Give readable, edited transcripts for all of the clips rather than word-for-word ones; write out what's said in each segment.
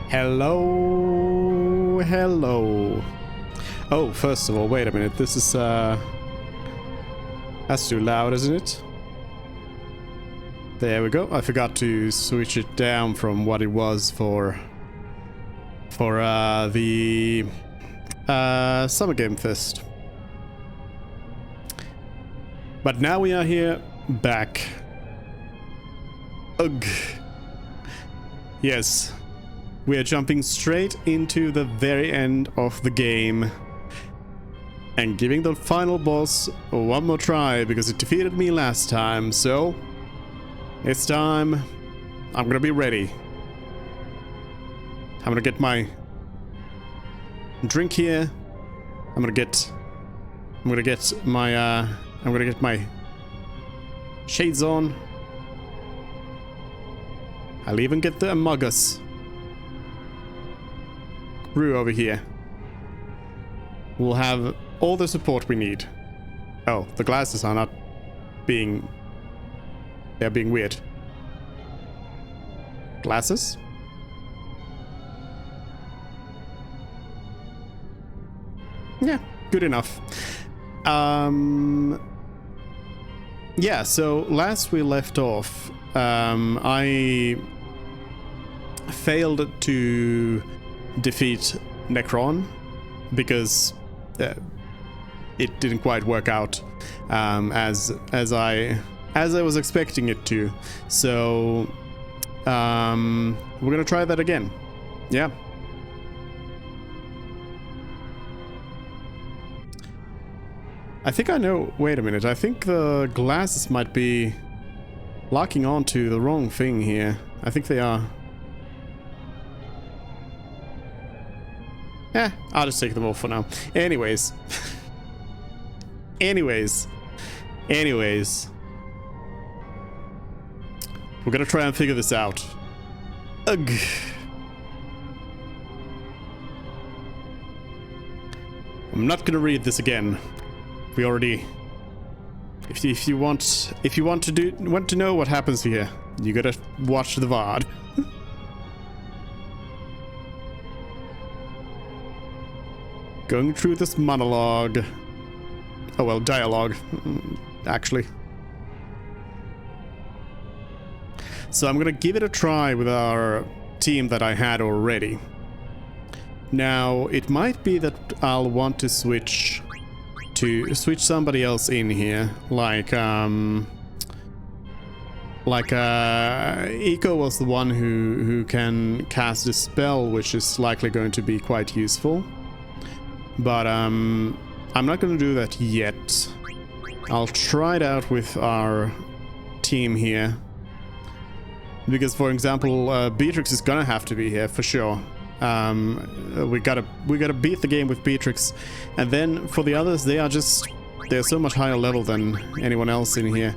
Hello, hello. Oh, first of all, wait a minute. This is, that's too loud, isn't it? There we go. I forgot to switch it down from what it was for the Summer Game Fest. But now we are here, back. Ugh. Yes. We are jumping straight into the very end of the game and giving the final boss one more try because it defeated me last time, so it's time. I'm gonna be ready. I'm gonna get my drink here. I'm gonna get my shades on. I'll even get the Amogus crew over here. We'll have all the support we need. Oh, the glasses are not being... They're being weird. Glasses? Yeah, good enough. Yeah, so last we left off, I failed to defeat Necron because it didn't quite work out as I was expecting it to. So we're gonna try that again. Yeah. I think I know. Wait a minute. I think the glasses might be locking onto the wrong thing here. I think they are. I'll just take them off for now. Anyways. Anyways. We're gonna try and figure this out. Ugh. I'm not gonna read this again. We already... If you want to know what happens here, you gotta watch the VOD. Going through this monologue. Oh well, dialogue, actually. So I'm gonna give it a try with our team that I had already. Now, it might be that I'll want to switch somebody else in here, like Eco was the one who can cast a spell, which is likely going to be quite useful. But I'm not going to do that yet. I'll try it out with our team here. Because, for example, Beatrix is gonna have to be here for sure. We gotta beat the game with Beatrix, and then for the others, they're so much higher level than anyone else in here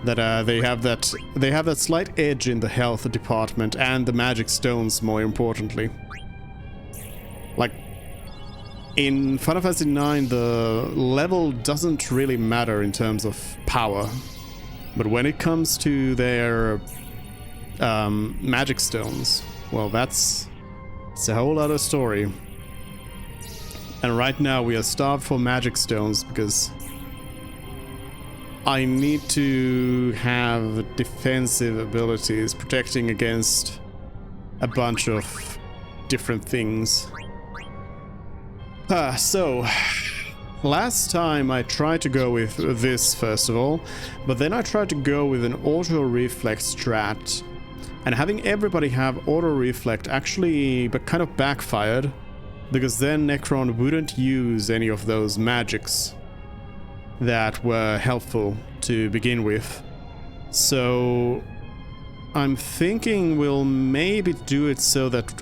that they have that slight edge in the health department and the magic stones, more importantly. Like in Final Fantasy IX, the level doesn't really matter in terms of power, but when it comes to their magic stones, well, it's a whole other story. And right now we are starved for magic stones because I need to have defensive abilities protecting against a bunch of different things. So last time I tried to go with this first of all, but then I tried to go with an auto reflect strat. And having everybody have auto reflect actually kind of backfired, because then Necron wouldn't use any of those magics that were helpful to begin with. So I'm thinking we'll maybe do it so that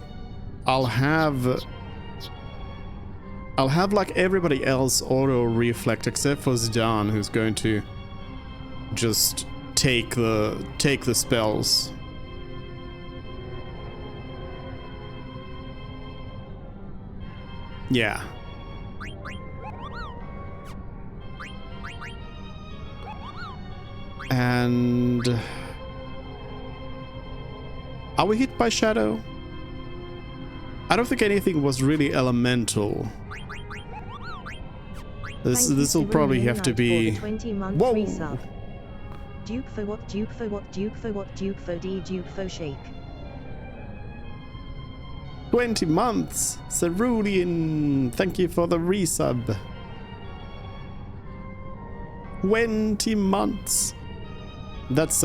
I'll have like everybody else auto reflect except for Zidane, who's going to just take the spells. Yeah. And are we hit by Shadow? I don't think anything was really elemental. This will probably have to be. Whoa! Duke for what? Duke for what? Duke for what? Duke for D. Duke for shake. 20 months! Cerulean! Thank you for the resub. 20 months! That's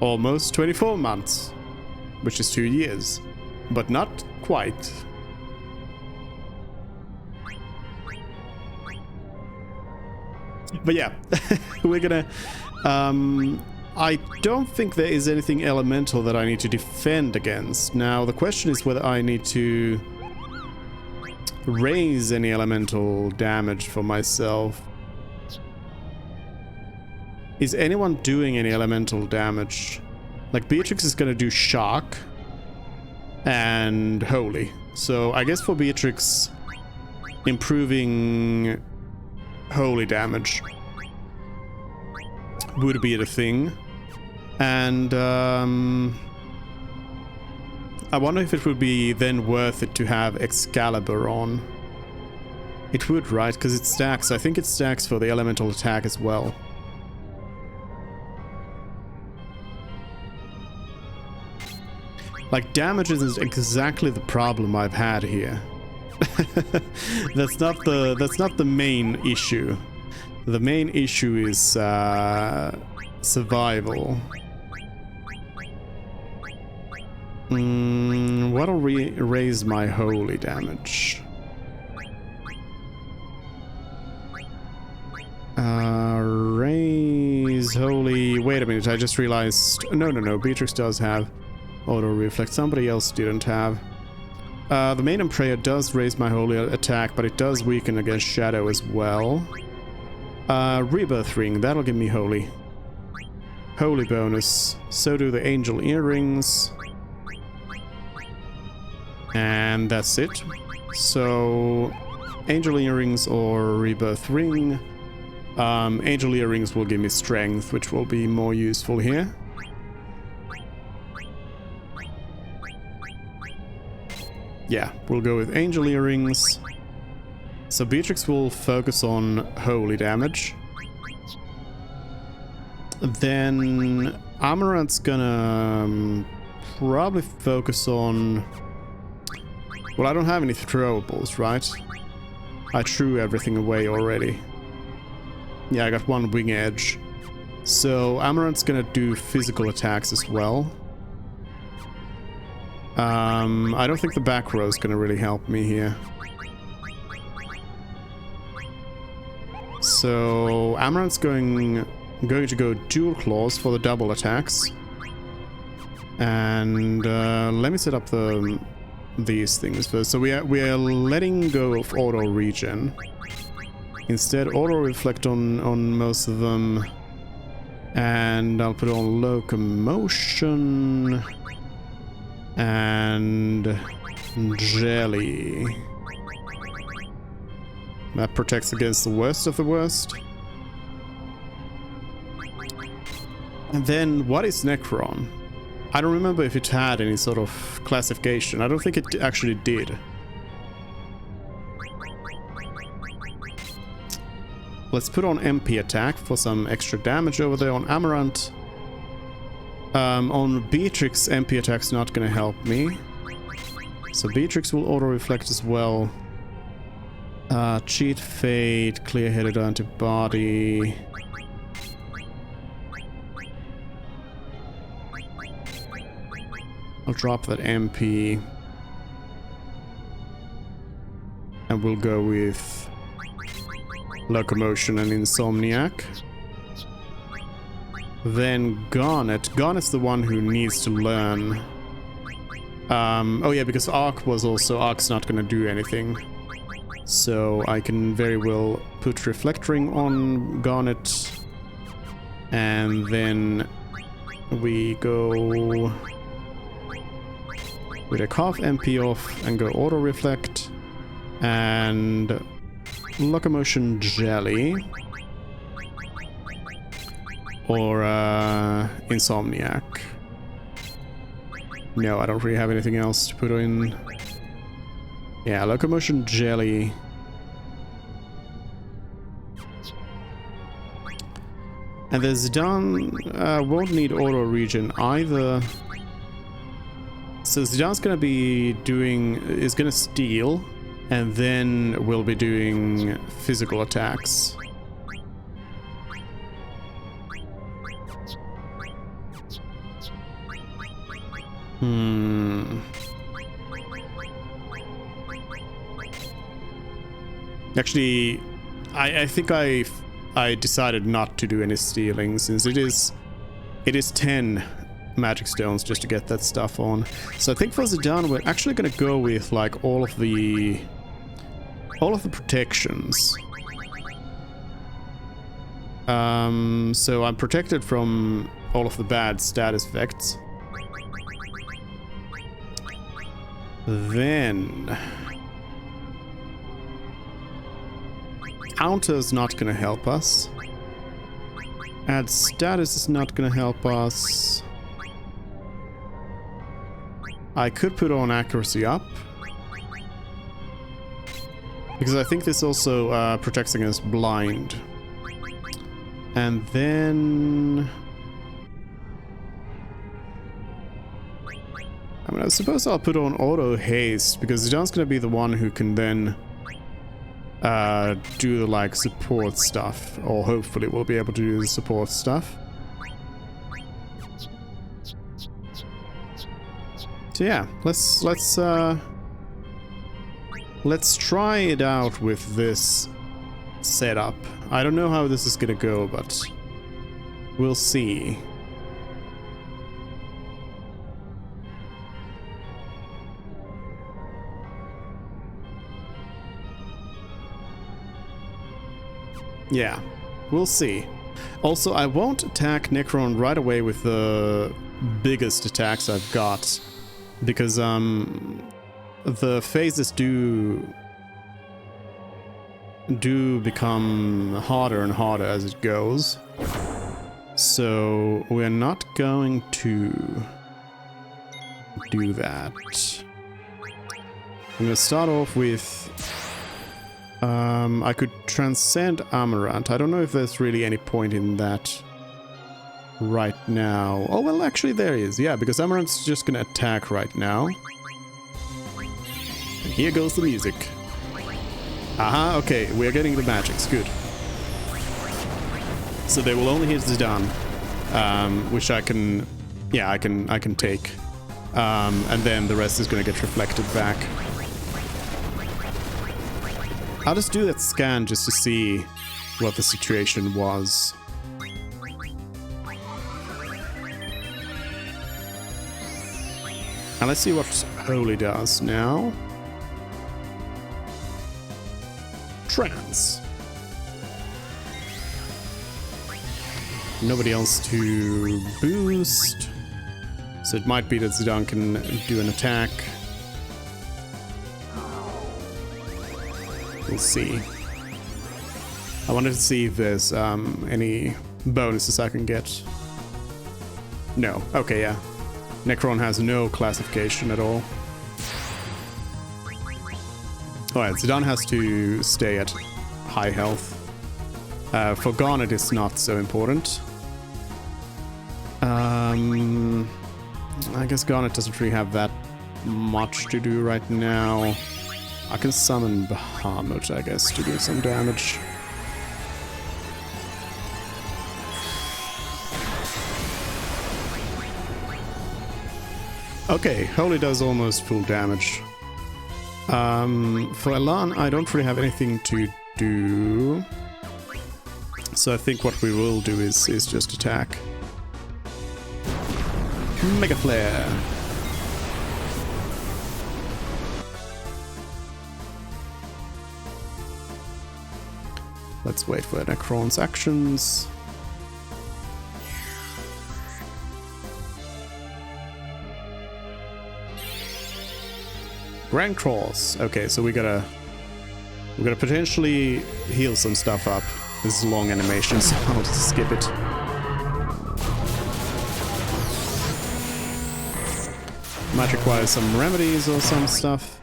almost 24 months, which is 2 years, but not quite. But yeah, we're gonna I don't think there is anything elemental that I need to defend against. Now, the question is whether I need to raise any elemental damage for myself. Is anyone doing any elemental damage? Like, Beatrix is gonna do Shock and Holy. So, I guess for Beatrix, improving Holy damage would be the thing. And I wonder if it would be then worth it to have Excalibur on. It would, right? Because it stacks. I think it stacks for the elemental attack as well. Like, damage isn't exactly the problem I've had here. That's not the main issue. The main issue is survival. What'll raise my holy damage? Raise holy. Wait a minute, I just realized. No. Beatrix does have auto reflect. Somebody else didn't have. The Maiden Prayer does raise my holy attack, but it does weaken against Shadow as well. Rebirth Ring, that'll give me holy. Holy bonus. So do the Angel Earrings. And that's it. So, Angel Earrings or Rebirth Ring. Angel Earrings will give me strength, which will be more useful here. Yeah, we'll go with Angel Earrings. So Beatrix will focus on holy damage. Then Amarant's gonna probably focus on... Well, I don't have any throwables, right? I threw everything away already. Yeah, I got one wing edge. So Amarant's gonna do physical attacks as well. I don't think the back row is gonna really help me here. So Amarant's going I'm going to go dual claws for the double attacks. And let me set up these things first. So we are letting go of auto regen. Instead, auto reflect on most of them. And I'll put on locomotion and jelly. That protects against the worst of the worst. And then, what is Necron? I don't remember if it had any sort of classification. I don't think it actually did. Let's put on MP attack for some extra damage over there on Amaranth. On Beatrix, MP attack's not gonna help me. So Beatrix will auto-reflect as well. Cheat Fate, Clear-Headed Antibody. I'll drop that MP. And we'll go with Locomotion and Insomniac. Then Garnet. Garnet's the one who needs to learn. Oh yeah, because Arc was also... Arc's not gonna do anything. So I can very well put Reflect Ring on Garnet. And then we go with a Cough MP off and go Auto Reflect. And Locomotion Jelly. Or Insomniac. No, I don't really have anything else to put in. Yeah, Locomotion Jelly. And the Zidane won't need auto regen either. So Zidane's gonna be is gonna steal, and then we'll be doing physical attacks. Actually, I think I decided not to do any stealing, since it is 10 magic stones just to get that stuff on. So I think for Zidane we're actually gonna go with like all of the protections. So I'm protected from all of the bad status effects. Then Counter's not gonna help us. Add status is not gonna help us. I could put on accuracy up, because I think this also protects against blind. And then I mean, I suppose I'll put on auto haste, because Zidane's gonna be the one who can then do the like support stuff, or hopefully we'll be able to do the support stuff. So yeah, let's try it out with this setup. I don't know how this is gonna go, but we'll see. Yeah, we'll see. Also, I won't attack Necron right away with the biggest attacks I've got, because the phases do become harder and harder as it goes. So we're not going to do that. I'm gonna start off with I could transcend Amaranth. I don't know if there's really any point in that right now. Oh, well, actually there is. Yeah, because Amaranth's just gonna attack right now. And here goes the music. Aha, okay, we're getting the magics. Good. So they will only hit Zidane, which I can... Yeah, I can take. And then the rest is gonna get reflected back. I'll just do that scan just to see what the situation was. And let's see what Holy does now. Trance. Nobody else to boost. So it might be that Zidane can do an attack. We'll see. I wanted to see if there's any bonuses I can get. No. Okay, yeah. Necron has no classification at all. Alright, Zidane has to stay at high health. For Garnet it's not so important. I guess Garnet doesn't really have that much to do right now. I can summon Bahamut, I guess, to do some damage. Okay, Holy does almost full damage. For Elan, I don't really have anything to do. So I think what we will do is just attack. Mega Flare. Let's wait for Necron's actions. Grand Cross. Okay, so we gotta potentially heal some stuff up. This is a long animation, so I'll just skip it. Might require some remedies or some stuff.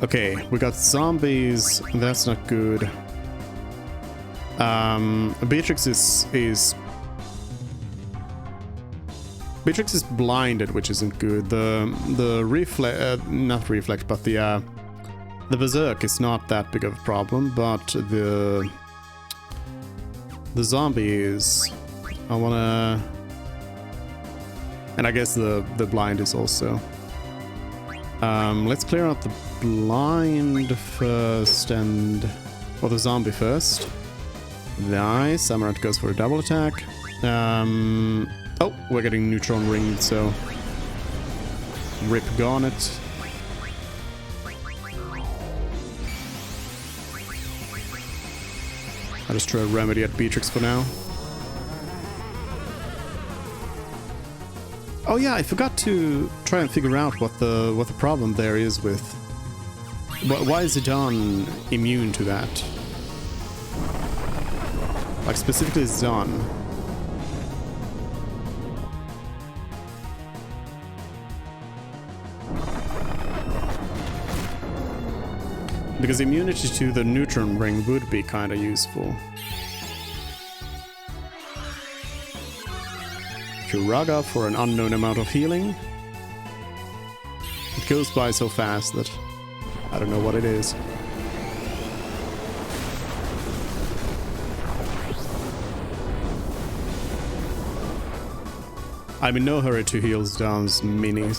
Okay, we got zombies. That's not good. Beatrix is blinded, which isn't good. The reflect, not reflect, but the berserk is not that big of a problem, but the zombie is. I wanna, and I guess the blind is also. Let's clear out the blind first, or the zombie first. Nice. Amaranth goes for a double attack. Oh, we're getting neutron ringed, so rip Garnet. I'll just try a remedy at Beatrix for now. Oh yeah, I forgot to try and figure out what the problem there is with. Why is Zidane immune to that? Like specifically Zidane. Because immunity to the neutron ring would be kind of useful. Kiraga for an unknown amount of healing. It goes by so fast that I don't know what it is. I'm in no hurry to heal Zidane's mini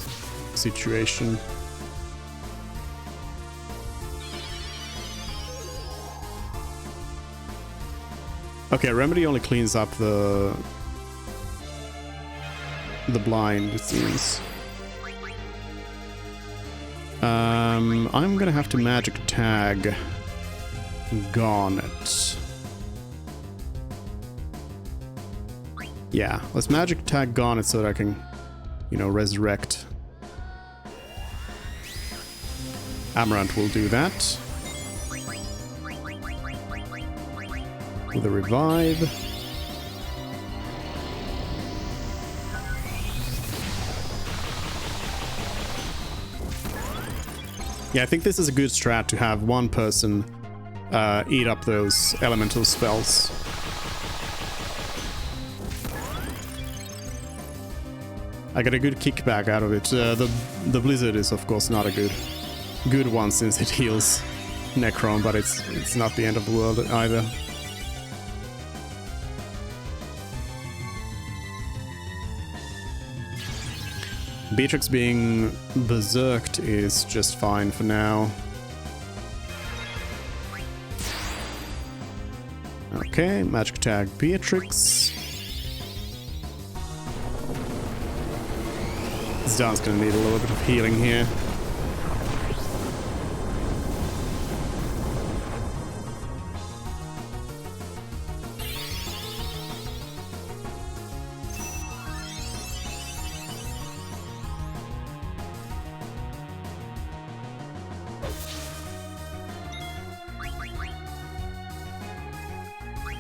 situation. Okay, Remedy only cleans up the blind, it seems. I'm gonna have to magic tag Garnet. Yeah, let's magic tag Garnet so that I can, you know, resurrect. Amaranth will do that. With a revive. Yeah, I think this is a good strat to have one person eat up those elemental spells. I got a good kickback out of it. The Blizzard is of course not a good one since it heals Necron, but it's not the end of the world either. Beatrix being berserked is just fine for now. Okay, magic tag Beatrix. Zidane's gonna need a little bit of healing here.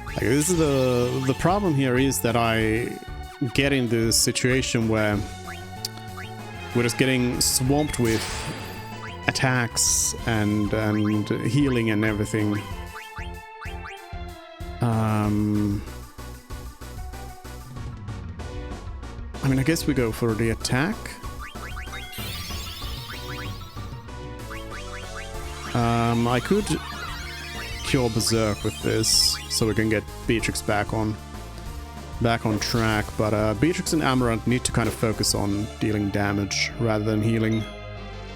Like, this is the problem here is that I get in this situation where we're just getting swamped with attacks and healing and everything. I mean, I guess we go for the attack. I could cure Berserk with this, so we can get Beatrix back on track, but Beatrix and Amarant need to kind of focus on dealing damage rather than healing.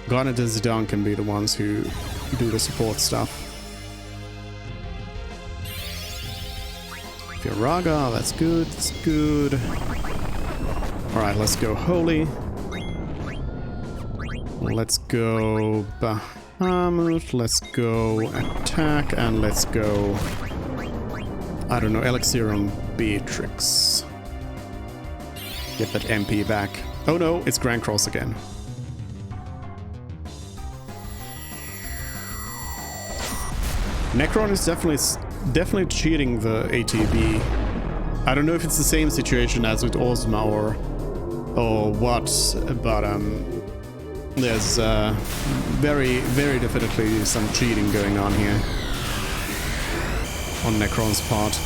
Garnet and Zidane can be the ones who do the support stuff. Firaga, that's good, that's good. Alright, let's go Holy. Let's go Bahamut, let's go Attack, and let's go, I don't know, Elixir on Beatrix. Get that MP back. Oh no, it's Grand Cross again. Necron is definitely cheating the ATB. I don't know if it's the same situation as with Ozma or what, but there's very definitely some cheating going on here on Necron's part.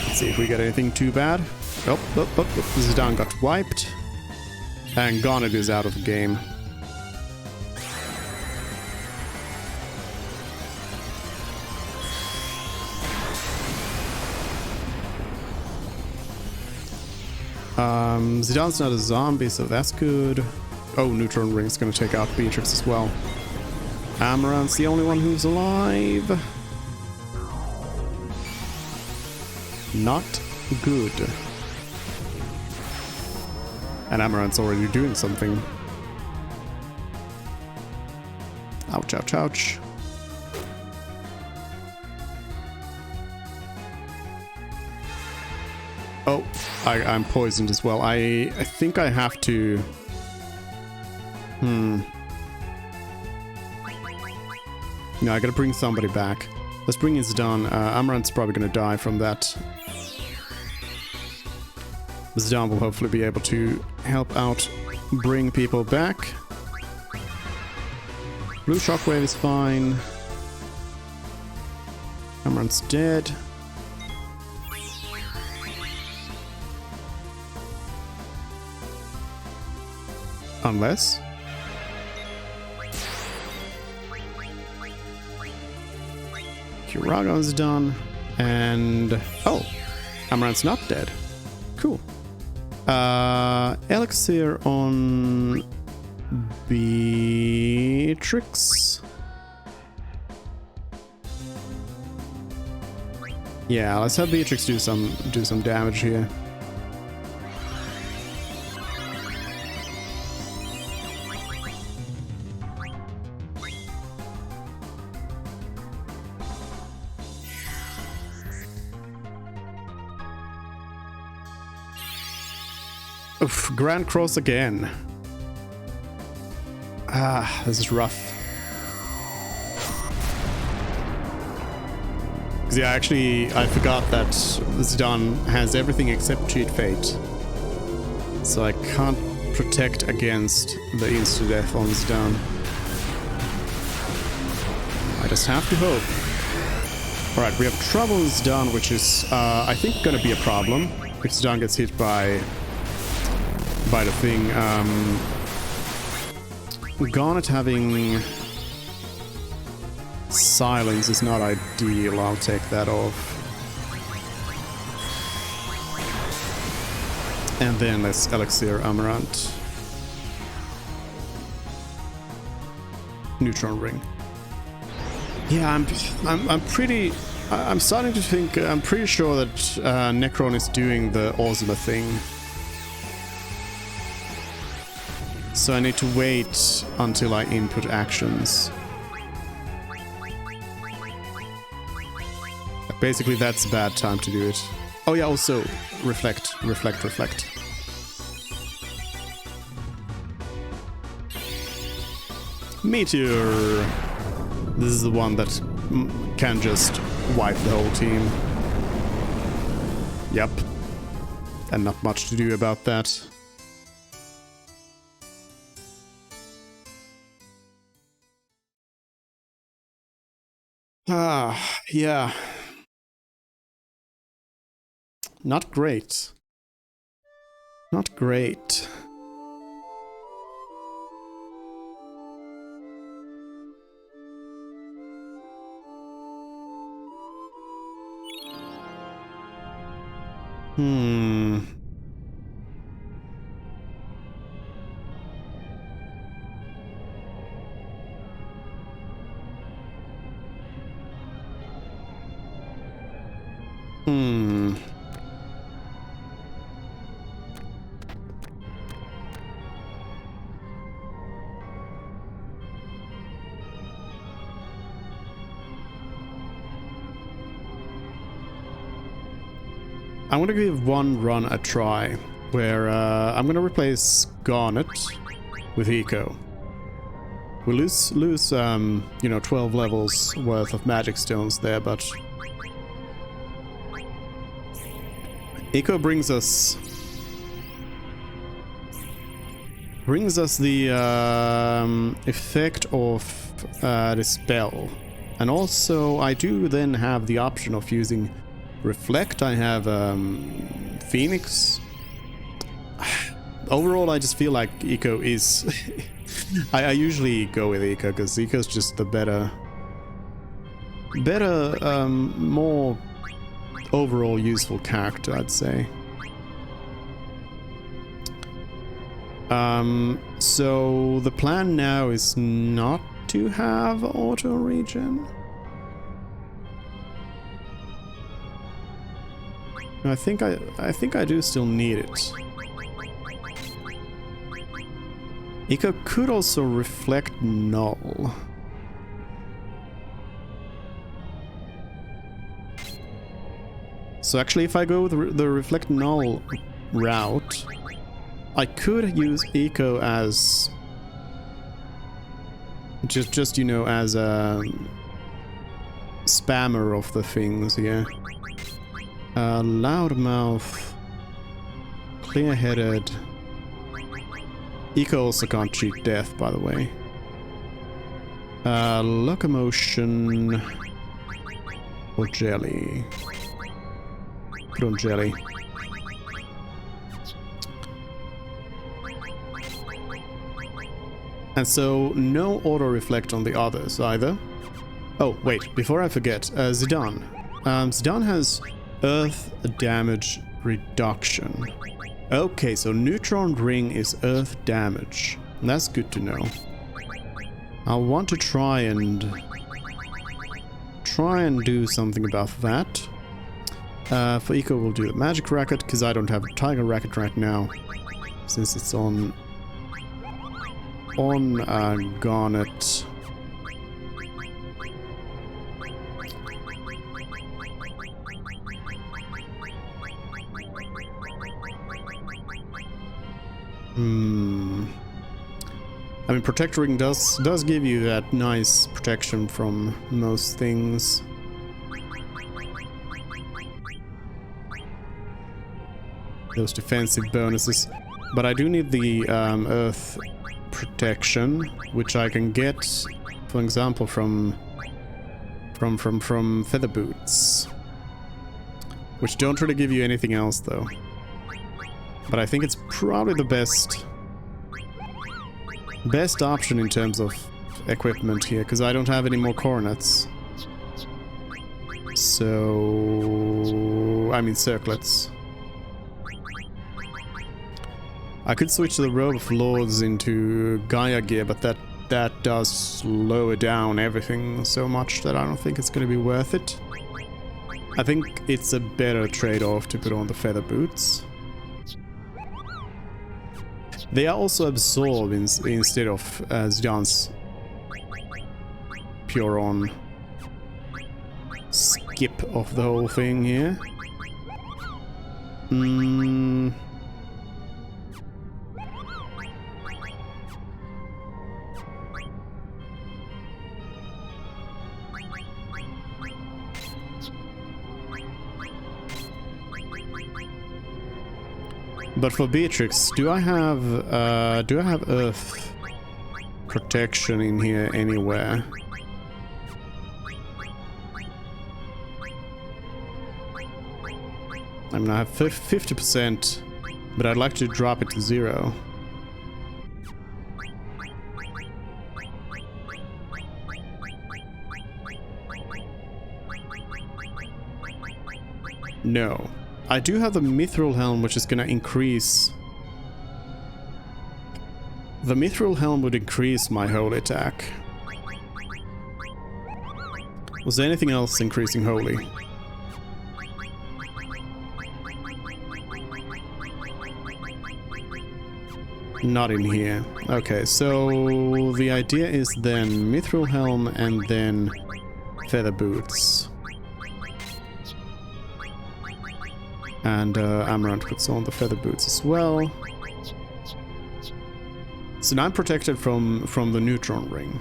Let's see if we get anything too bad. Oh, Zidane got wiped, and Garnet is out of the game. Zidane's not a zombie, so that's good. Oh, Neutron Ring's gonna take out Beatrix as well. Amarant's the only one who's alive. Not good. And Amarant's already doing something. Ouch, ouch, ouch. Oh, I'm poisoned as well. I think I have to... No, I gotta bring somebody back. Let's bring in Zidane. Amarant's probably gonna die from that. Zidane will hopefully be able to help out, bring people back. Blue Shockwave is fine. Amarant's dead. Unless... Firagon's done, and... Oh! Amarant's not dead. Cool. Elixir on... Beatrix? Yeah, let's have Beatrix do some damage here. Oof, Grand Cross again. Ah, this is rough. Because yeah, actually, I forgot that Zidane has everything except Cheat Fate. So I can't protect against the insta-death on Zidane. I just have to hope. Alright, we have trouble with Zidane, which is, I think, gonna be a problem. If Zidane gets hit by the thing. Garnet having silence is not ideal. I'll take that off. And then let's Elixir Amarant. Neutron Ring. Yeah, I'm starting to think, I'm pretty sure that Necron is doing the Ozma thing. So I need to wait until I input actions. Basically, that's a bad time to do it. Oh yeah, also, reflect. Meteor! This is the one that can just wipe the whole team. Yep. And not much to do about that. Yeah. Not great. Not great. I'm gonna give one run a try, where I'm gonna replace Garnet with Eco. We lose you know, 12 levels worth of magic stones there, but Eco brings us the effect of the spell, and also I do then have the option of using Reflect. I have Phoenix. Overall, I just feel like Eco is... I usually go with Eco because Eco's just the better, more overall useful character, I'd say. So the plan now is not to have auto regen. I think I do still need it. Eco could also reflect null. So actually, if I go with the reflect null route, I could use Eco as just you know, as a spammer of the things here. Loudmouth, clear-headed. Eco also can't cheat death, by the way. Locomotion or jelly. Put on jelly. And so no auto reflect on the others either. Oh wait, before I forget, Zidane. Zidane has earth damage reduction. Okay, so neutron ring is earth damage. That's good to know. I want to try and do something about that. For Eco, we'll do the magic racket because I don't have a tiger racket right now, since it's on Garnet. I mean, Protect Ring does give you that nice protection from most things. Those defensive bonuses. But I do need the Earth protection, which I can get, for example, from Feather Boots. Which don't really give you anything else, though. But I think it's probably the best option in terms of equipment here, because I don't have any more coronets. So... I mean circlets. I could switch the Robe of Lords into Gaia gear, but that does lower down everything so much that I don't think it's going to be worth it. I think it's a better trade-off to put on the Feather Boots. They are also absorbed instead of Zidane's pure on skip of the whole thing here. But for Beatrix, do I have Earth protection in here anywhere? I mean, I have 50%, but I'd like to drop it to 0. No. I do have the Mithril Helm, which is gonna increase... The Mithril Helm would increase my holy attack. Was there anything else increasing holy? Not in here. Okay, so the idea is then Mithril Helm and then Feather Boots. And Amaranth puts on the Feather Boots as well. So now I'm protected from the Neutron Ring.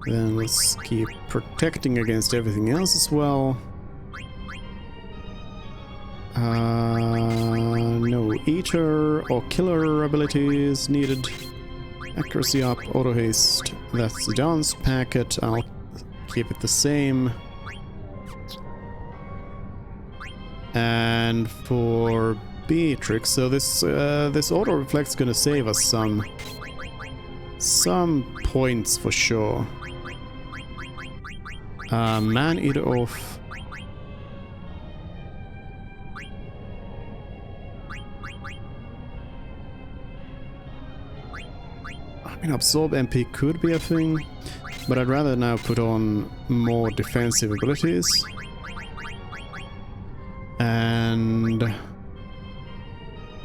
Then let's keep protecting against everything else as well. No Eater or Killer abilities needed. Accuracy up, Auto Haste. That's the dance packet. I'll keep it the same. And for Beatrix, so this Auto Reflect's gonna save us some points for sure. Man Eater off. I mean, Absorb MP could be a thing, but I'd rather now put on more defensive abilities. And well,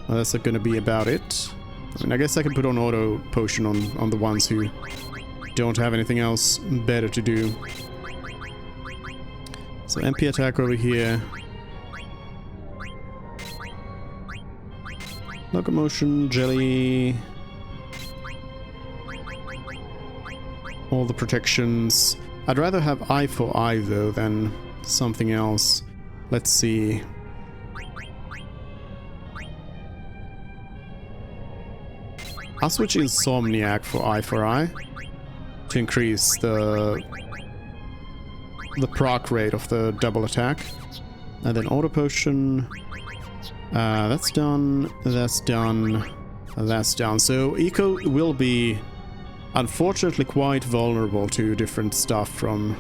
that's going to be about it. I mean, I guess I can put on Auto Potion on the ones who don't have anything else better to do. So MP attack over here. Locomotion, Jelly. All the protections. I'd rather have Eye for Eye though than something else. Let's see. I'll switch Insomniac for Eye to increase the proc rate of the double attack. And then Auto Potion. That's done. That's done. That's done. So Eco will be unfortunately quite vulnerable to different stuff from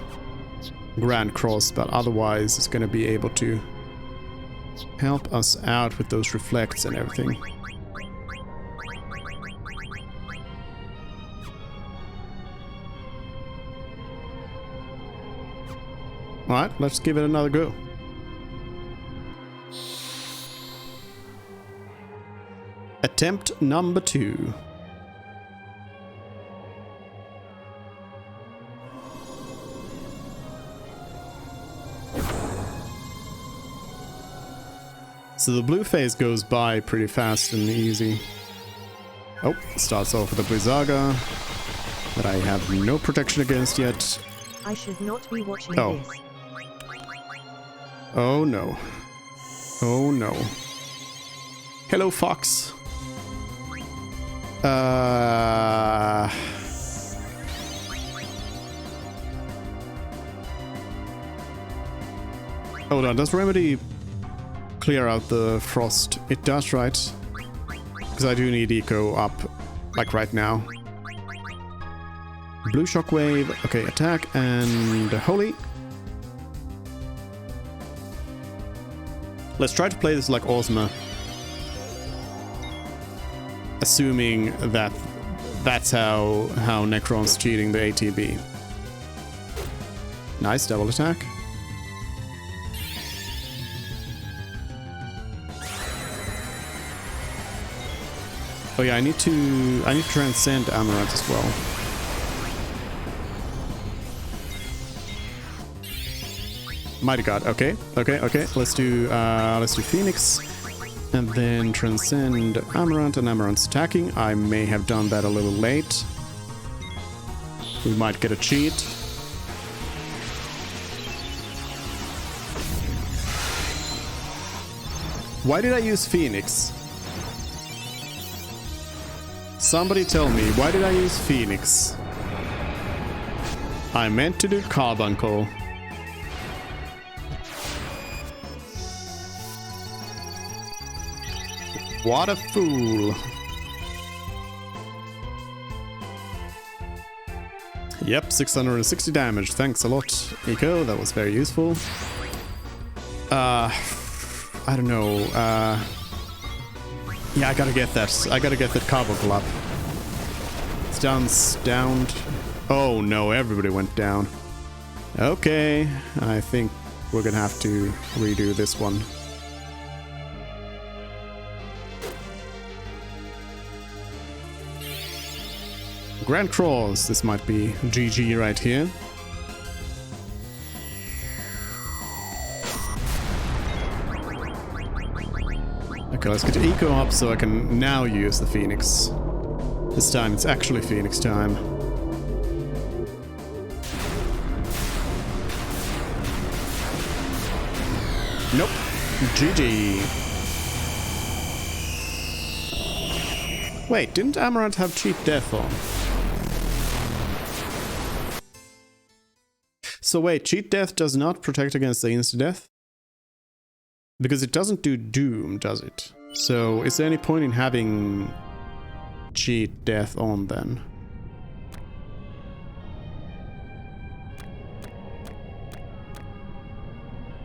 Grand Cross, but otherwise it's going to be able to help us out with those reflects and everything. Alright, let's give it another go. Attempt number 2. So the blue phase goes by pretty fast and easy. Oh, starts off with a Blizzaga that I have no protection against yet. I should not be watching this. Oh no. Oh no. Hello, Fox. Hold on, does Remedy clear out the frost? It does, right? Because I do need eco up, like right now. Blue shockwave, okay, attack and holy. Let's try to play this like Ozma. assuming that that's how Necron's cheating the ATB. Nice double attack. Oh yeah, I need to transcend Amaranth as well. Mighty God. Okay. Let's do Phoenix, and then transcend Amaranth, and Amaranth's attacking. I may have done that a little late. We might get a cheat. Why did I use Phoenix? Somebody tell me, why did I use Phoenix? I meant to do Carbuncle. What a fool. Yep, 660 damage. Thanks a lot, Eco. That was very useful. I don't know. Yeah, I gotta get that. I gotta get that Carbuncle up. It's downed. Oh no, everybody went down. Okay, I think we're gonna have to redo this one. Grand Cross. This might be GG right here. Okay, let's get Eco up so I can now use the Phoenix. This time it's actually Phoenix time. Nope. GG. Wait, didn't Amaranth have cheat death on? So wait, cheat death does not protect against the insta-death? Because it doesn't do doom, does it? So is there any point in having cheat death on then?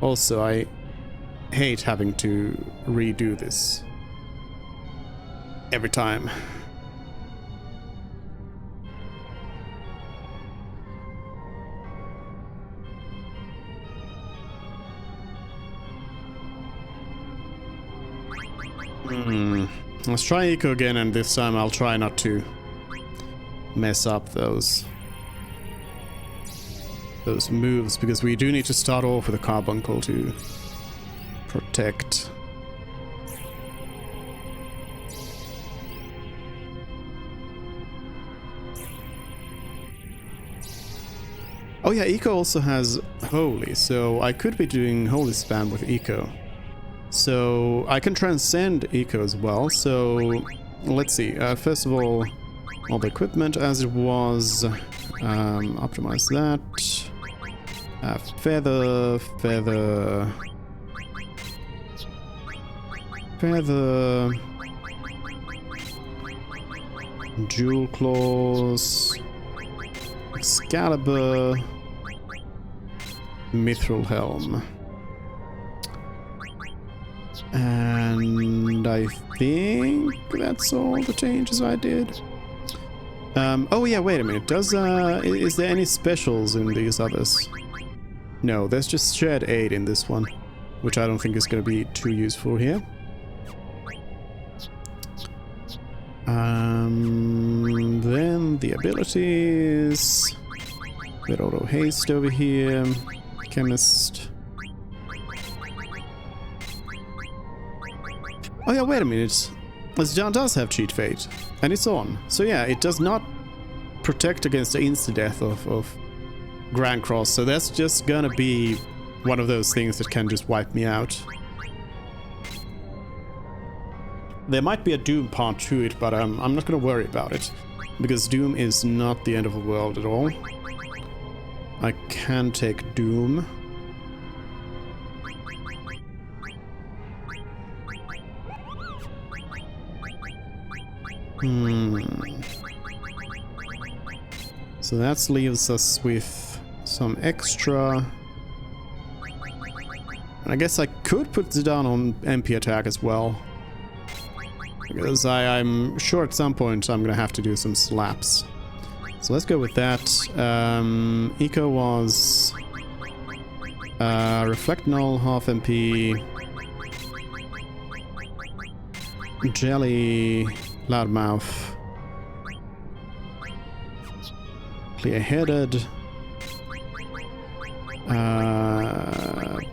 Also, I hate having to redo this every time. Let's try Eco again, and this time I'll try not to mess up those moves, because we do need to start off with a Carbuncle to protect. Oh yeah, Eco also has Holy, so I could be doing Holy Spam with Eco. So I can transcend Eco as well. So let's see. First of all the equipment as it was. Optimize that. Feather. Jewel Claws. Excalibur. Mithril Helm. And I think that's all the changes I did. Oh yeah, wait a minute. Is there any specials in these others? No, there's just shared aid in this one, which I don't think is going to be too useful here. Then the abilities. Bit auto haste over here. Chemist. Oh yeah, wait a minute. John does have Cheat Fate, and it's on. So yeah, it does not protect against the insta-death of Grand Cross, so that's just gonna be one of those things that can just wipe me out. There might be a Doom part to it, but I'm not gonna worry about it, because Doom is not the end of the world at all. I can take Doom. So that leaves us with some extra. And I guess I could put Zidane on MP attack as well. Because I'm sure at some point I'm gonna have to do some slaps. So let's go with that. Eco was Reflect Null, half MP. Jelly, Loudmouth. Clear-headed.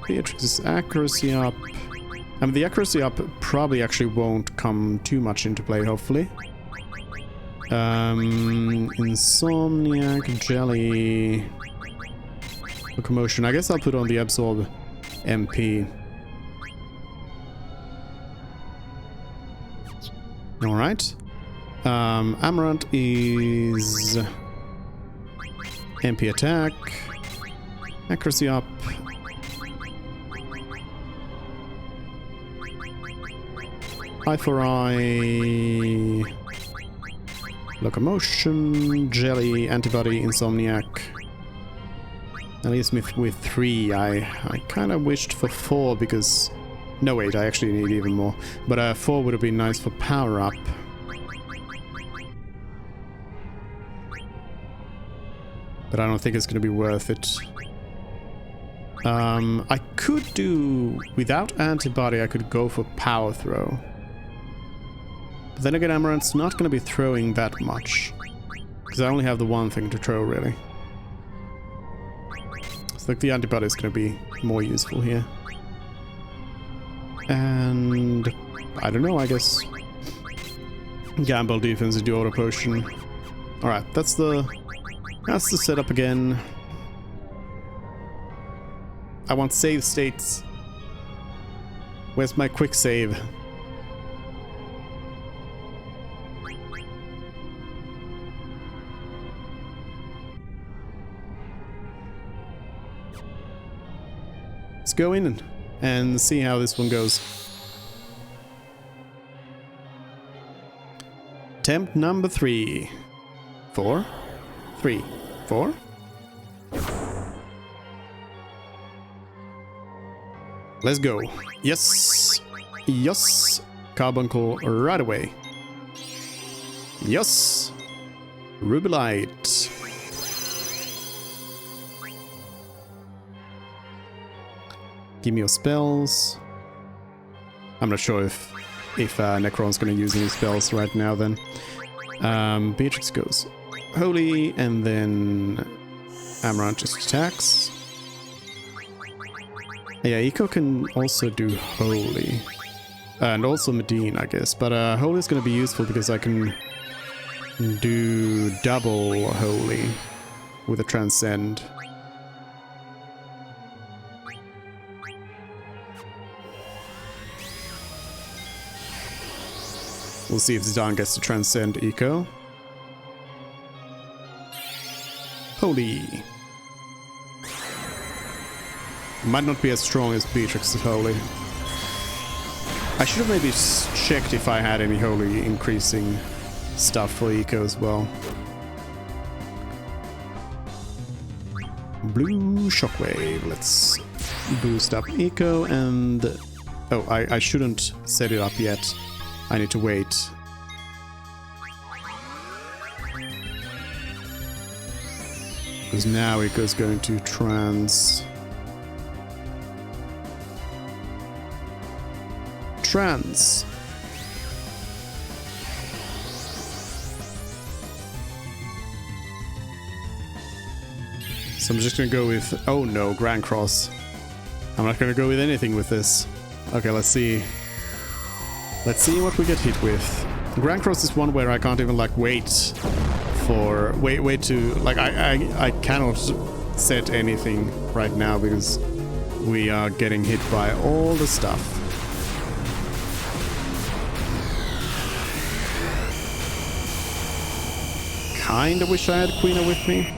Beatrix's accuracy up. I mean, the accuracy up probably actually won't come too much into play, hopefully. Insomniac, Jelly, Locomotion. I guess I'll put on the Absorb MP. Alright. Amaranth is MP attack. Accuracy up. Eye for eye. Locomotion, Jelly, Antibody, Insomniac. That leaves me with 3. I kind of wished for 4 because... No, wait, I actually need even more. But 4 would have been nice for power up. But I don't think it's going to be worth it. I could do... Without Antibody, I could go for Power Throw. But then again, Amaranth's not going to be throwing that much. Because I only have the one thing to throw, really. So like the Antibody is going to be more useful here. And... I don't know, I guess... Gamble defense and do auto potion. Alright, that's the setup again. I want save states. Where's my quick save? Let's go in and see how this one goes. Attempt number 3. 4. 3. 4. Let's go. Yes. Yes. Carbuncle right away. Yes. Rubelite. Give me your spells. I'm not sure if Necron's going to use any spells right now then. Beatrix goes Holy, and then Amaranth just attacks. Yeah, Eco can also do Holy. And also Medine, I guess. But Holy is going to be useful because I can do double Holy with a Transcend. We'll see if Zidane gets to Transcend Eco. Holy. Might not be as strong as Beatrix's Holy. I should have maybe checked if I had any Holy increasing stuff for Eco as well. Blue Shockwave. Let's boost up Eco and... Oh, I shouldn't set it up yet. I need to wait. Because now Eco's going to Trans. So I'm just gonna go with... Oh no, Grand Cross. I'm not gonna go with anything with this. Okay, let's see. Let's see what we get hit with. Grand Cross is one where I can't even like wait to like I cannot set anything right now because we are getting hit by all the stuff. Kinda wish I had Quina with me.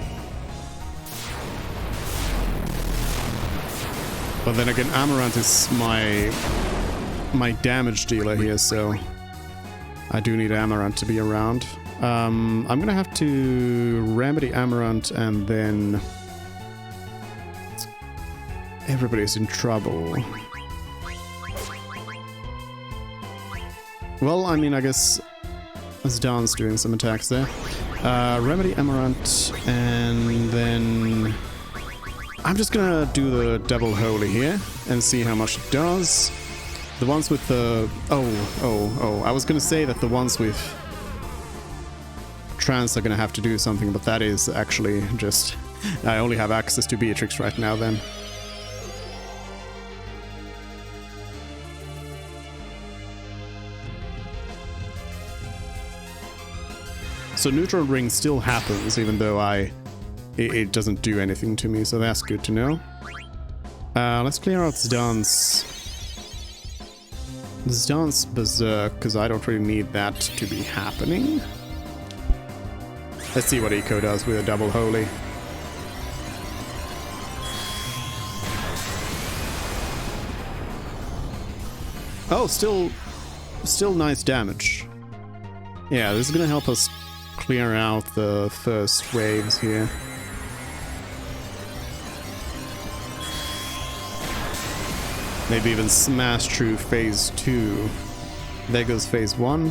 But then again, Amaranth is my damage dealer here, so I do need Amaranth to be around. I'm gonna have to remedy Amaranth and then everybody's in trouble. Well, I mean, I guess Zdaan's doing some attacks there. Remedy Amaranth, and then I'm just gonna do the double holy here and see how much it does. The ones with the... Oh, I was gonna say that the ones with trance are gonna have to do something, but that is actually just... I only have access to Beatrix right now then. So neutral ring still happens, even though it doesn't do anything to me, so that's good to know. Let's clear out Zdaan's Berserk, because I don't really need that to be happening. Let's see what Eco does with a double holy. Oh, still nice damage. Yeah, this is gonna help us clear out the first waves here. Maybe even smash through phase 2. There goes phase 1.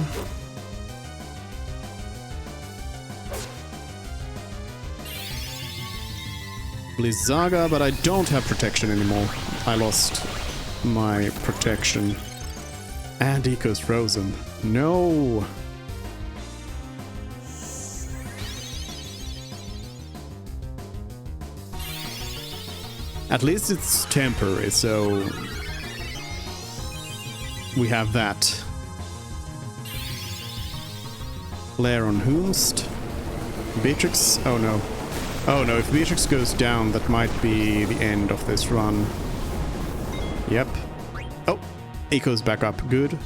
Blizzaga, but I don't have protection anymore. I lost my protection. And Eco's frozen. No! At least it's temporary, so we have that. Lair on Whomst. Beatrix? Oh no. Oh no, if Beatrix goes down, that might be the end of this run. Yep. Oh, Eco's back up. Good.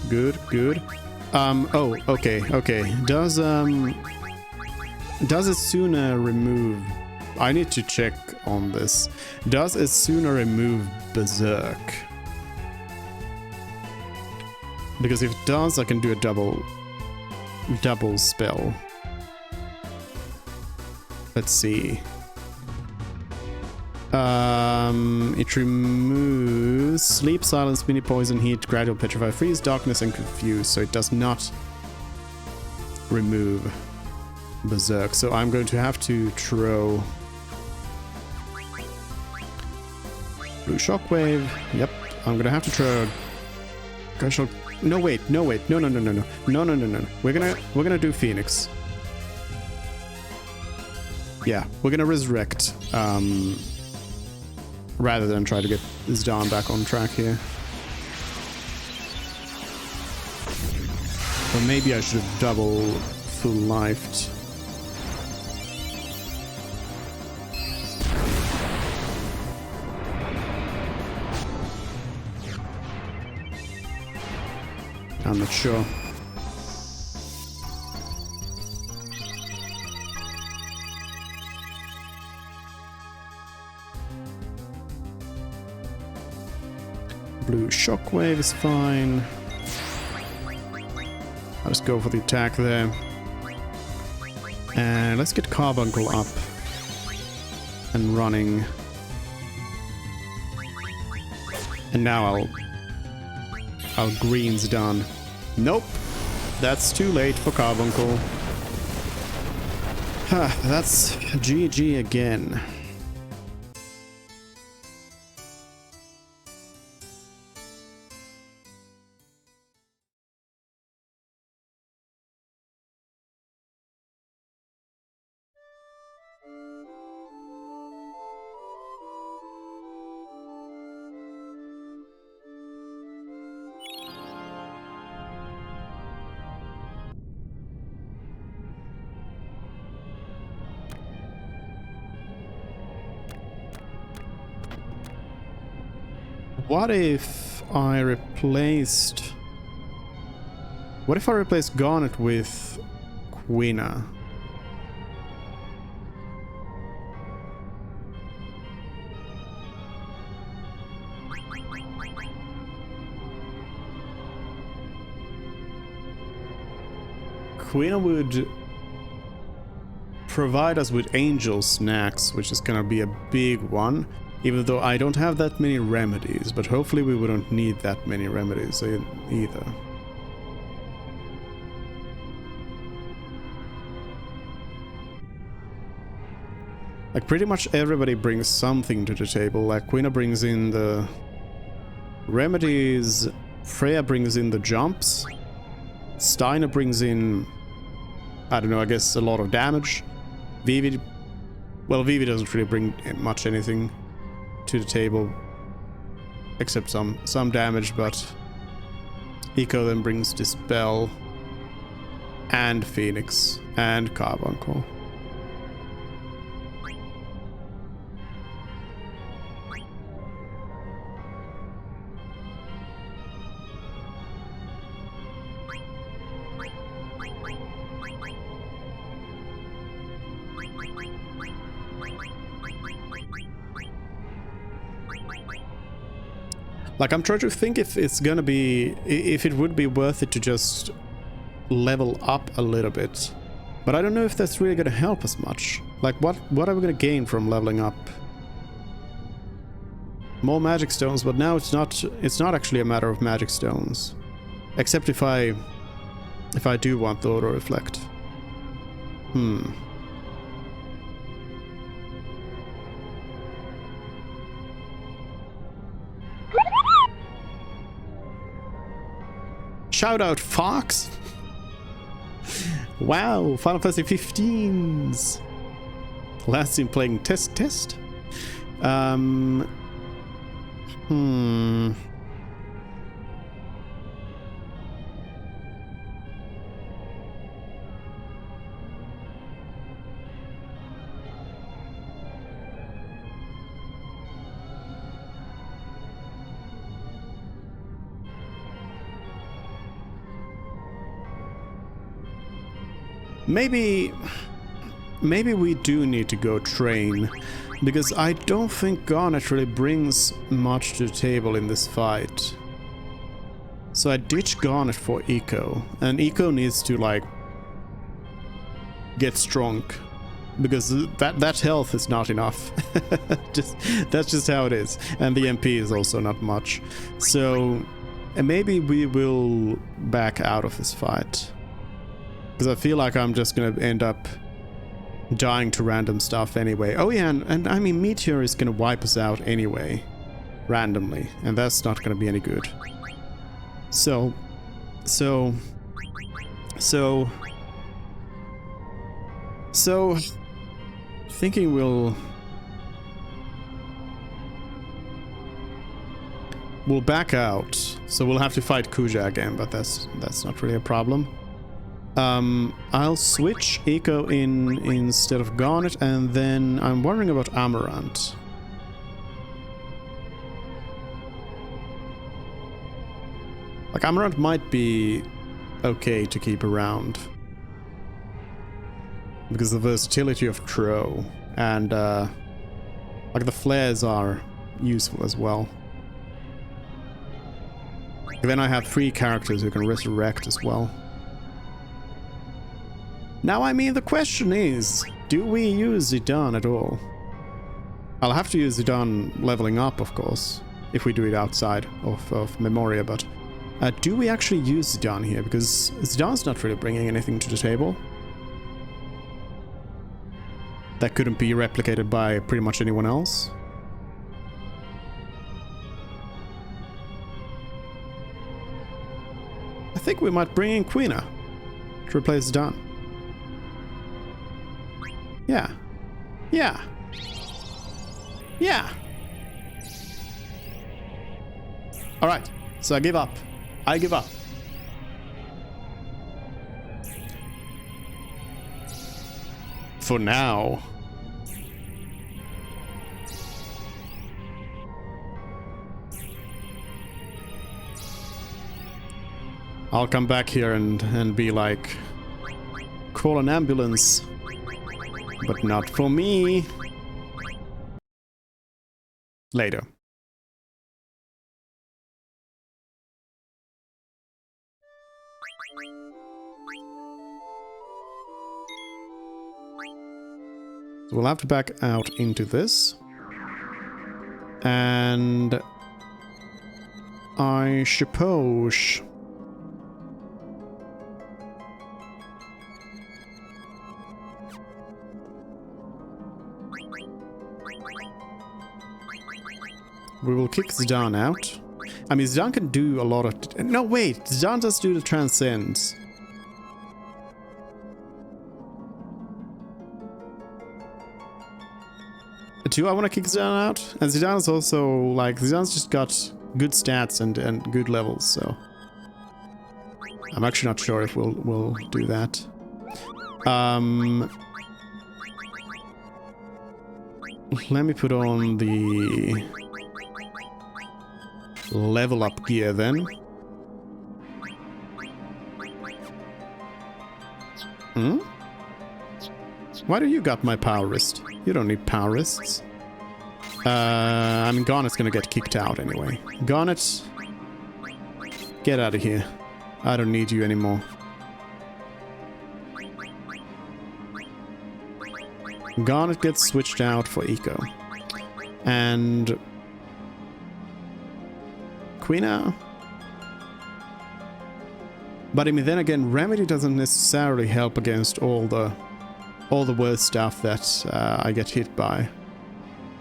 Oh, okay. Does Esuna remove... I need to check on this. Does Esuna remove Berserk? Because if it does, I can do a double spell. Let's see. It removes Sleep, Silence, Mini Poison, Heat, Gradual Petrify, Freeze, Darkness, and Confuse. So it does not remove Berserk. So I'm going to have to throw Blue Shockwave. Yep. I'm gonna have to throw. No wait. No. We're gonna do Phoenix. Yeah, we're gonna resurrect. Rather than try to get Zdaan back on track here. Or maybe I should have double full lifed. I'm not sure. Blue Shockwave is fine. I'll just go for the attack there. And let's get Carbuncle up and running. And now our green's done. Nope. That's too late for Carbuncle. That's GG again. What if I replaced Garnet with Quina? Quina would provide us with angel snacks, which is gonna be a big one. Even though I don't have that many remedies, but hopefully we wouldn't need that many remedies either. Like, pretty much everybody brings something to the table. Like, Quina brings in the remedies, Freya brings in the jumps, Steiner brings in, I don't know, I guess a lot of damage. Vivi, well, Vivi doesn't really bring much anything to the table, except some damage, but Eco then brings Dispel, and Phoenix, and Carbuncle. Like, I'm trying to think if it's gonna be... if it would be worth it to just level up a little bit. But I don't know if that's really gonna help us much. Like, what are we gonna gain from leveling up? More magic stones, but now it's not actually a matter of magic stones. Except if I do want the auto reflect. Shout out Fox! Wow, Final Fantasy 15s! Last seen playing test. Maybe we do need to go train, because I don't think Garnet really brings much to the table in this fight. So I ditch Garnet for Eco, and Eco needs to, like, get strong, because that health is not enough. That's just how it is, and the MP is also not much. So maybe we will back out of this fight. Because I feel like I'm just gonna end up dying to random stuff anyway. Oh yeah, and I mean, Meteor is gonna wipe us out anyway. Randomly. And that's not gonna be any good. So... thinking we'll back out. So we'll have to fight Kuja again, but that's not really a problem. I'll switch Eco in instead of Garnet, and then I'm wondering about Amarant. Like, Amarant might be okay to keep around. Because of the versatility of Crow, and like, the flares are useful as well. And then I have 3 characters who can resurrect as well. Now, I mean, the question is, do we use Zidane at all? I'll have to use Zidane leveling up, of course, if we do it outside of Memoria, but do we actually use Zidane here? Because Zidane's not really bringing anything to the table. That couldn't be replicated by pretty much anyone else. I think we might bring in Quina to replace Zidane. Yeah. Yeah. Yeah. Alright, so I give up. I give up. For now. I'll come back here and be like, call an ambulance. But not for me. Later. So we'll have to back out into this. And I suppose we will kick Zidane out. I mean, Zidane can do a lot of... No, wait! Zidane does do the Transcends. Do I want to kick Zidane out? And Zidane's also, like, Zidane's just got good stats and good levels, so... I'm actually not sure if we'll do that. Let me put on the level up gear then. Hmm? Why do you got my power wrist? You don't need power wrists. I mean, Garnet's gonna get kicked out anyway. Garnet, get out of here. I don't need you anymore. Garnet gets switched out for Eco. And... Quina? But I mean, then again, Remedy doesn't necessarily help against all the worst stuff that I get hit by.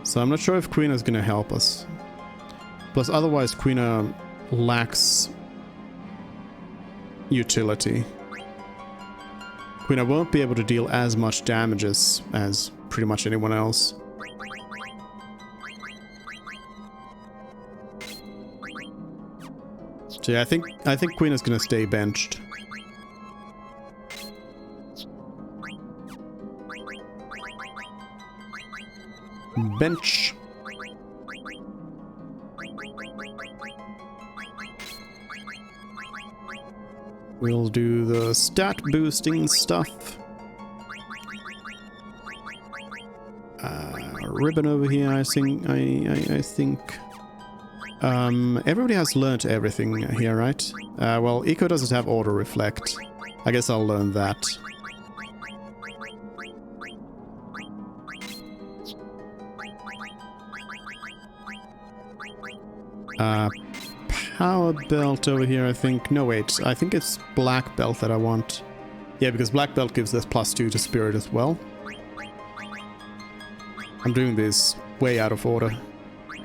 So I'm not sure if Quina's gonna help us. Plus, otherwise, Quina lacks utility. Quina won't be able to deal as much damage as pretty much anyone else. So yeah, I think Quina's gonna stay benched. Bench. We'll do the stat boosting stuff. Ribbon over here, I think. I think. Everybody has learnt everything here, right? Well, Eco doesn't have auto reflect. I guess I'll learn that. Power belt over here, I think. No, wait. I think it's black belt that I want. Yeah, because black belt gives us +2 to spirit as well. I'm doing this way out of order,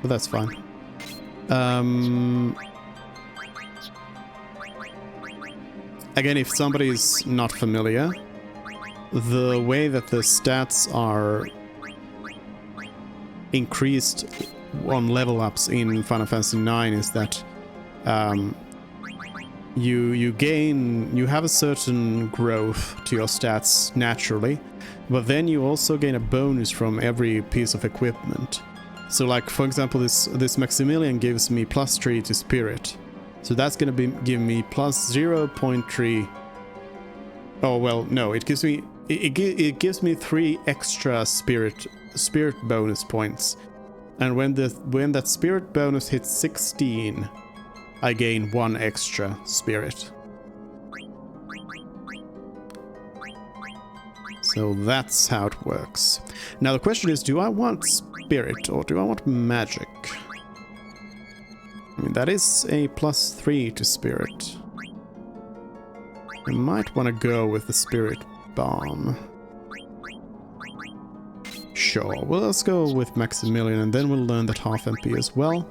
but that's fine. Again, if somebody's not familiar, the way that the stats are increased on level ups in Final Fantasy IX is that you have a certain growth to your stats naturally, but then you also gain a bonus from every piece of equipment. So like, for example, this Maximilian gives me +3 to spirit. So that's gonna give me +0.3. Oh well, no, it gives me it gives me 3 extra spirit bonus points. And when that spirit bonus hits 16, I gain 1 extra spirit. So that's how it works. Now the question is, do I want spirit or do I want magic? I mean, that is a +3 to spirit. I might want to go with the spirit bomb. Sure, well, let's go with Maximilian and then we'll learn that half MP as well.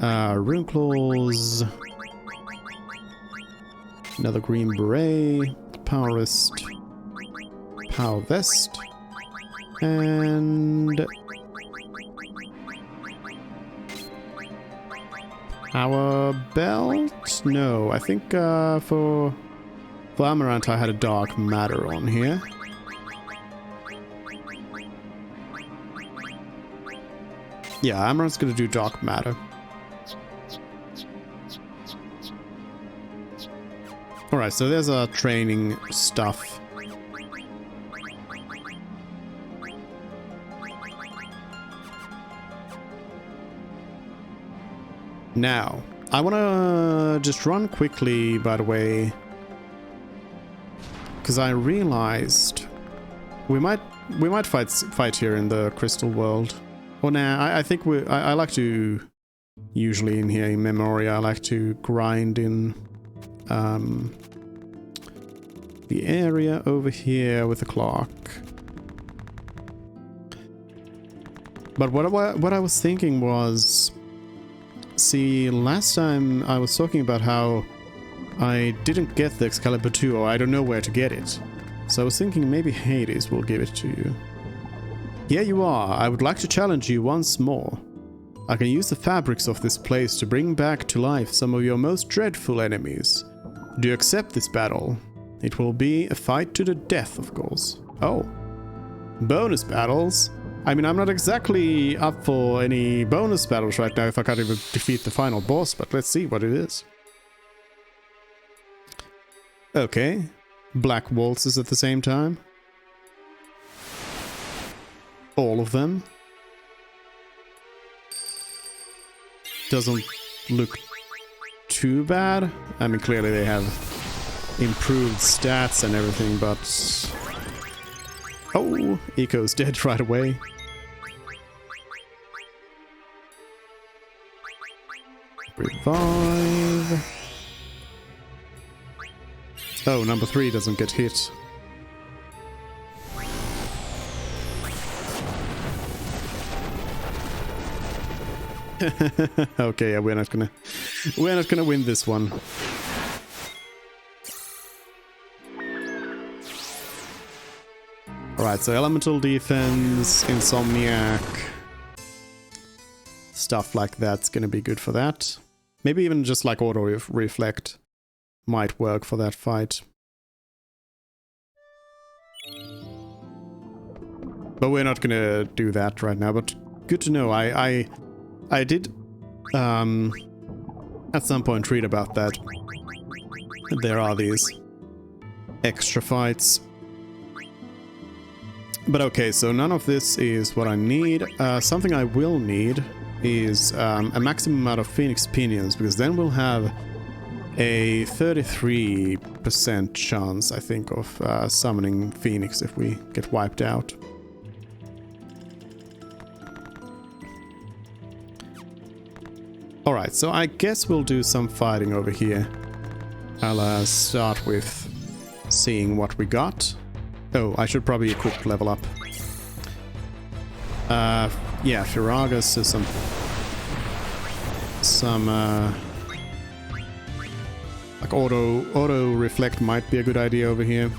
Rune Claws. Another green beret. Power wrist. Power vest. And... Power belt? No, I think for Amaranth I had a dark matter on here. Yeah, Amaranth's gonna do dark matter. Alright, so there's our training stuff. Now, I wanna just run quickly, by the way, because I realized we might fight here in the Crystal World. Well, nah, I think I like to, usually in here in Memoria, I like to grind in the area over here with the clock. But what I was thinking was... See, last time I was talking about how I didn't get the Excalibur 2, or I don't know where to get it. So I was thinking maybe Hades will give it to you. Here you are. I would like to challenge you once more. I can use the fabrics of this place to bring back to life some of your most dreadful enemies. Do you accept this battle? It will be a fight to the death, of course. Oh. Bonus battles? I mean, I'm not exactly up for any bonus battles right now if I can't even defeat the final boss, but let's see what it is. Okay. Black waltzes at the same time. All of them. Doesn't look too bad. I mean, clearly they have improved stats and everything, but... Oh, Eco's dead right away. Revive. Oh, number 3 doesn't get hit. Okay, yeah, we're not gonna win this one. Alright, so elemental defense, insomniac, stuff like that's gonna be good for that. Maybe even just like auto reflect might work for that fight. But we're not gonna do that right now, but good to know. I did at some point read about that. There are these extra fights. But okay, so none of this is what I need. Something I will need is a maximum amount of Phoenix Pinions, because then we'll have a 33% chance, I think, of summoning Phoenix if we get wiped out. Alright, so I guess we'll do some fighting over here. I'll start with seeing what we got. Oh, I should probably equip level up. Yeah, Firagas, so some like auto reflect might be a good idea over here.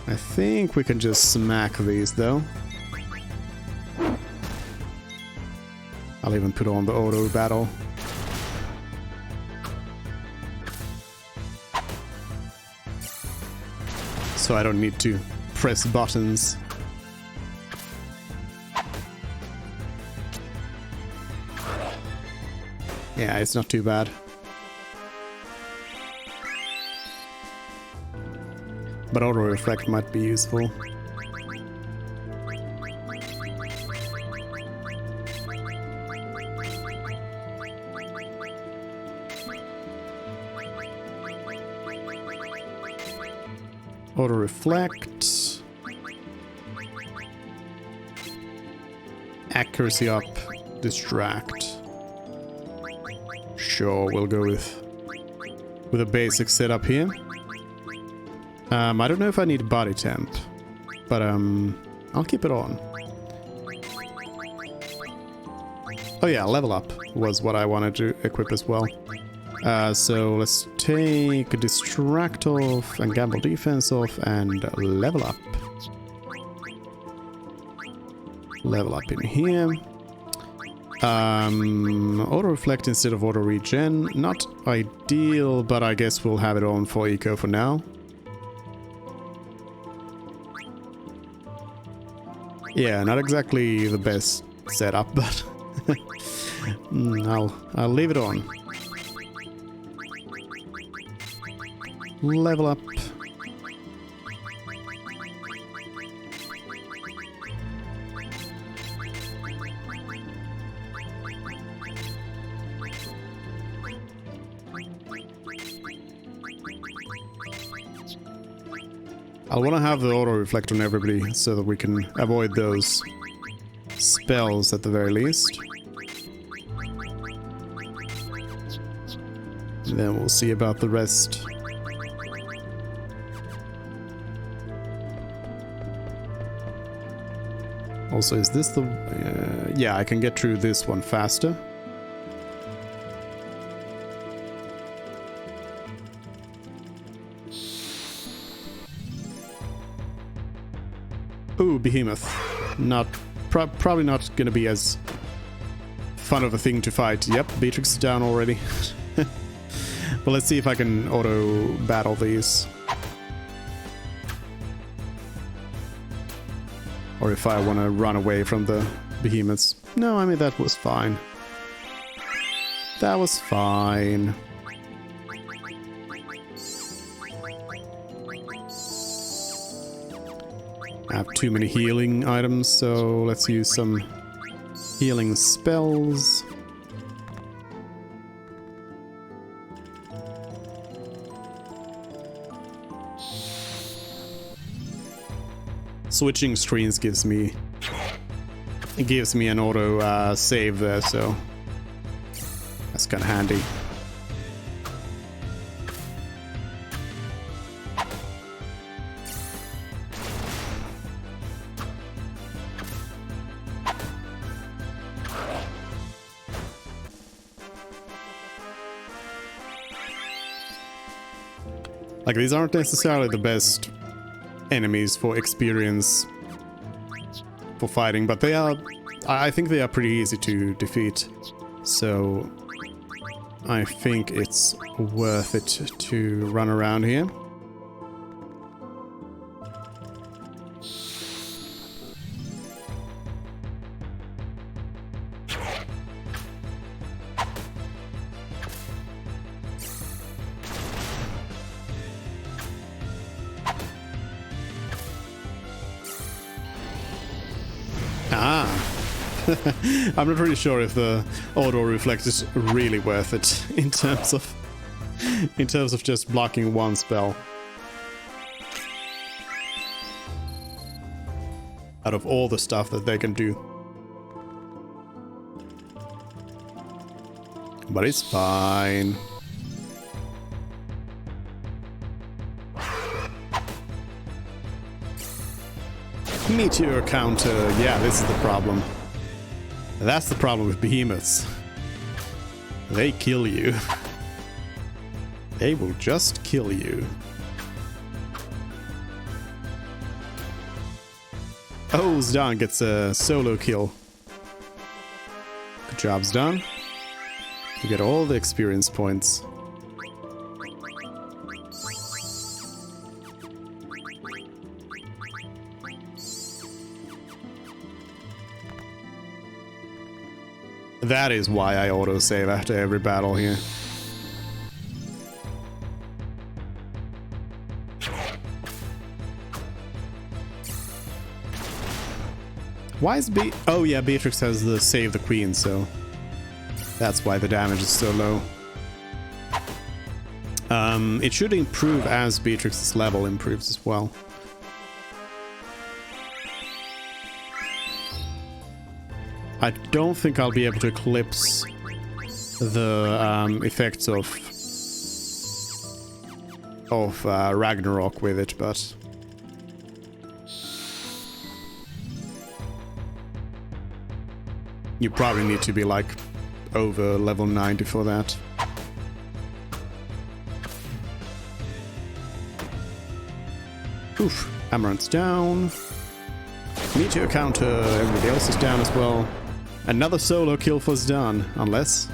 I think we can just smack these though. I'll even put on the auto battle. So I don't need to press buttons. Yeah, it's not too bad. But auto reflect might be useful. Auto reflect. Accuracy up. Distract. Sure, we'll go with a basic setup here. I don't know if I need body temp, but I'll keep it on. Oh yeah, level up was what I wanted to equip as well. So let's take distract off and gamble defense off and level up. Level up in here. Auto reflect instead of auto regen. Not ideal, but I guess we'll have it on for eco for now. Yeah, not exactly the best setup, but I'll leave it on. Level up. I'll want to have the auto reflect on everybody so that we can avoid those spells at the very least. And then we'll see about the rest. Also, is this the... yeah, I can get through this one faster. Ooh, Behemoth. Not... probably not gonna be as fun of a thing to fight. Yep, Beatrix is down already. But let's see if I can auto-battle these. Or if I want to run away from the behemoths. No, I mean, that was fine. That was fine. I have too many healing items, so let's use some healing spells. Switching screens gives me an auto save there, so that's kind of handy. Like, these aren't necessarily the best enemies for experience for fighting, but they are, I think they are pretty easy to defeat, so I think it's worth it to run around here. I'm not really sure if the auto reflect is really worth it in terms of just blocking one spell. Out of all the stuff that they can do. But it's fine. Meteor counter. Yeah, this is the problem. That's the problem with behemoths. They kill you. They will just kill you. Oh, Zidane gets a solo kill. Good job, Zidane. You get all the experience points. That is why I autosave after every battle here. Why is oh yeah, Beatrix has the save the queen, so that's why the damage is so low. It should improve as Beatrix's level improves as well. I don't think I'll be able to eclipse the effects of Ragnarok with it, but you probably need to be like over level 90 for that. Oof, Amaranth's down. Meteor counter, everybody else is down as well. Another solo kill for Zidane, unless...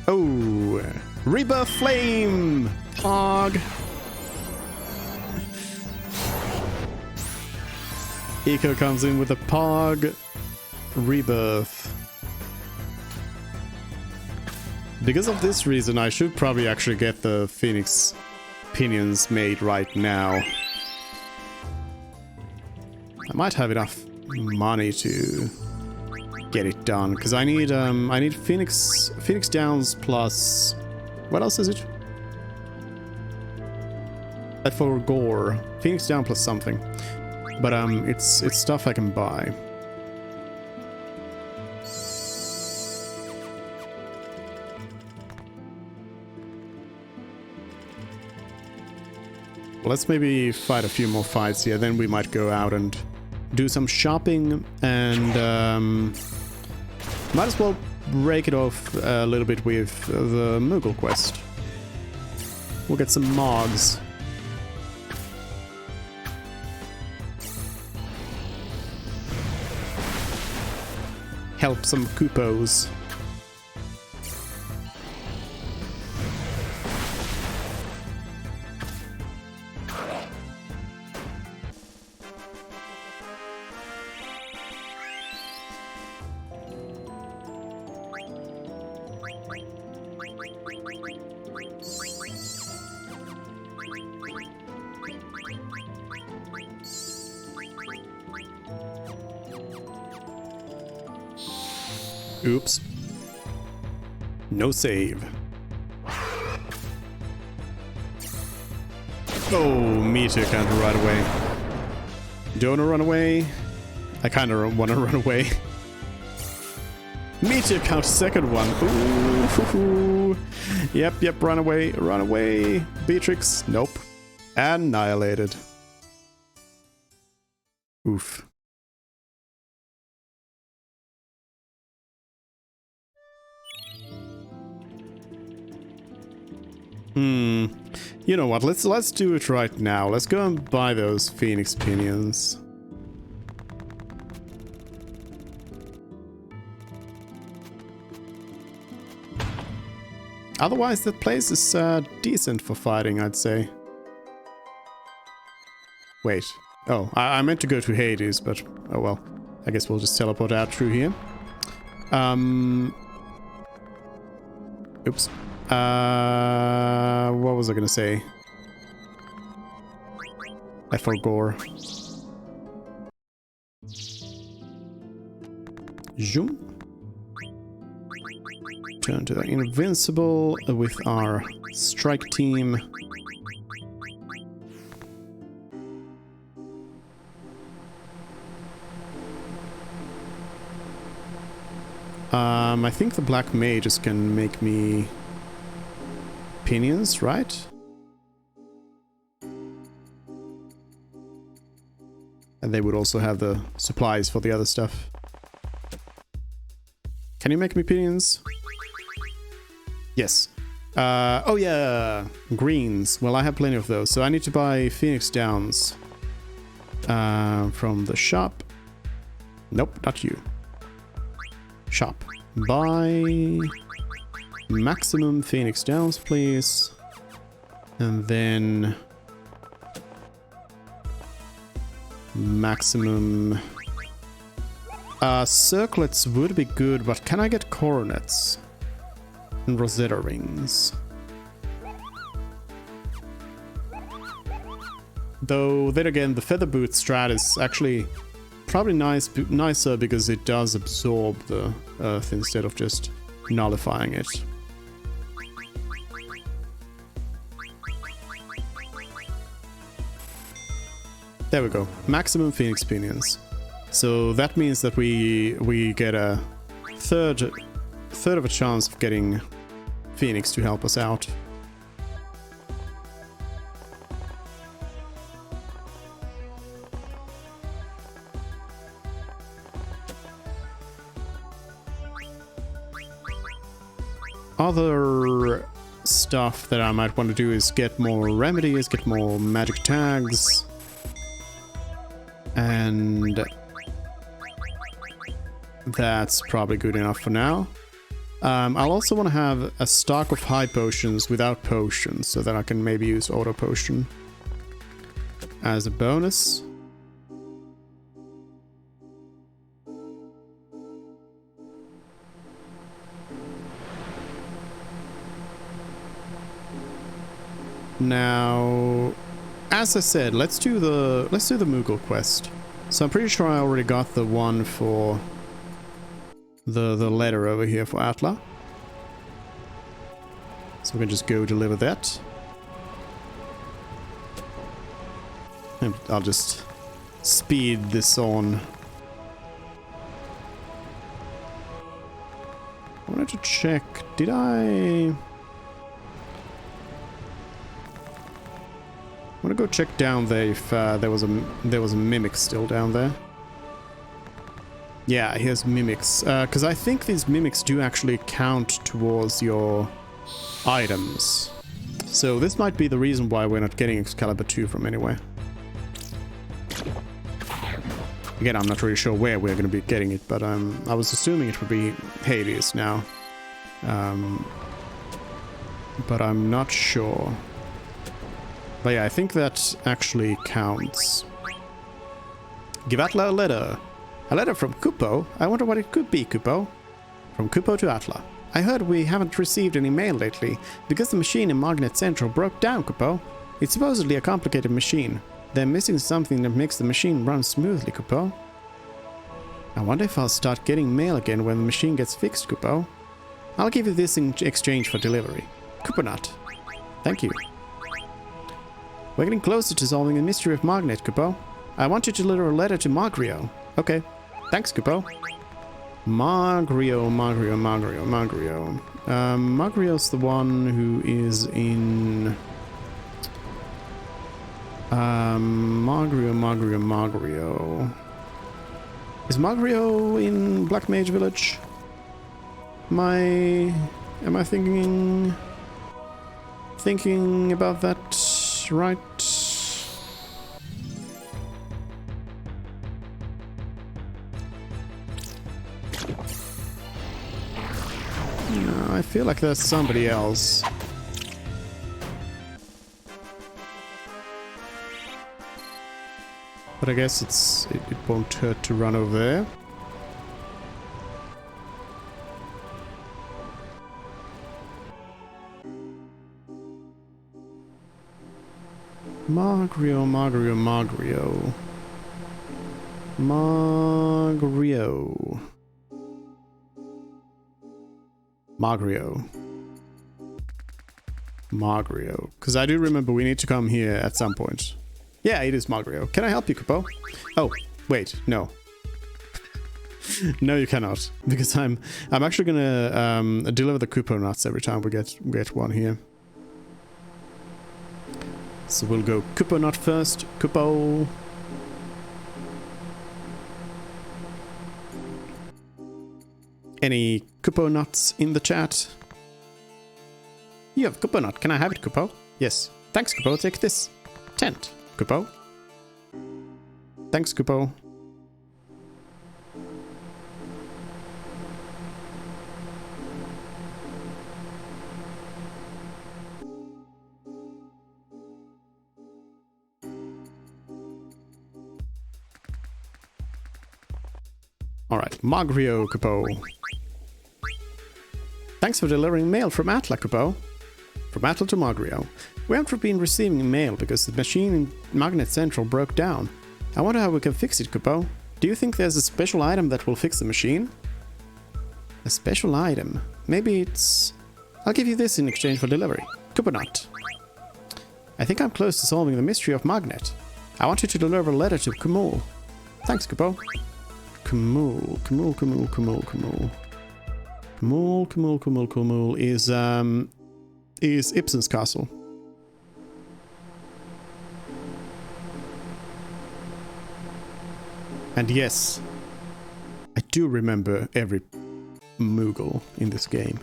Oh! Rebirth Flame! Pog! Eco comes in with a Pog Rebirth. Because of this reason, I should probably actually get the Phoenix Pinions made right now. I might have enough money to get it done, because I need Phoenix Downs plus what else is it? For Gore, Phoenix Down plus something, but it's stuff I can buy. let's maybe fight a few more fights here. Then we might go out and do some shopping and might as well break it off a little bit with the Moogle quest. We'll get some Mogs. Help some Koopos. Oops. No save. Oh, Meteor can't run away. Don't run away. I kind of want to run away. Meteor count second one. Ooh. Yep, run away, run away. Beatrix, nope. Annihilated. Oof. You know what? Let's do it right now. Let's go and buy those Phoenix Pinions. Otherwise, that place is decent for fighting, I'd say. Wait. Oh, I meant to go to Hades, but oh well. I guess we'll just teleport out through here. Oops. What was I gonna say? I forgot. Zoom. Turn to the Invincible with our strike team. I think the Black Mages can make me Pinions, right? And they would also have the supplies for the other stuff. Can you make me Pinions? Yes. Oh yeah, greens. Well, I have plenty of those, so I need to buy Phoenix Downs from the shop. Nope, not you. Shop. Buy maximum Phoenix Downs, please. And then maximum circlets would be good, but can I get coronets and Rosetta rings? Though then again, the feather boot strat is actually probably nicer because it does absorb the earth instead of just nullifying it. There we go. Maximum Phoenix Pinions. So that means that we get a third of a chance of getting Phoenix to help us out. Other stuff that I might want to do is get more remedies, get more magic tags. And that's probably good enough for now. I'll also want to have a stock of high potions without potions, so that I can maybe use auto potion as a bonus. Now, as I said, let's do the Moogle quest. So I'm pretty sure I already got the one for the letter over here for Atla. So we can just go deliver that. And I'll just speed this on. I wanted to check, did I want to go check down there if there was a mimic still down there. Yeah, here's mimics. Because I think these mimics do actually count towards your items. So this might be the reason why we're not getting Excalibur 2 from anywhere. Again, I'm not really sure where we're going to be getting it, but I was assuming it would be Hades now. But I'm not sure. But yeah, I think that actually counts. Give Atla a letter. A letter from Kupo? I wonder what it could be, Kupo. From Kupo to Atla. I heard we haven't received any mail lately because the machine in Magnet Central broke down, Kupo. It's supposedly a complicated machine. They're missing something that makes the machine run smoothly, Kupo. I wonder if I'll start getting mail again when the machine gets fixed, Kupo. I'll give you this in exchange for delivery. Kuponut. Thank you. We're getting closer to solving the mystery of Magnet, Kupo. I want you to deliver a letter to Magrio. Okay. Thanks, Kupo. Magrio. Magrio's the one who is in... Magrio. Is Magrio in Black Mage Village? Am I thinking about that right? No, I feel like there's somebody else. But I guess it won't hurt to run over there. Magrio. Because I do remember we need to come here at some point. Yeah, it is Magrio. Can I help you, Kupo? Oh, wait, no. No, you cannot. Because I'm actually gonna deliver the Kupo nuts every time we get one here. So we'll go Kupo nut first. Kupo. Any Kupo nuts in the chat? You have Kupo nut. Can I have it, Kupo? Yes. Thanks, Kupo. Take this. Tent. Kupo. Thanks, Kupo. Alright, Magrio, Kupo. Thanks for delivering mail from Atla, Kupo. From Atla to Magrio. We haven't been receiving mail because the machine in Magnet Central broke down. I wonder how we can fix it, Kupo. Do you think there's a special item that will fix the machine? A special item? Maybe it's... I'll give you this in exchange for delivery. Kuponut. I think I'm close to solving the mystery of Magnet. I want you to deliver a letter to Kumul. Thanks, Kupo. Kumul is Ibsen's castle. And yes, I do remember every Moogle in this game.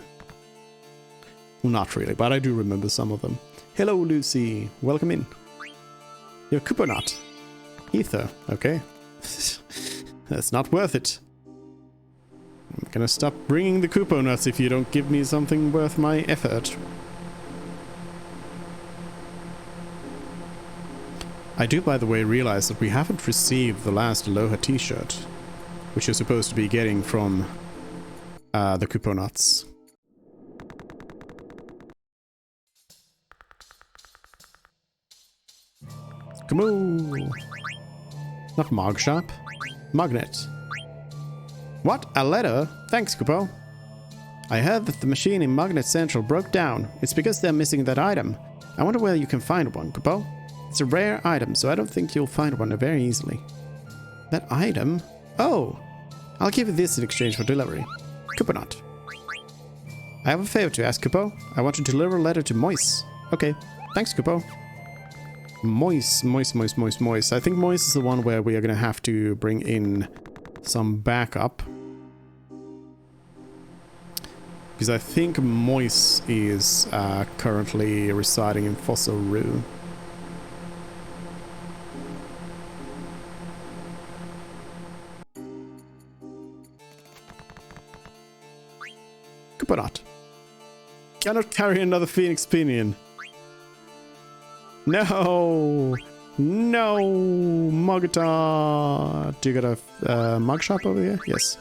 Well, not really, but I do remember some of them. Hello, Lucy. Welcome in. You're Kuponut. Ether. Okay. That's not worth it. I'm gonna stop bringing the Kupo nuts if you don't give me something worth my effort. I do, by the way, realize that we haven't received the last Aloha t-shirt, which you're supposed to be getting from the Kupo nuts. Come on! Not Mog Shop. Magnet. What? A letter? Thanks, Kupo. I heard that the machine in Magnet Central broke down. It's because they're missing that item. I wonder where you can find one, Kupo. It's a rare item, so I don't think you'll find one very easily. That item? Oh! I'll give you this in exchange for delivery. Kuponut. I have a favor to ask, Kupo. I want to deliver a letter to Moise. Okay. Thanks, Kupo. Moist. I think Moist is the one where we are gonna have to bring in some backup. Because I think Moist is currently residing in Fossil Rue. Kuponot. Cannot carry another Phoenix Pinion. No! No! Mogata! Do you got a mug shop over here? Yes.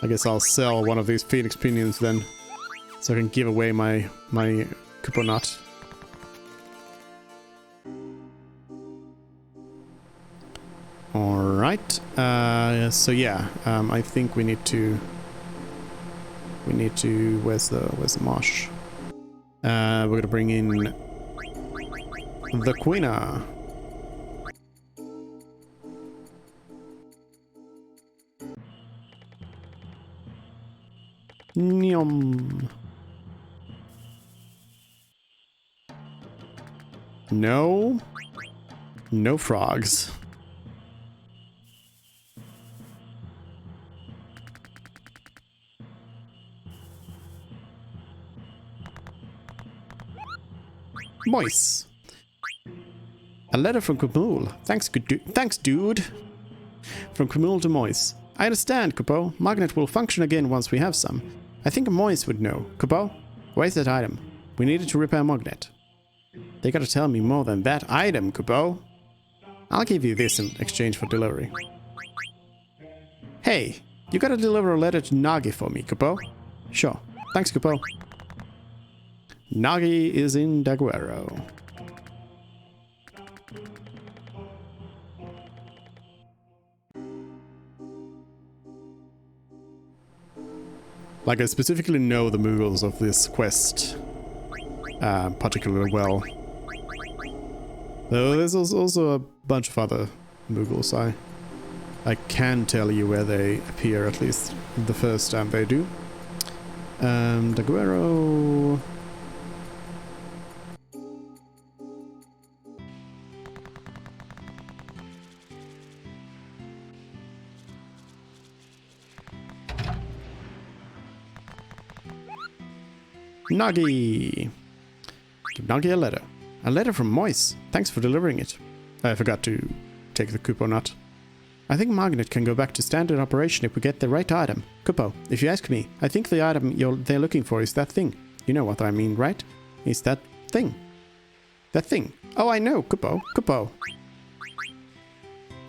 I guess I'll sell one of these Phoenix Pinions then. So I can give away my Kuponot. Alright. So yeah, I think we need to... Where's the marsh? We're gonna bring in the Quina. Nyum. No. No frogs. Moist. A letter from Kumul. Thanks, dude. From Kumul to Moist. I understand, Kupo. Magnet will function again once we have some. I think Moist would know. Kupo, where's that item? We needed to repair Magnet. They gotta tell me more than that item, Kupo. I'll give you this in exchange for delivery. Hey, you gotta deliver a letter to Nagi for me, Kupo. Sure. Thanks, Kupo. Nagi is in Daguerro. Like, I specifically know the Moogles of this quest particularly well. Though there's also a bunch of other Moogles. I can tell you where they appear, at least the first time they do. Daguerro... Nagi! Give Nagi a letter. A letter from Moist. Thanks for delivering it. I forgot to take the Kuponot. I think Magnet can go back to standard operation if we get the right item. Kupo, if you ask me, I think the item they're looking for is that thing. You know what I mean, right? It's that thing. That thing. Oh, I know, Kupo. Kupo.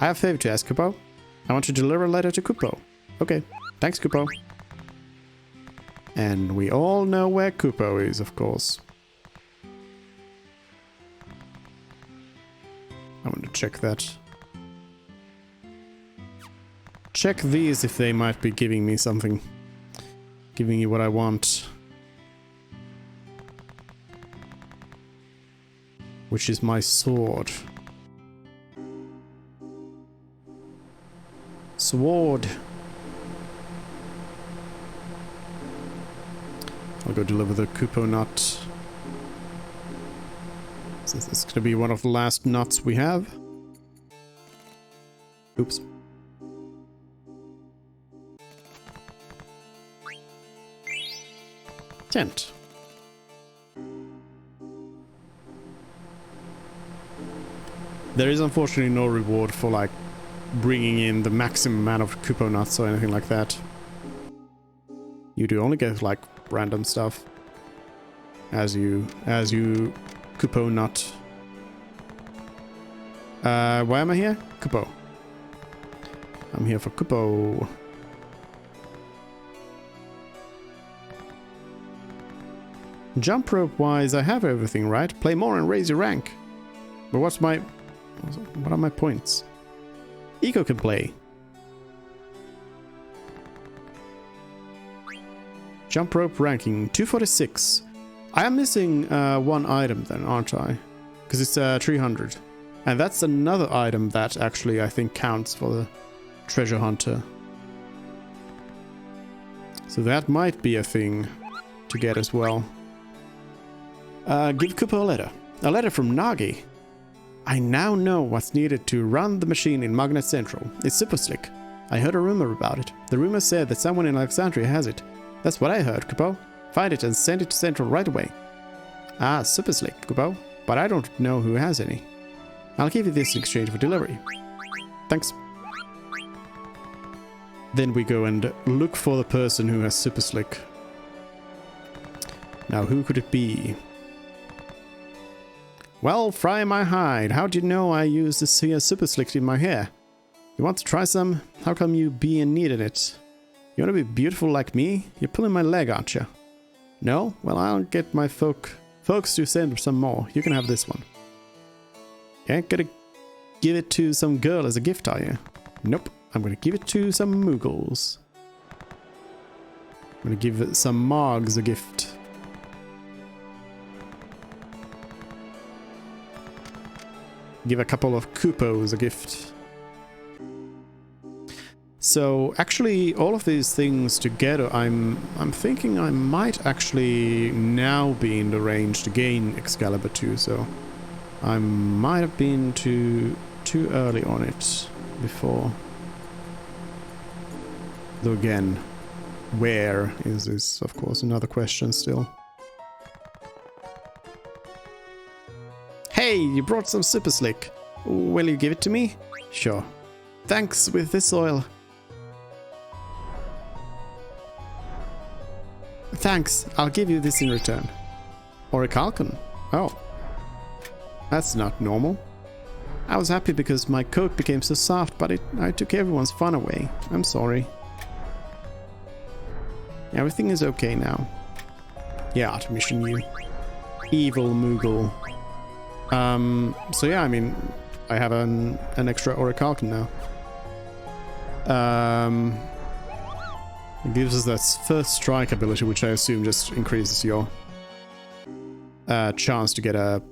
I have a favor to ask, Kupo. I want to deliver a letter to Kupo. Okay. Thanks, Kupo. And we all know where Kupo is, of course. I want to check that. Check these if they might be giving me something. Giving you what I want. Which is my sword. Sword. I'll go deliver the Kuponot. Since it's gonna be one of the last nuts we have. Oops. Tent. There is unfortunately no reward for like bringing in the maximum amount of Kuponots or anything like that. You do only get like random stuff as you Kuponot. Why am I here? Kupo. I'm here for Kupo. Jump rope wise, I have everything, right? Play more and raise your rank. But what are my points? Eco can play. Jump rope ranking 246. I am missing one item then, aren't I? Because it's 300. And that's another item that actually I think counts for the treasure hunter. So that might be a thing to get as well. Give Kupo a letter. A letter from Nagi. I now know what's needed to run the machine in Magnet Central. It's Super Slick. I heard a rumor about it. The rumor said that someone in Alexandria has it. That's what I heard, Kupo. Find it and send it to Central right away. Ah, Super Slick, Kupo. But I don't know who has any. I'll give you this in exchange for delivery. Thanks. Then we go and look for the person who has Super Slick. Now, who could it be? Well, Fry my hide. How'd you know I use this here Super Slick in my hair? You want to try some? How come you be in need of it? You want to be beautiful like me? You're pulling my leg, aren't you? No? Well, I'll get my folks to send some more. You can have this one. You ain't gonna give it to some girl as a gift, are you? Nope. I'm gonna give it to some Moogles. I'm gonna give it some Mogs a gift. Give a couple of Kupos a gift. So actually all of these things together, I'm thinking I might actually now be in the range to gain Excalibur 2, so I might have been too early on it before. Though again, where is of course another question still. Hey, you brought some Super Slick. Will you give it to me? Sure. Thanks with this oil. Thanks, I'll give you this in return. Orichalcon? Oh. That's not normal. I was happy because my coat became so soft, but I took everyone's fun away. I'm sorry. Everything is okay now. Yeah, Artemisian, you evil Moogle. So yeah, I mean, I have an extra Orichalcon now. It gives us that first strike ability, which I assume just increases your chance to get a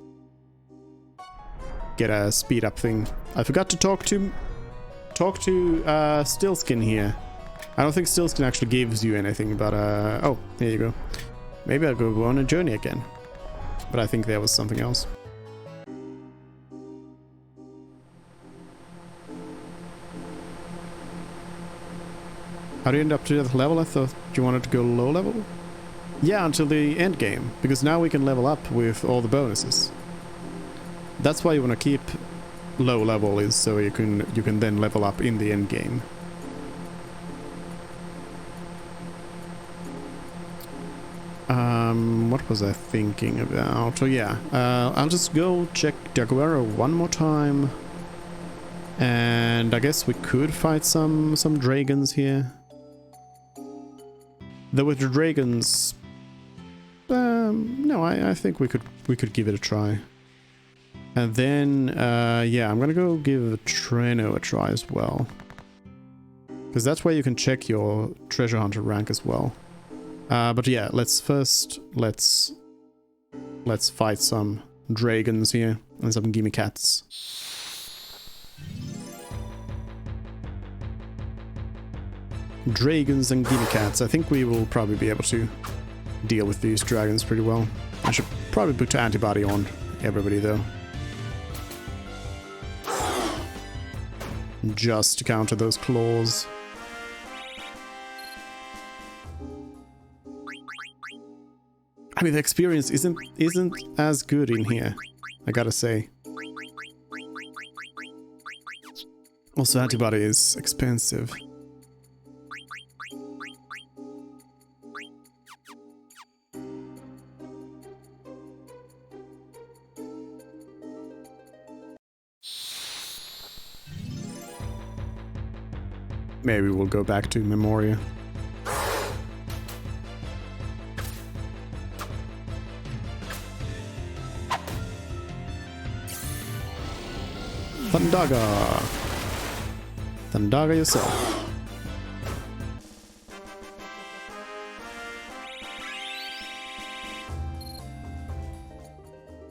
speed up thing. I forgot to talk to Stillskin here. I don't think Stillskin actually gives you anything, but oh, there you go. Maybe I'll go on a journey again. But I think there was something else. How do you end up to that level? I thought you wanted to go low level? Yeah, until the end game, because now we can level up with all the bonuses. That's why you want to keep low level, is so you can then level up in the end game. What was I thinking about? Oh yeah, I'll just go check Daguerre one more time. And I guess we could fight some dragons here. Though with the dragons, no, I think we could give it a try. And then, yeah, I'm gonna go give Treno a try as well, because that's where you can check your treasure hunter rank as well. But yeah, let's fight some dragons here and some gimme cats. Dragons and gimme cats. I think we will probably be able to deal with these dragons pretty well. I should probably put antibody on everybody though, just to counter those claws. I mean, the experience isn't as good in here, I gotta say. Also, antibody is expensive. Maybe we'll go back to Memoria. Thundaga! Thundaga yourself.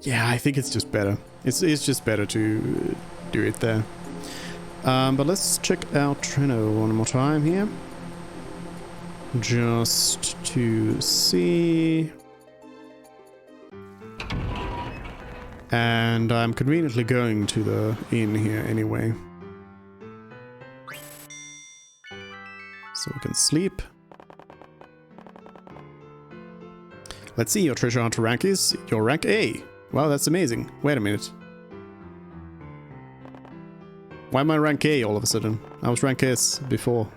Yeah, I think it's just better. It's just better to do it there. But let's check out Treno one more time here. Just to see. And I'm conveniently going to the inn here anyway. So we can sleep. Let's see, your treasure hunter rank is your rank A. Wow, that's amazing. Wait a minute. Why am I rank A all of a sudden? I was rank S before.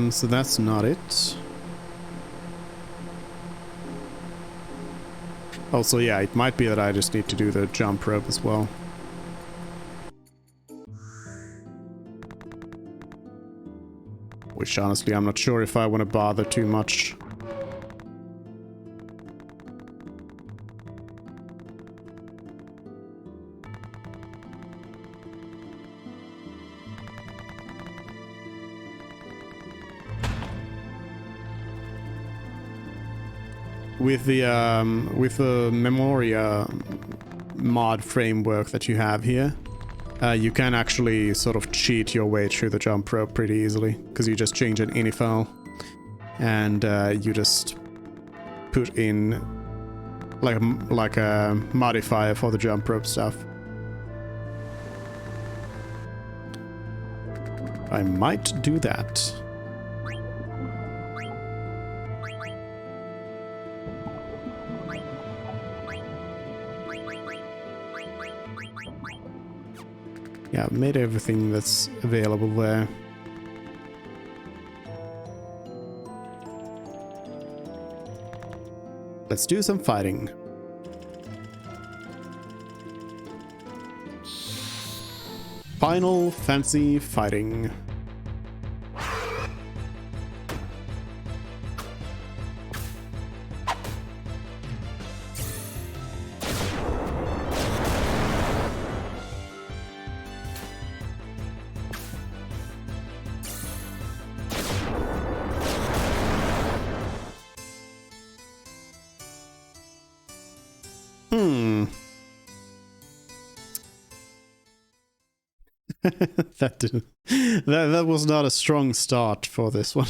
So that's not it. Also, yeah, it might be that I just need to do the jump rope as well. Which honestly, I'm not sure if I want to bother too much. With the Memoria mod framework that you have here, you can actually sort of cheat your way through the jump rope pretty easily, because you just change an ini file and you just put in like a modifier for the jump rope stuff. I might do that. Yeah, I've made everything that's available there. Let's do some fighting. Final Fantasy fighting. That was not a strong start for this one.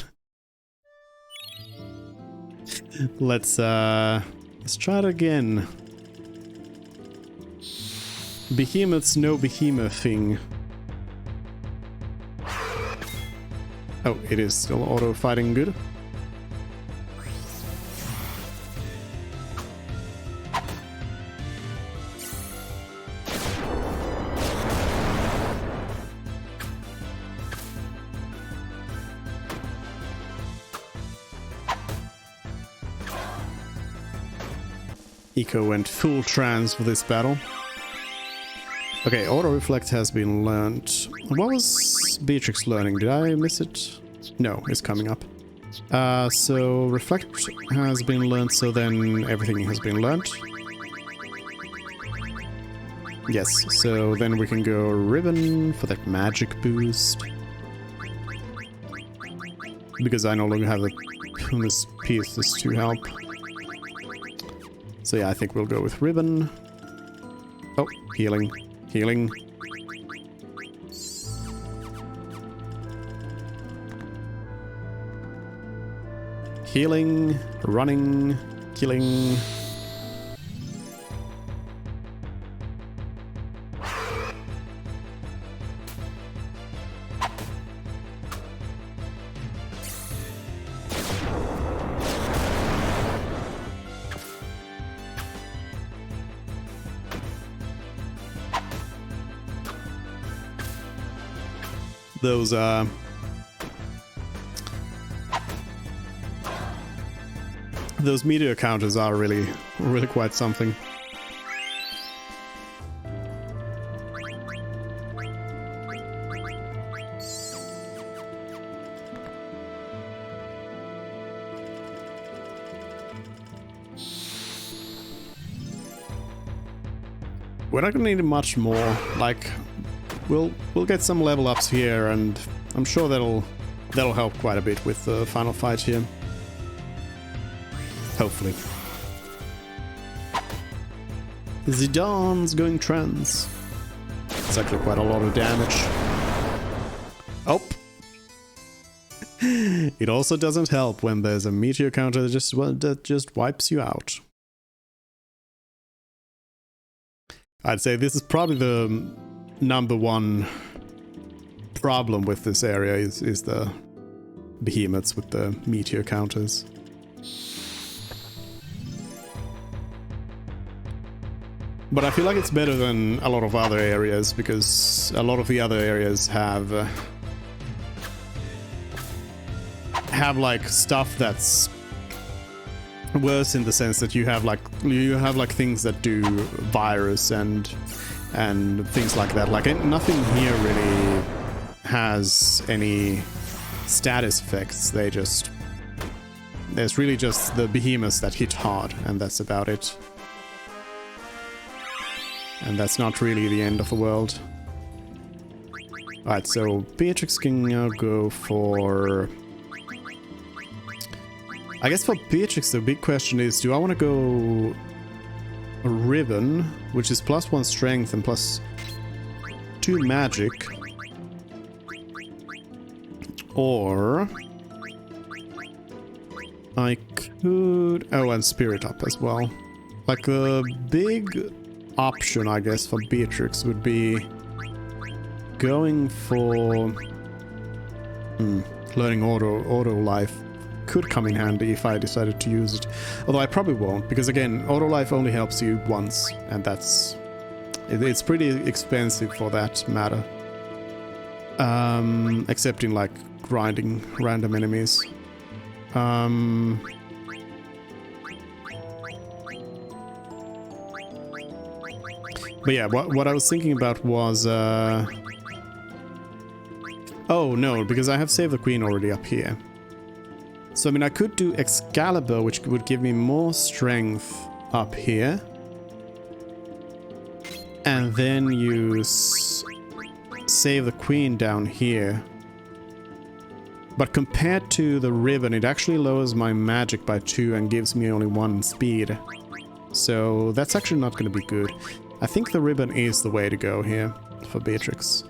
Let's try it again. Behemoth's no behemoth thing. Oh, it is still auto fighting good. Eco went full trance for this battle. Okay, auto reflect has been learned. What was Beatrix learning? Did I miss it? No, it's coming up. So reflect has been learned, so then everything has been learned. Yes, so then we can go ribbon for that magic boost. Because I no longer have the this pieces to help. So yeah, I think we'll go with ribbon. Oh, healing. Healing. Healing, running, killing. Those meteor counters are really quite something. We're not gonna need much more. Like, we'll get some level ups here, and I'm sure that'll help quite a bit with the final fight here. Hopefully. Zidane's going trans. It's actually quite a lot of damage. Oh! It also doesn't help when there's a meteor counter that just wipes you out. I'd say this is probably the #1 problem with this area is the behemoths with the meteor counters. But I feel like it's better than a lot of other areas, because a lot of the other areas have like stuff that's worse in the sense that you have like things that do virus and things like that. Like nothing here really has any status effects. There's really just the behemoths that hit hard, and that's about it. And that's not really the end of the world. Alright, so Beatrix can now go for... I guess for Beatrix the big question is, do I want to go a Ribbon, which is +1 strength and +2 magic, or I could... oh, and Spirit Up as well. Like the big option, I guess, for Beatrix would be going for learning auto life. Could come in handy if I decided to use it, although I probably won't, because again, auto life only helps you once, and it's pretty expensive for that matter, except in like grinding random enemies. But yeah, what I was thinking about was... oh no, because I have Save the Queen already up here. So I mean, I could do Excalibur, which would give me more strength up here. And then use Save the Queen down here. But compared to the Ribbon, it actually lowers my magic by 2 and gives me only 1 speed. So that's actually not going to be good. I think the Ribbon is the way to go here for Beatrix.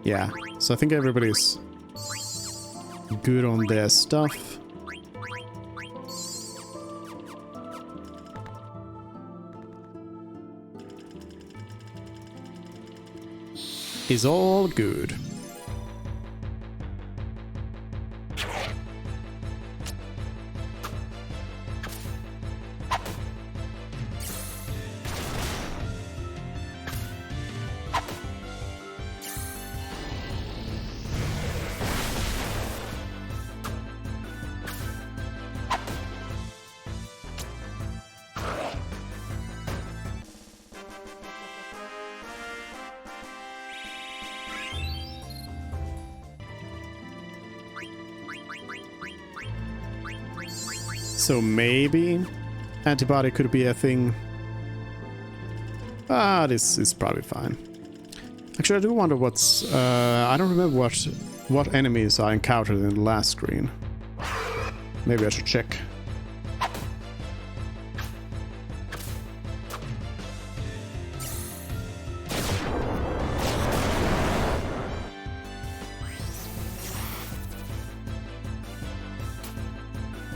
Yeah, so I think everybody's good on their stuff. Is all good. So maybe antibody could be a thing. Ah, this is probably fine. Actually, I do wonder what's... I don't remember what enemies I encountered in the last screen. Maybe I should check.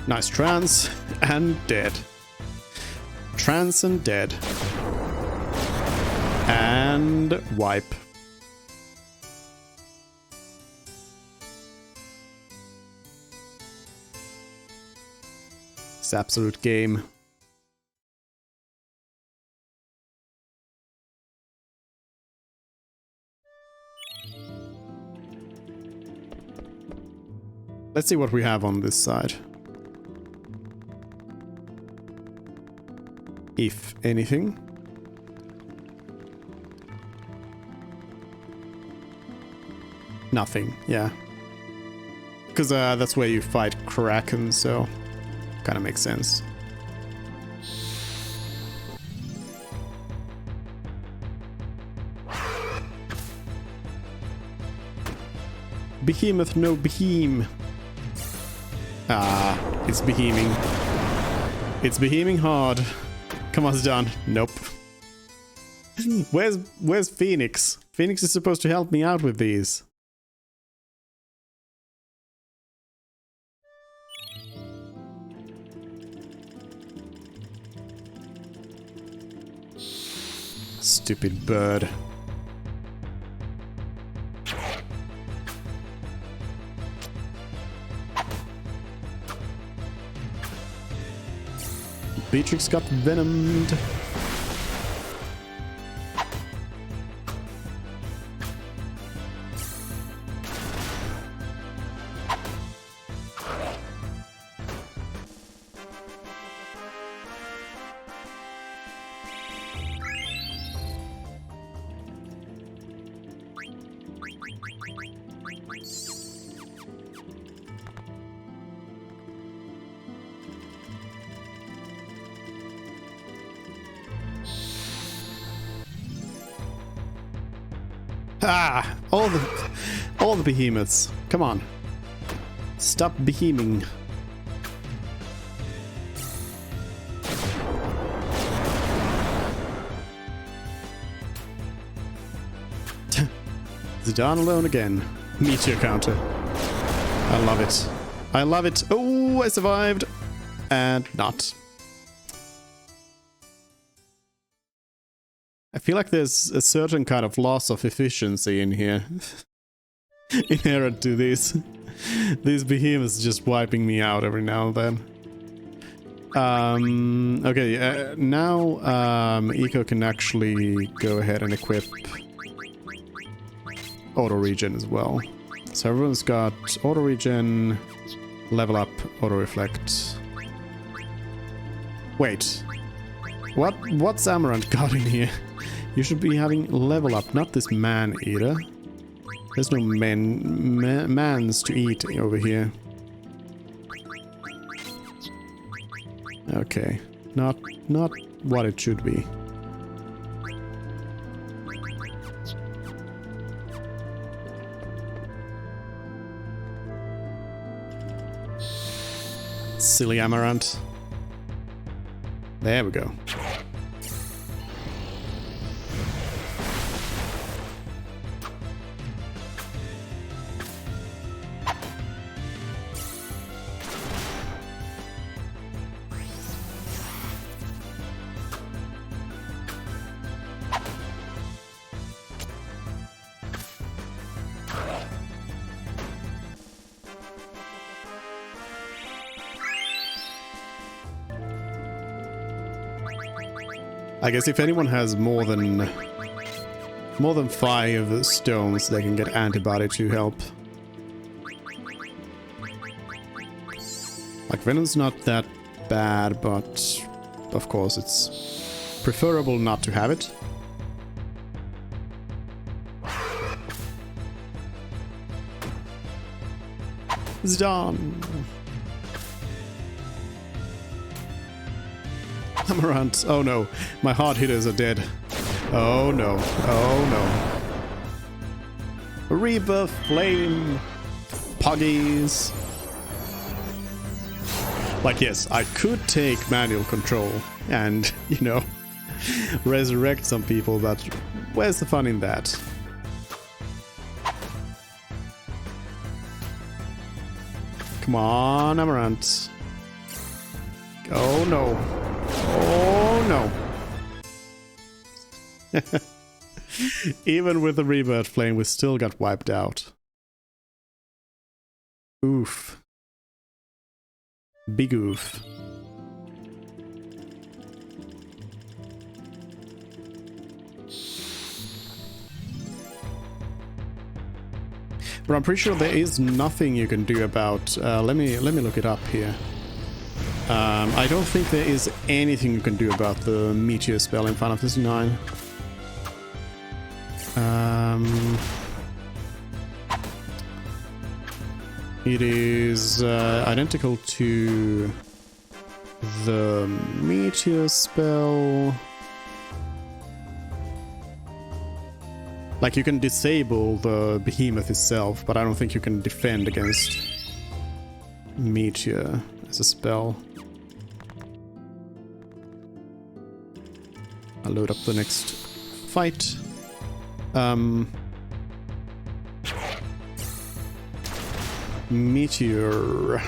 Nice trance and dead. Trance and dead. And wipe. It's absolute game. Let's see what we have on this side. If anything. Nothing, yeah. Because that's where you fight Kraken, so kind of makes sense. Behemoth, no behem. Ah, it's beheming. It's beheming hard. Come on, it's done. Nope. Where's Phoenix? Phoenix is supposed to help me out with these. Stupid bird. Beatrix got venomed. Ah, all the behemoths. Come on. Stop beheming. Zidane alone again. Meteor counter. I love it. I love it. Oh, I survived. And not. I feel like there's a certain kind of loss of efficiency in here. Inherent to these behemoths just wiping me out every now and then. Okay, now Eco can actually go ahead and equip auto regen as well. So everyone's got auto regen, level up, auto reflect. Wait, what's Amarant got in here? You should be having level up, not this man eater. There's no mans to eat over here. Okay, not what it should be. Silly Amarant. There we go. I guess if anyone has more than 5 stones, they can get antibody to help. Like Venom's not that bad, but of course it's preferable not to have it. It's done. Amarant. Oh no, my hard hitters are dead. Oh no, oh no. Rebirth Flame. Puggies. Like, yes, I could take manual control and, you know, resurrect some people, but where's the fun in that? Come on, Amarant. Oh no. Oh no. Even with the Rebirth Flame, we still got wiped out. Oof. Big oof. But I'm pretty sure there is nothing you can do about... let me look it up here. I don't think there is anything you can do about the Meteor spell in Final Fantasy IX. It is identical to the Meteor spell. Like, you can disable the behemoth itself, but I don't think you can defend against Meteor as a spell. I'll load up the next fight. Meteor.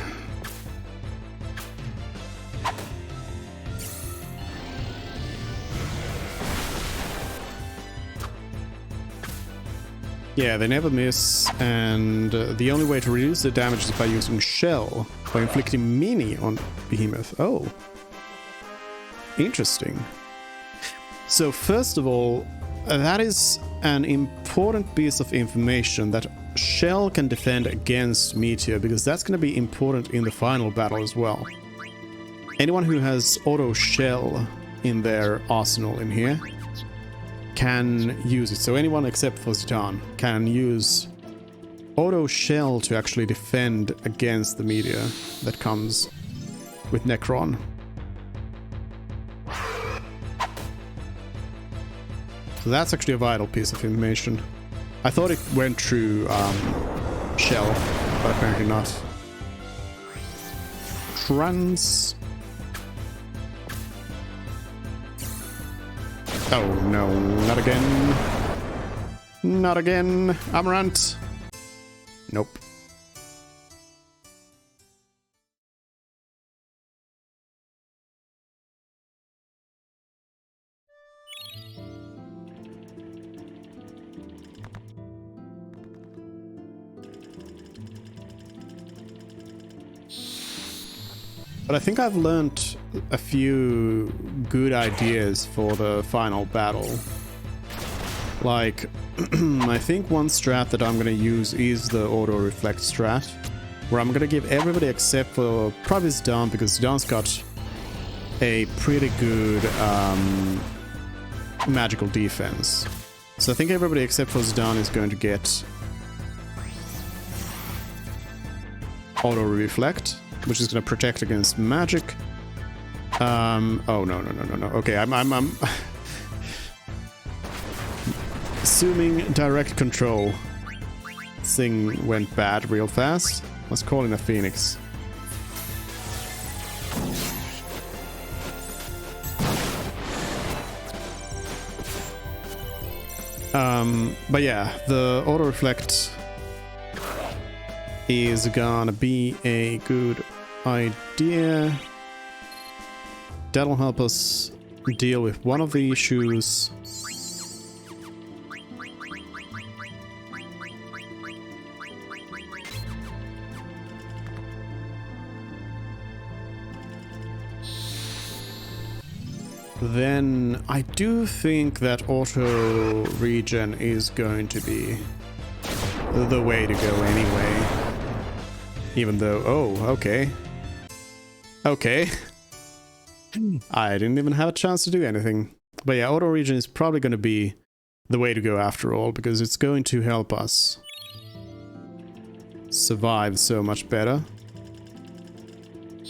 Yeah, they never miss, and the only way to reduce the damage is by using Shell, by inflicting Mini on Behemoth. Oh. Interesting. So first of all, that is an important piece of information, that Shell can defend against Meteor, because that's going to be important in the final battle as well. Anyone who has Auto Shell in their arsenal in here can use it. So anyone except for Zidane can use Auto Shell to actually defend against the meteor that comes with Necron. So that's actually a vital piece of information. I thought it went through Shell, but apparently not. Oh no, not again. Not again. Amarant. Nope. But I think I've learned a few good ideas for the final battle. Like, I think one strat that I'm gonna use is the auto reflect strat, where I'm gonna give everybody except for probably Zidane, because Zidane's got a pretty good magical defense. So I think everybody except for Zidane is going to get auto reflect, which is going to protect against magic. Oh no. Okay, I'm assuming direct control thing went bad real fast. Let's call in a Phoenix. But yeah, the auto reflect is gonna be a good idea. That'll help us deal with one of the issues. Then I do think that auto regen is going to be the way to go anyway. Even though, oh, okay. Okay. I didn't even have a chance to do anything. But yeah, auto regen is probably going to be the way to go after all, because it's going to help us survive so much better.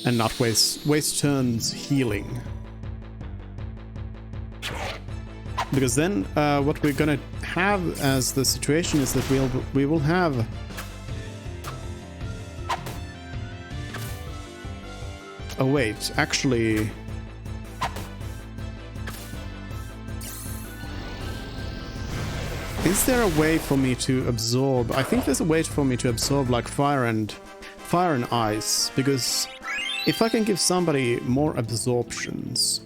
And not waste turns healing. Because then what we're gonna have as the situation is that we will have oh wait, actually is there a way for me to absorb? I think there's a way for me to absorb like fire and ice, because if I can give somebody more absorptions,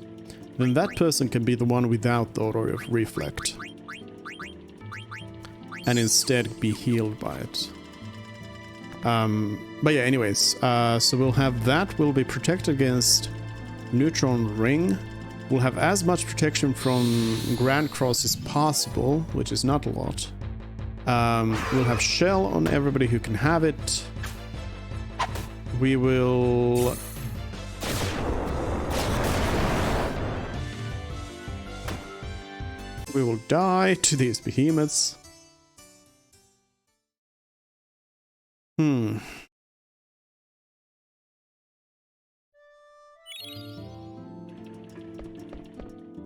then that person can be the one without the auto reflect and instead be healed by it. But yeah, anyways, so we'll have that. We'll be protected against Neutron Ring. We'll have as much protection from Grand Cross as possible, which is not a lot. We'll have Shell on everybody who can have it. We will die to these behemoths.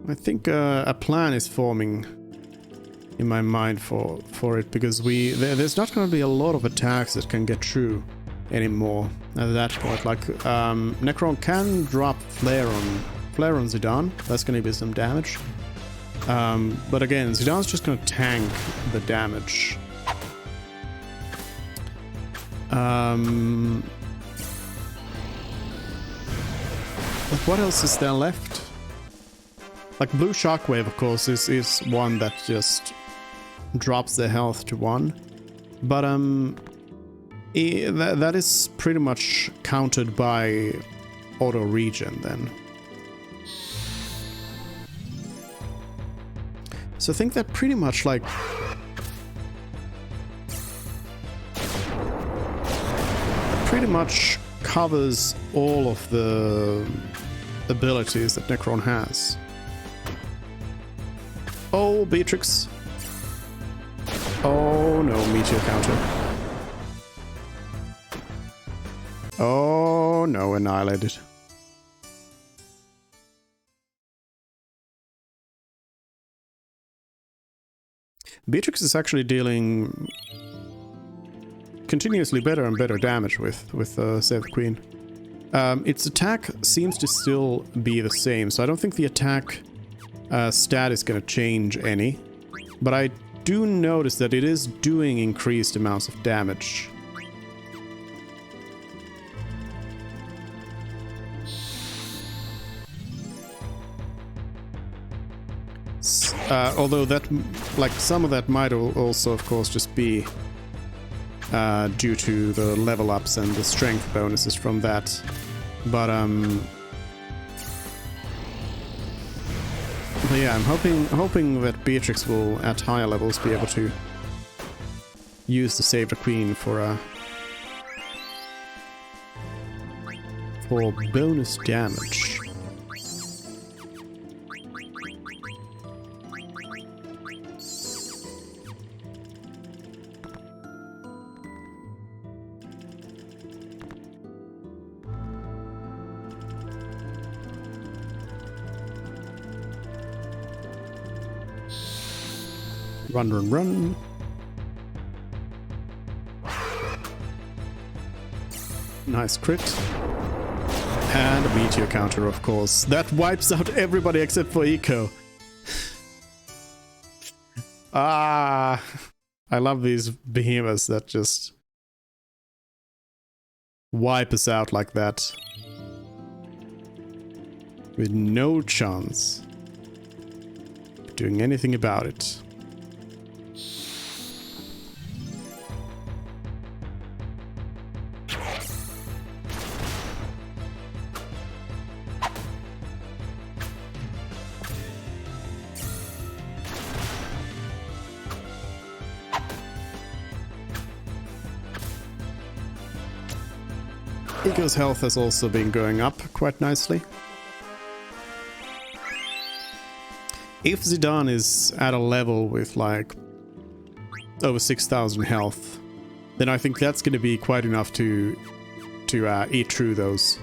I think a plan is forming in my mind for it, because there's not going to be a lot of attacks that can get through anymore at that point. Like Necron can drop Flare on Zidane. That's going to be some damage. But again, Zidane's just gonna tank the damage. But what else is there left? Like Blue Shockwave, of course, is one that just drops their health to 1. But that is pretty much countered by auto regen then. So I think that pretty much like covers all of the abilities that Necron has. Oh, Beatrix. Oh no, meteor counter. Oh no, annihilated. Beatrix is actually dealing continuously better and better damage with Save the Queen. Its attack seems to still be the same, so I don't think the attack stat is going to change any. But I do notice that it is doing increased amounts of damage. Although that, like, some of that might also, of course, just be due to the level ups and the strength bonuses from that. But yeah, I'm hoping that Beatrix will, at higher levels, be able to use the Save the Queen for bonus damage. Run, run, run. Nice crit. And a meteor counter, of course. That wipes out everybody except for Eco. I love these behemoths that just wipe us out like that. With no chance of doing anything about it. Eco's health has also been going up quite nicely. If Zidane is at a level with like over 6,000 health, then I think that's going to be quite enough to eat through those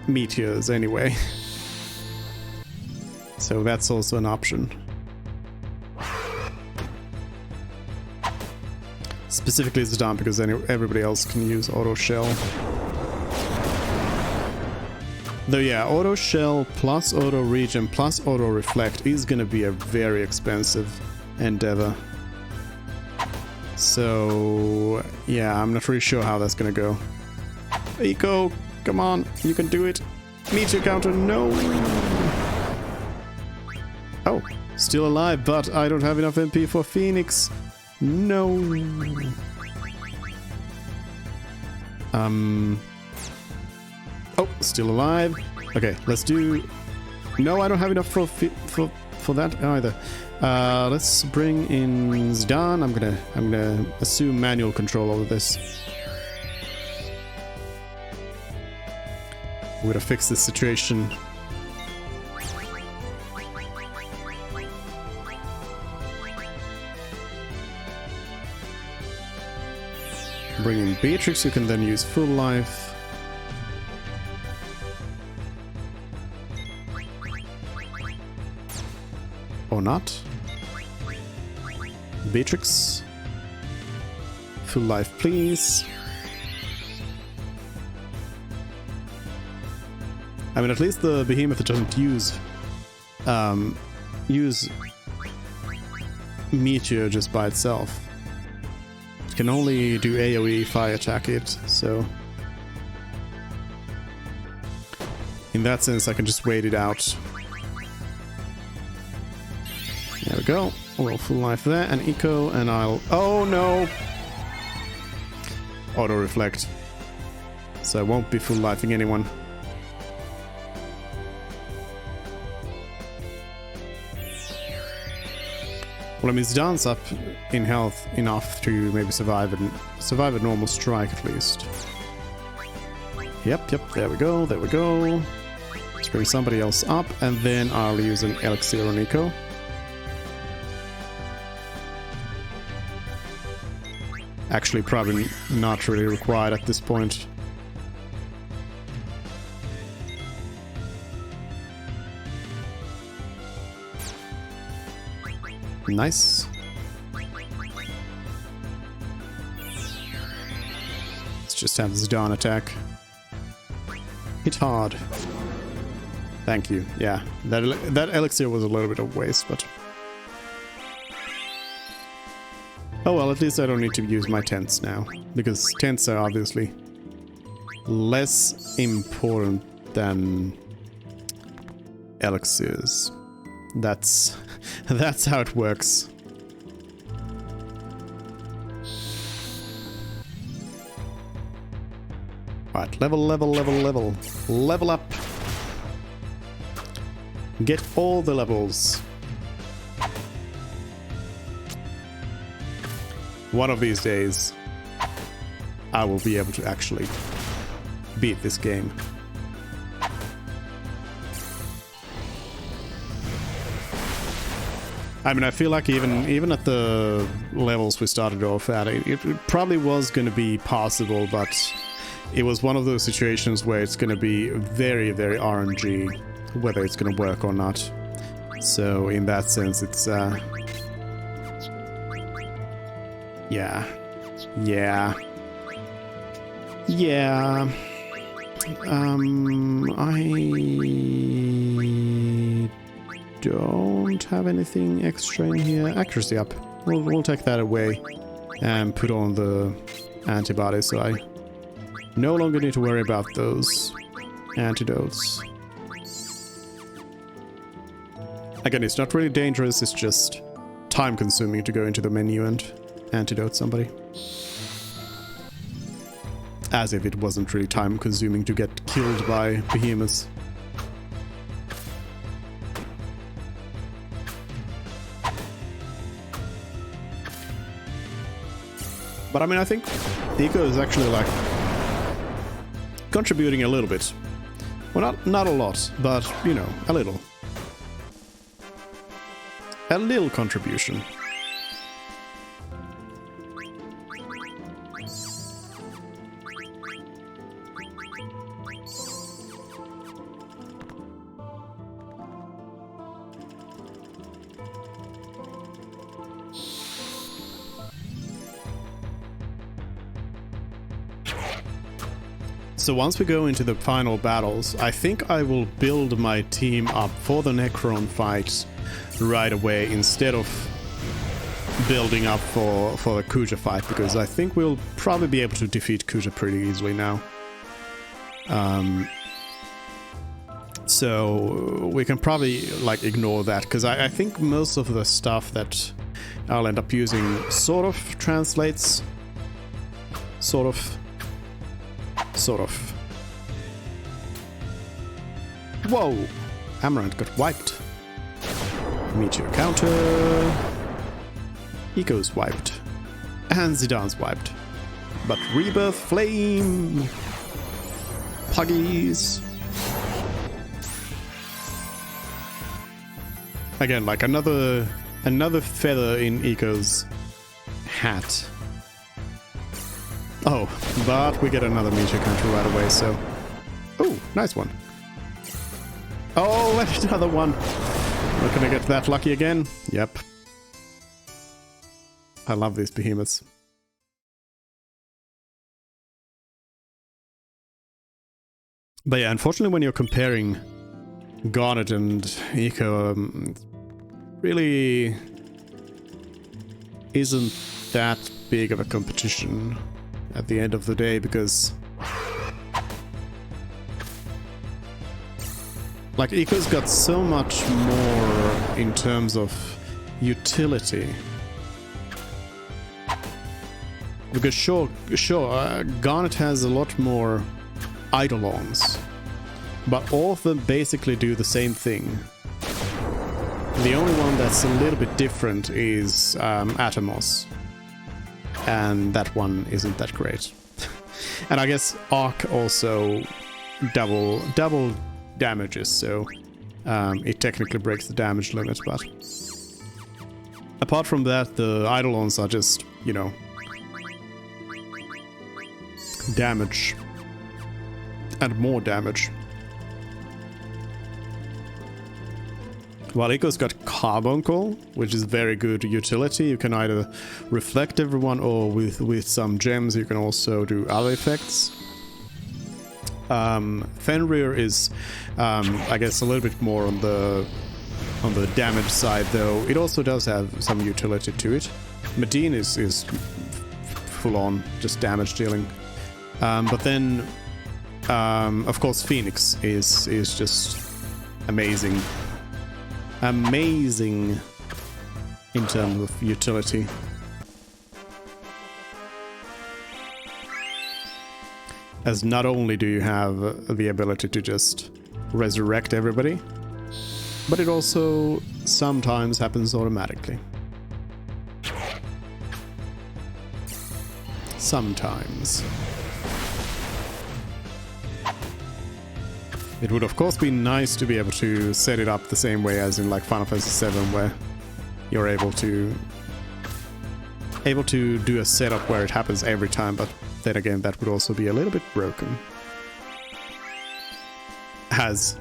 meteors anyway. So that's also an option. Specifically Zidane, because then everybody else can use Auto Shell. Though yeah, Auto Shell plus Auto Regen plus Auto Reflect is gonna be a very expensive endeavor. So yeah, I'm not really sure how that's gonna go. Eco, come on, you can do it. Meteor counter, no! Oh, still alive, but I don't have enough MP for Phoenix. No. Oh, still alive. Okay, let's do. No, I don't have enough for that either. Let's bring in Zidane. I'm gonna assume manual control over this. We're gonna fix this situation. Bring in Beatrix, you can then use full life. Or not. Beatrix. Full life, please. I mean, at least the behemoth doesn't use use Meteor just by itself. It can only do AoE if I attack it, so in that sense I can just wait it out. There we go. We'll full life there, and eco, and I'll... Oh no! Auto reflect. So I won't be full lifing anyone. Well, I mean, Zidane's up in health enough to maybe survive a normal strike at least. Yep, there we go, there we go. Let's bring somebody else up, and then I'll use an Elixir on Eco. Actually, probably not really required at this point. Nice. Let's just have Zidane attack. Hit hard. Thank you. Yeah, that elixir was a little bit of waste, but... Oh well, at least I don't need to use my tents now, because tents are obviously less important than elixirs. That's how it works. Alright, level up. Get all the levels. One of these days, I will be able to actually beat this game. I mean, I feel like even at the levels we started off at, it probably was going to be possible, but it was one of those situations where it's going to be very, very RNG, whether it's going to work or not. So in that sense, it's... Yeah. I don't have anything extra in here. Accuracy up. We'll take that away and put on the antibodies, so I no longer need to worry about those antidotes. Again, it's not really dangerous, it's just time-consuming to go into the menu and antidote somebody. As if it wasn't really time-consuming to get killed by behemoths. But I mean, I think the eco is actually like contributing a little bit. Well, not a lot, but you know, a little. A little contribution. So once we go into the final battles, I think I will build my team up for the Necron fight right away instead of building up for the Kuja fight, because I think we'll probably be able to defeat Kuja pretty easily now. So we can probably like ignore that, because I think most of the stuff that I'll end up using sort of translates. Sort of. Whoa! Amaranth got wiped. Meteor counter. Eco's wiped. And Zidane's wiped. But Rebirth Flame! Puggies! Again, like another feather in Eco's hat. Oh, but we get another meteor counter right away, so... Oh, nice one. Oh, another one. We're gonna get that lucky again. Yep. I love these behemoths. But yeah, unfortunately when you're comparing Garnet and Eco really isn't that big of a competition at the end of the day, because like Eco's got so much more in terms of utility. Because sure, Garnet has a lot more Eidolons, but all of them basically do the same thing. The only one that's a little bit different is Atomos, and that one isn't that great. And I guess Arc also double damages, so it technically breaks the damage limit, but apart from that, the Eidolons are just, you know, damage and more damage. While Eco's got Carbuncle, which is very good utility. You can either reflect everyone, or with some gems you can also do other effects. Fenrir is, I guess, a little bit more on the damage side, though it also does have some utility to it. Medine is full on just damage dealing. But then, of course, Phoenix is just amazing. Amazing in terms of utility. As not only do you have the ability to just resurrect everybody, but it also sometimes happens automatically. Sometimes. It would of course be nice to be able to set it up the same way as in like Final Fantasy VII, where you're able to do a setup where it happens every time, but then again that would also be a little bit broken. As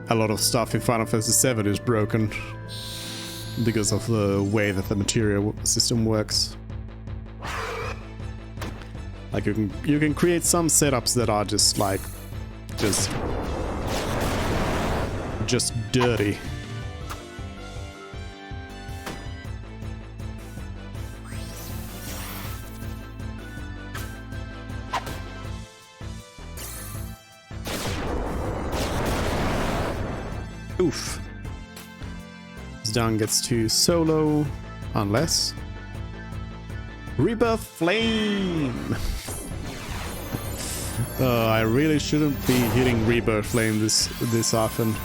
a lot of stuff in Final Fantasy VII is broken because of the way that the material system works. Like you can create some setups that are just like just dirty. Oof. Zidane gets to solo, unless Rebirth Flame. I really shouldn't be hitting Rebirth Flame this often.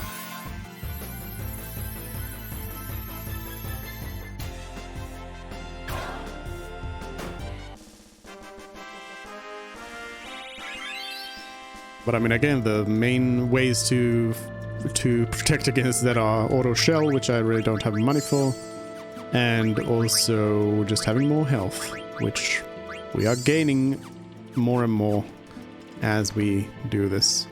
But I mean, again, the main ways to protect against that are auto shell, which I really don't have money for, and also just having more health, which we are gaining more and more as we do this.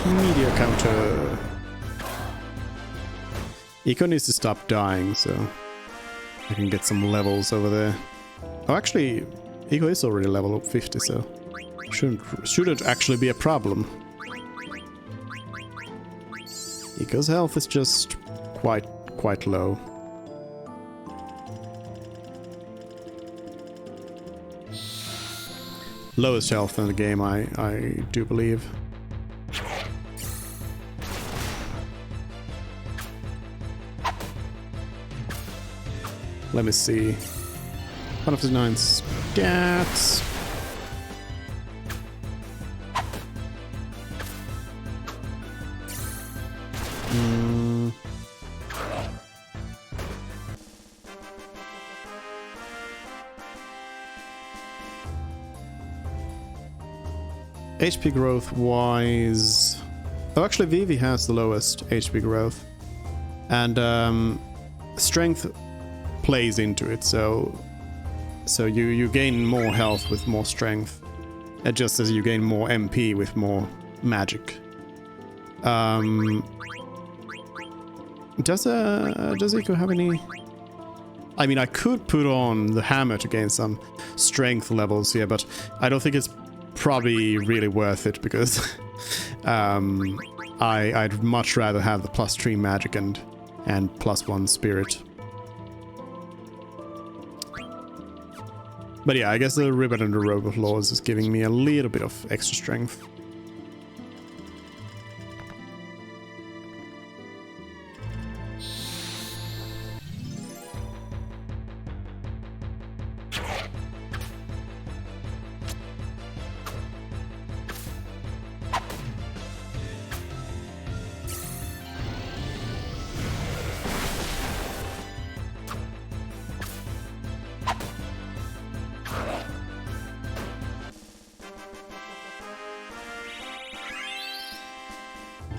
Meteor counter. Eco needs to stop dying, so I can get some levels over there. Oh, actually, Eco is already level 50, so shouldn't actually be a problem. Eco's health is just quite low. Lowest health in the game, I do believe. Let me see. 159 stats. HP growth wise... Oh, actually Vivi has the lowest HP growth. And strength plays into it, so So you gain more health with more strength, just as you gain more MP with more magic. Does Eiko have any? I mean, I could put on the hammer to gain some strength levels here, but I don't think it's probably really worth it because I'd much rather have the +3 magic and +1 spirit. But yeah, I guess the ribbon and the robe of laws is giving me a little bit of extra strength.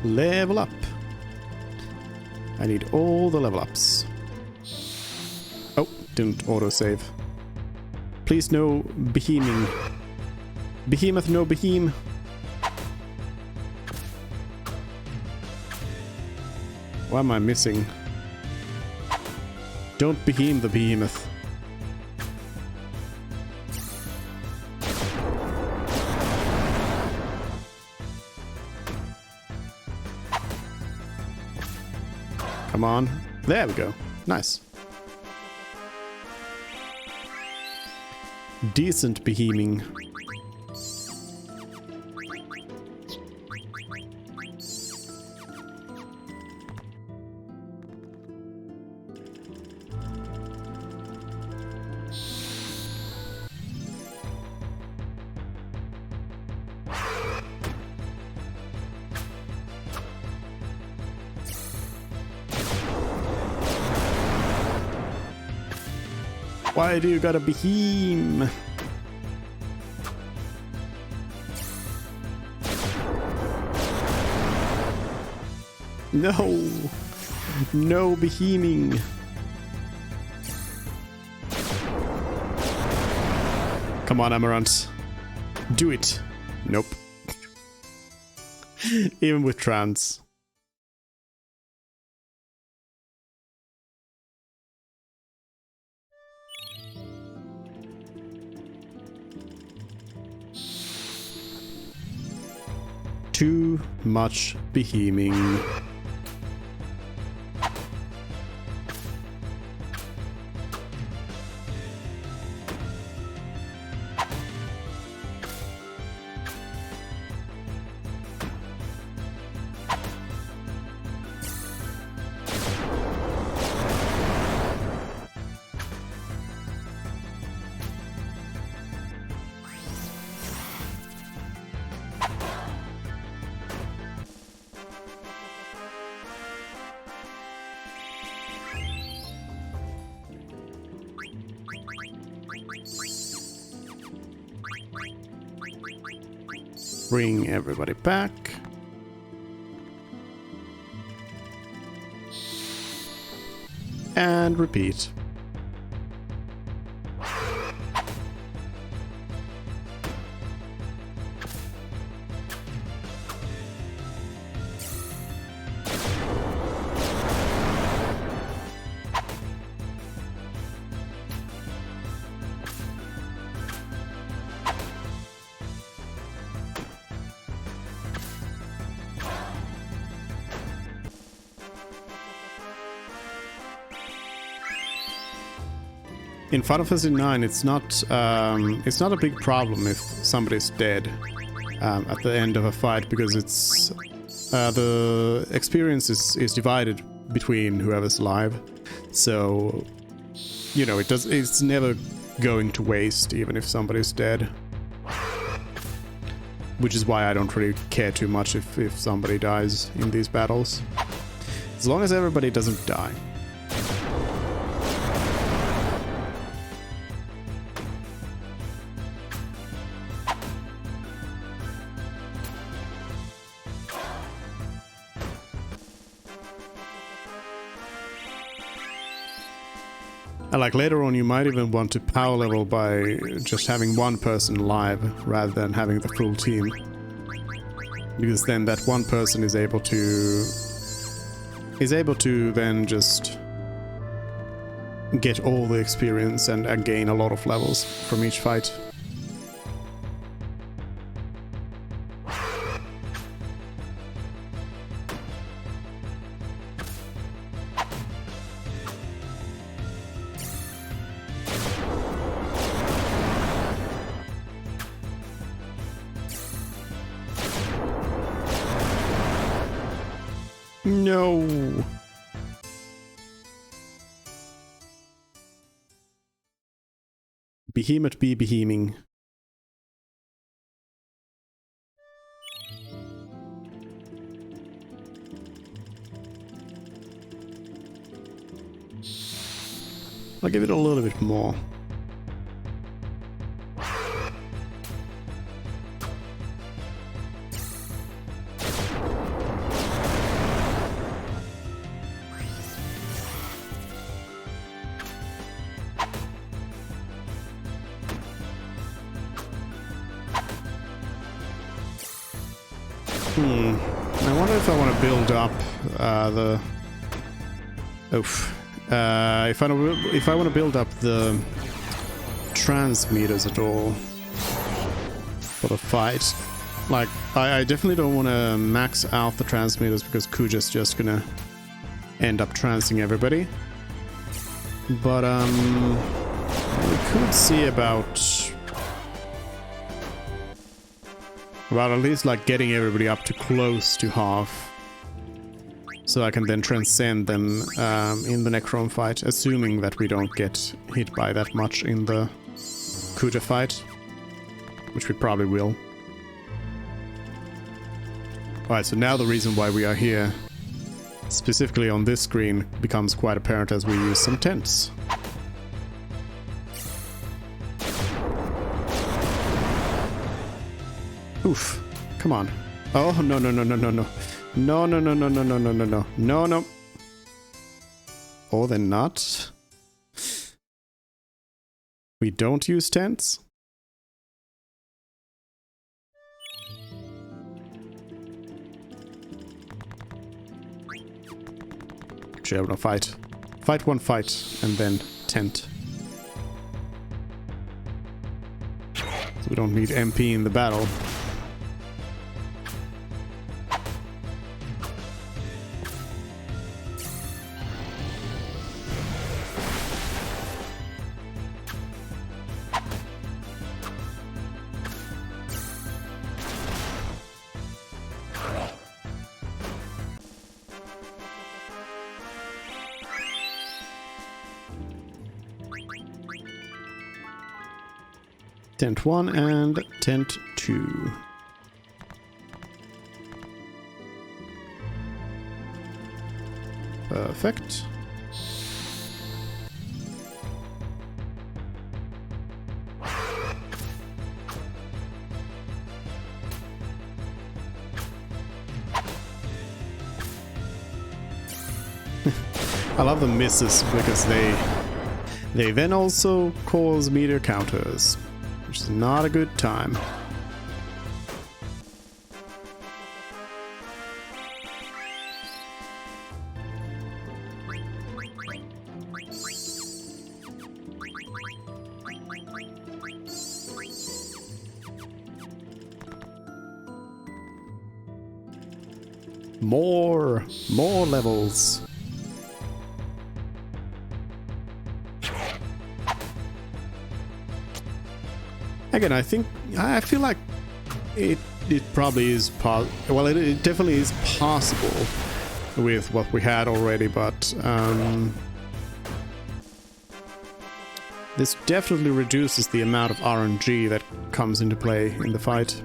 Level up. I need all the level ups. Oh, didn't autosave. Please no beheming. Behemoth, no behem. What am I missing? Don't behem the behemoth. Come on. There we go. Nice. Decent beheming. Why do you gotta behem? No! No beheming! Come on, Amaranth. Do it! Nope. Even with trance. Too much beheming. Bring everybody back. And repeat. In Final Fantasy IX, it's not a big problem if somebody's dead at the end of a fight, because it's the experience is divided between whoever's alive. So, you know, it's never going to waste even if somebody's dead. Which is why I don't really care too much if somebody dies in these battles. As long as everybody doesn't die. And like later on, you might even want to power level by just having one person live rather than having the full team. Because then that one person is able to then just get all the experience and gain a lot of levels from each fight. No. Behemoth be beheming. I'll give it a little bit more. I wonder if I want to build up the... Oof. If I want to build up the transmitters at all for the fight. Like, I definitely don't want to max out the transmitters because Kuja's just gonna end up transing everybody. But we could see about at least like getting everybody up to close to half, so I can then transcend them in the Necron fight, assuming that we don't get hit by that much in the Kuja fight, which we probably will. Alright, so now the reason why we are here, specifically on this screen, becomes quite apparent as we use some tents. Oof. Come on. Oh, no, no, no, no, no, no. No, no, no, no, no, no, no, no, no. No, no. Or then not. We don't use tents. Actually, I want to fight. Fight one fight, and then tent. So we don't need MP in the battle. Tent 1 and Tent 2. Perfect. I love the misses because they then also cause meter counters, which is not a good time. More levels. Again, I feel like it probably is well, it definitely is possible with what we had already, but this definitely reduces the amount of RNG that comes into play in the fight.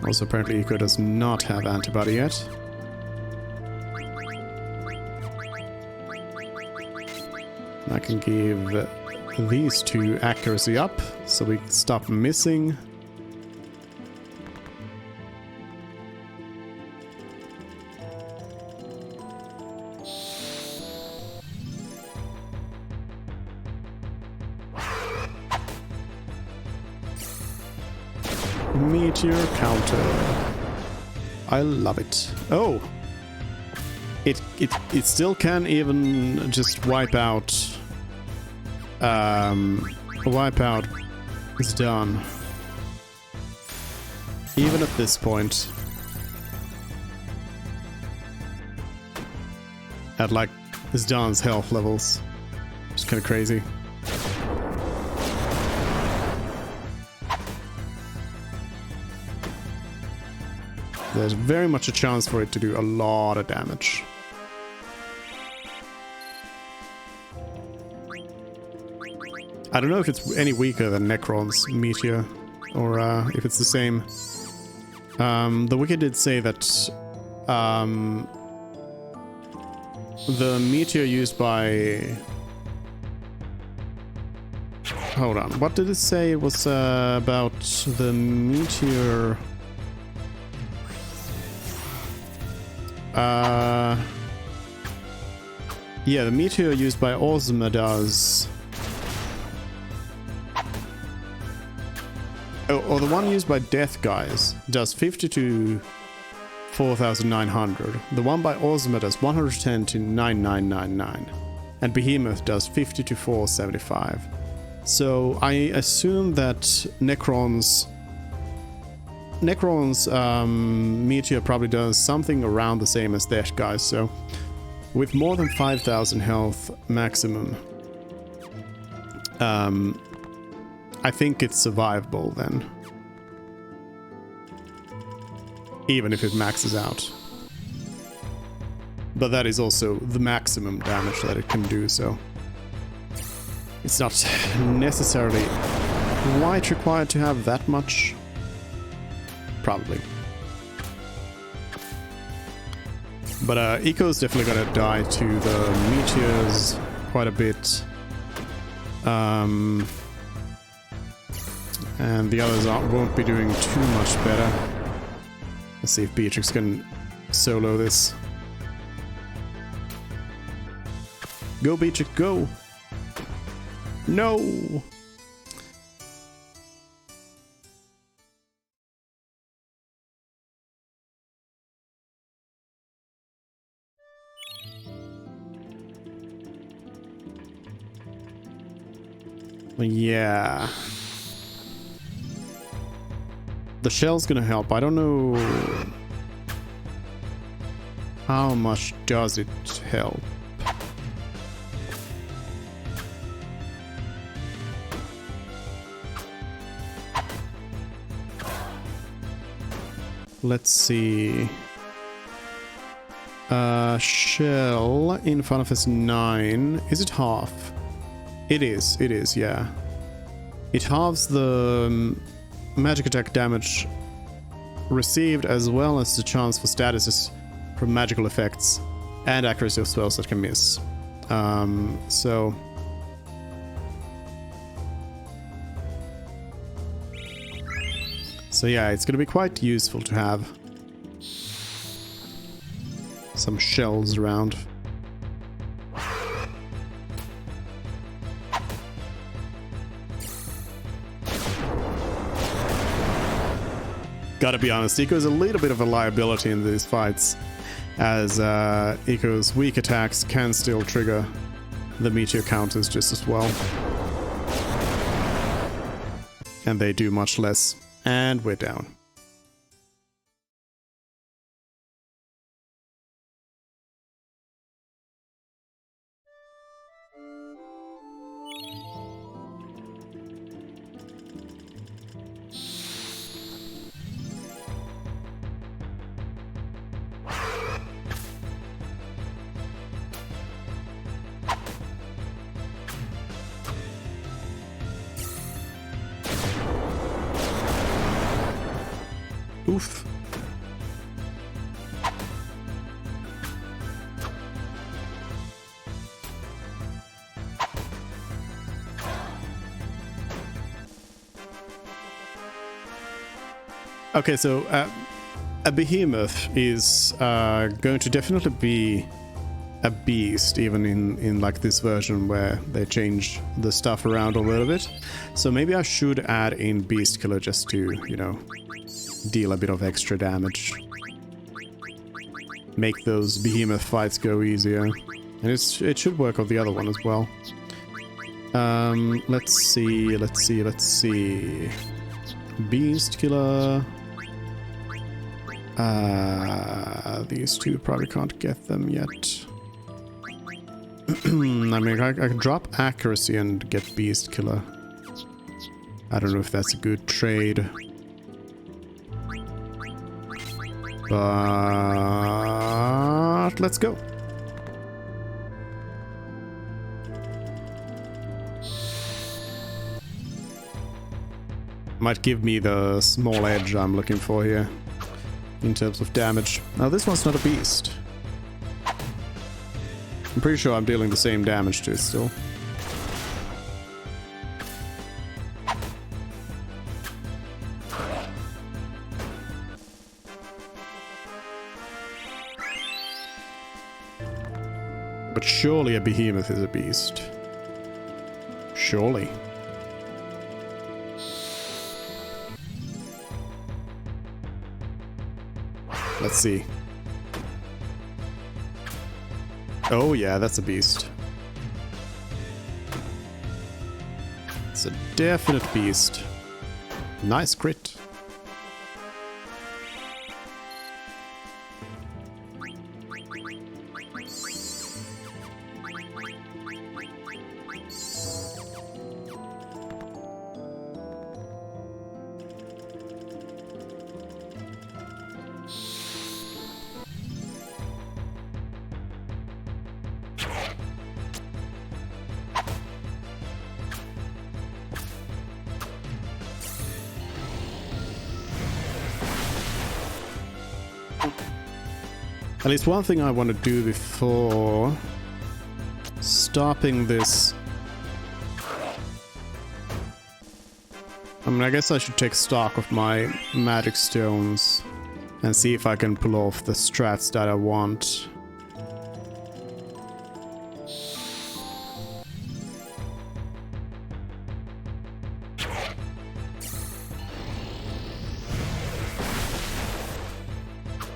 Also, apparently Eco does not have antibody yet. I can give these two accuracy up, so we stop missing. meteor counter. I love it. Oh! It still can even just wipe out Zidane. Even at this point. At like Zidane's health levels. It's kind of crazy. There's very much a chance for it to do a lot of damage. I don't know if it's any weaker than Necron's Meteor, or if it's the same. The Wiki did say that the Meteor used by... Hold on, what did it say? It was about the Meteor... yeah, the Meteor used by Ozma does... or the one used by Death Guys does 50 to 4,900. The one by Ozma does 110 to 9,999. And Behemoth does 50 to 475. So I assume that Necron's Meteor probably does something around the same as Death Guys. So with more than 5,000 health maximum, I think it's survivable then. Even if it maxes out. But that is also the maximum damage that it can do, so... It's not necessarily quite required to have that much. Probably. But Eco's definitely gonna die to the meteors quite a bit. And the others won't be doing too much better. Let's see if Beatrix can solo this. Go, Beatrix, go! No! Yeah. The shell's gonna help. I don't know how much does it help. Let's see. Shell in front of us 9. Is it half? It is, yeah. It halves the magic attack damage received as well as the chance for statuses from magical effects and accuracy of spells that can miss. So yeah, it's gonna be quite useful to have some shells around. Gotta be honest, Eco's a little bit of a liability in these fights, as Eco's weak attacks can still trigger the meteor counters just as well. And they do much less. And we're down. Oof. Okay, so a behemoth is going to definitely be a beast, even in like this version where they change the stuff around a little bit. So maybe I should add in Beast Killer just to, you know, deal a bit of extra damage. Make those behemoth fights go easier. And it should work on the other one as well. Let's see. Beast Killer. These two probably can't get them yet. I mean, I can drop accuracy and get Beast Killer. I don't know if that's a good trade. But let's go. Might give me the small edge I'm looking for here in terms of damage. Now this one's not a beast. I'm pretty sure I'm dealing the same damage to it still. But surely a behemoth is a beast. Surely. Let's see. Oh yeah, that's a beast. It's a definite beast. Nice crit. At least one thing I want to do before stopping this. I mean, I guess I should take stock of my magic stones and see if I can pull off the strats that I want.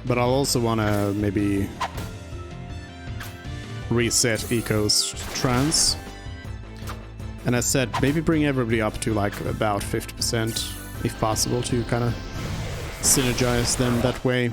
But I'll also want to maybe reset Eco's trance. And as said, maybe bring everybody up to like about 50% if possible to kind of synergize them that way.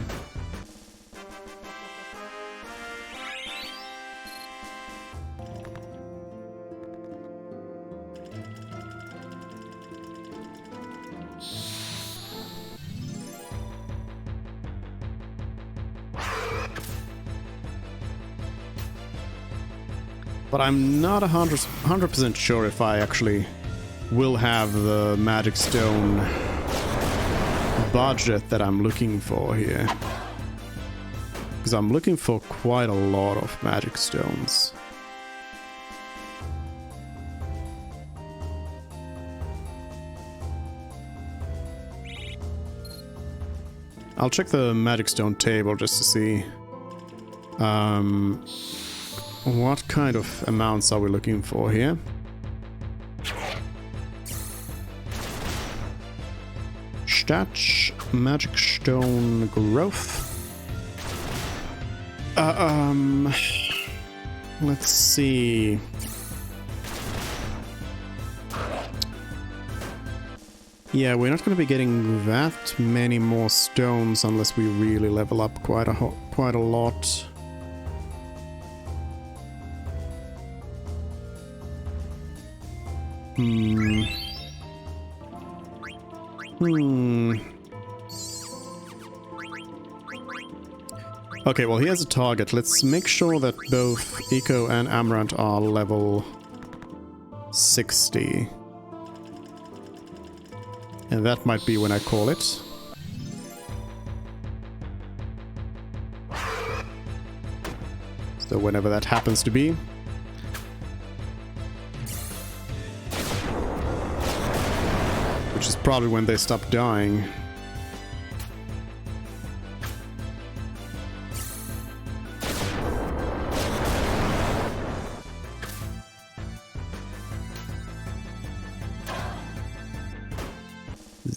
But I'm not 100% sure if I actually will have the magic stone budget that I'm looking for here. Because I'm looking for quite a lot of magic stones. I'll check the magic stone table just to see what kind of amounts are we looking for here? Stats, magic stone growth. Let's see. Yeah, we're not going to be getting that many more stones unless we really level up quite a lot. Okay, well, here's a target. Let's make sure that both Eco and Amaranth are level 60. And that might be when I call it. So whenever that happens to be. Which is probably when they stop dying.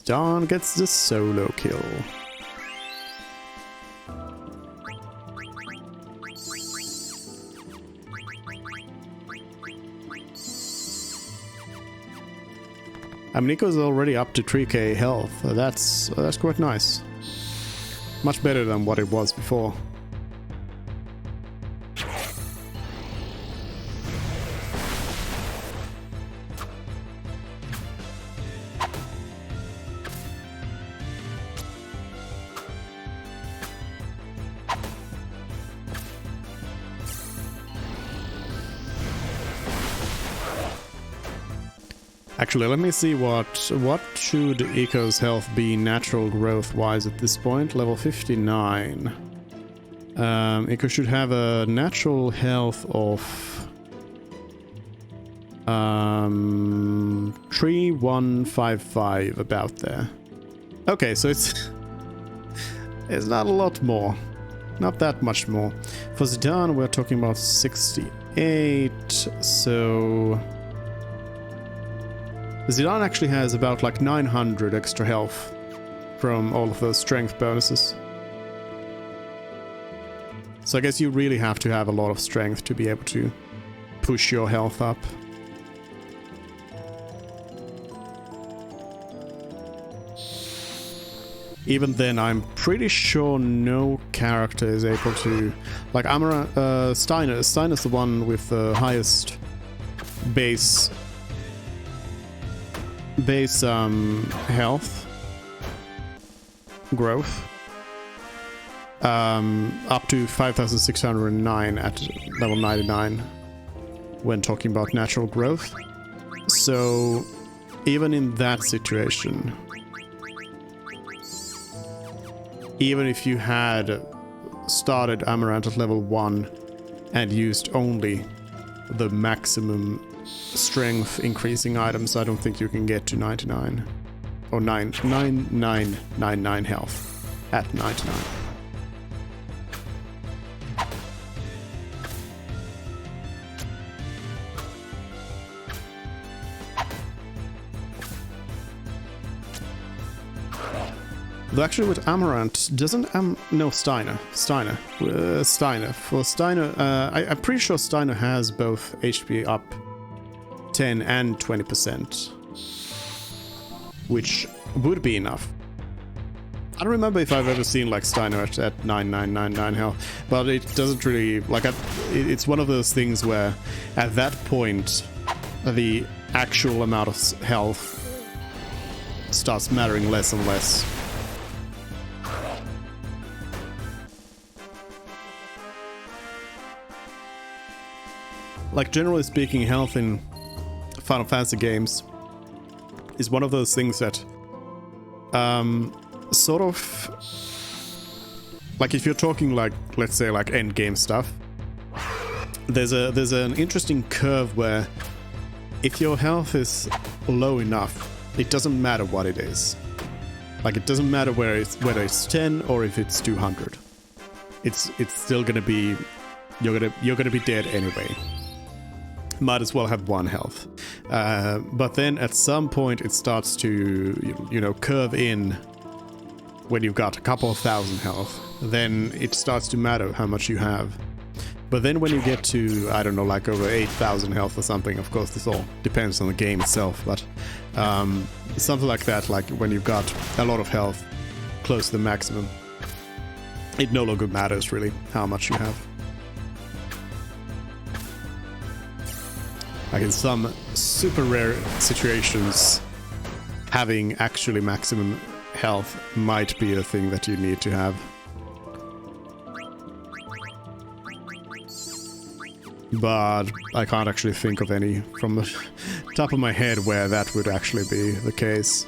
Zidane gets the solo kill. I mean, Nico's already up to 3k health. That's quite nice. Much better than what it was before. Actually, let me see what should Eco's health be natural growth wise at this point. Level 59. Eco should have a natural health of 3155, about there. Okay, so it's not a lot more. Not that much more. For Zidane, we're talking about 68, so Zidane actually has about like 900 extra health from all of those strength bonuses. So I guess you really have to have a lot of strength to be able to push your health up. Even then, I'm pretty sure no character is able to... Like Steiner. Steiner's the one with the highest base health growth, up to 5609 at level 99 when talking about natural growth. So even in that situation, even if you had started Amaranth at level 1 and used only the maximum strength increasing items, I don't think you can get to 99 or 9999 health at 99. Though actually with Amaranth, doesn't no, Steiner. For Steiner, I'm pretty sure Steiner has both HP up 10 and 20%, which would be enough. I don't remember if I've ever seen like Steiner at 9999 health, but it doesn't really, like, it's one of those things where at that point the actual amount of health starts mattering less and less. Like, generally speaking, health in Final Fantasy games is one of those things that sort of, like, if you're talking like, let's say, like end game stuff, there's an interesting curve where if your health is low enough, it doesn't matter what it is. Like, it doesn't matter whether it's 10 or if it's 200. It's still gonna be, you're gonna be dead anyway. Might as well have 1 health. But then at some point it starts to, you know, curve in when you've got a couple of thousand health. Then it starts to matter how much you have. But then when you get to, I don't know, like over 8,000 health or something, of course this all depends on the game itself, but something like that, like when you've got a lot of health close to the maximum, it no longer matters really how much you have. Like in some super rare situations, having actually maximum health might be a thing that you need to have. But I can't actually think of any from the top of my head where that would actually be the case.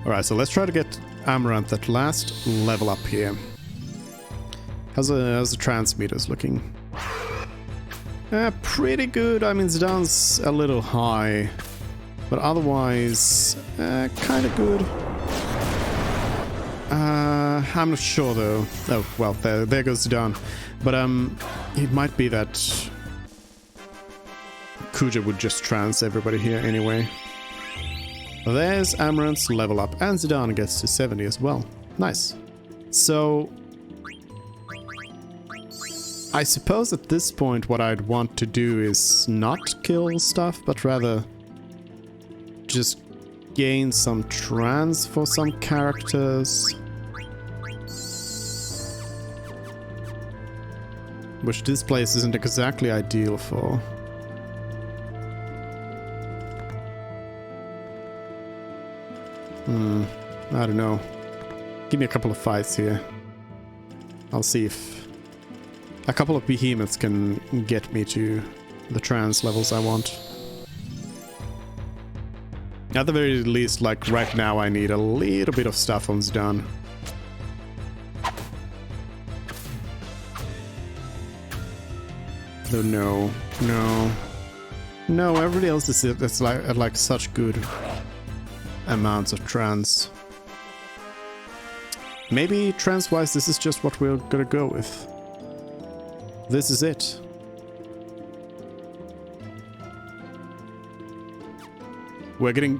Alright, so let's try to get Amaranth at last level up here. How's the transmitters looking? Pretty good. I mean, Zidane's a little high, but otherwise, kind of good. I'm not sure though. Oh, well, there goes Zidane. But it might be that Kuja would just trance everybody here anyway. There's Amaranth's level up, and Zidane gets to 70 as well. Nice. So I suppose at this point what I'd want to do is not kill stuff, but rather just gain some trance for some characters. Which this place isn't exactly ideal for. I don't know. Give me a couple of fights here. I'll see if a couple of behemoths can get me to the trance levels I want. At the very least, like right now, I need a little bit of stuff on Zidane. Oh, no, everybody else is at like such good amounts of trance. Maybe trance-wise, this is just what we're gonna go with. This is it. We're getting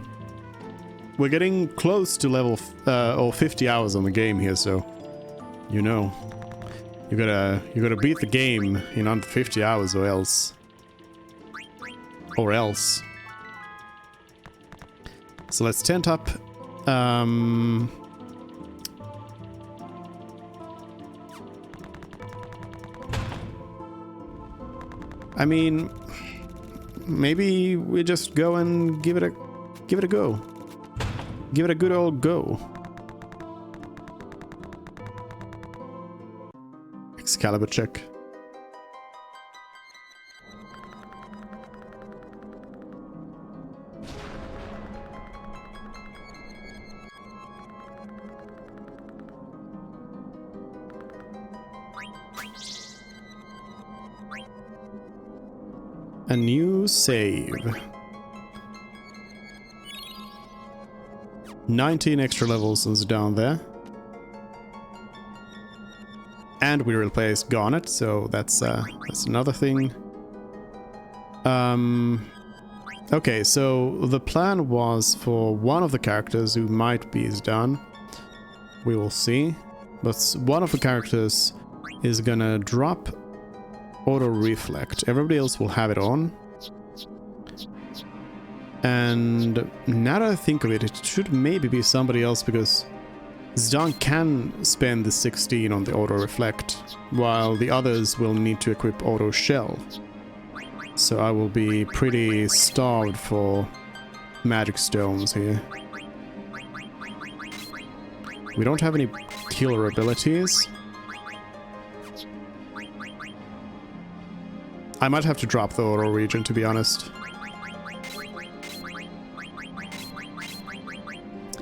close to level or 50 hours on the game here, so you know. You gotta beat the game in under 50 hours or else. So let's tent up. I mean, maybe we just go and give it a go. Give it a good old go. Excalibur check. A new save. 19 extra levels is down there. And we replaced Garnet, so that's another thing. Okay, so the plan was for one of the characters who might be done. We will see. But one of the characters is gonna drop auto reflect. Everybody else will have it on. And now that I think of it, it should maybe be somebody else, because Zidane can spend the 16 on the auto reflect, while the others will need to equip auto shell. So I will be pretty starved for magic stones here. We don't have any killer abilities. I might have to drop the auto region, to be honest.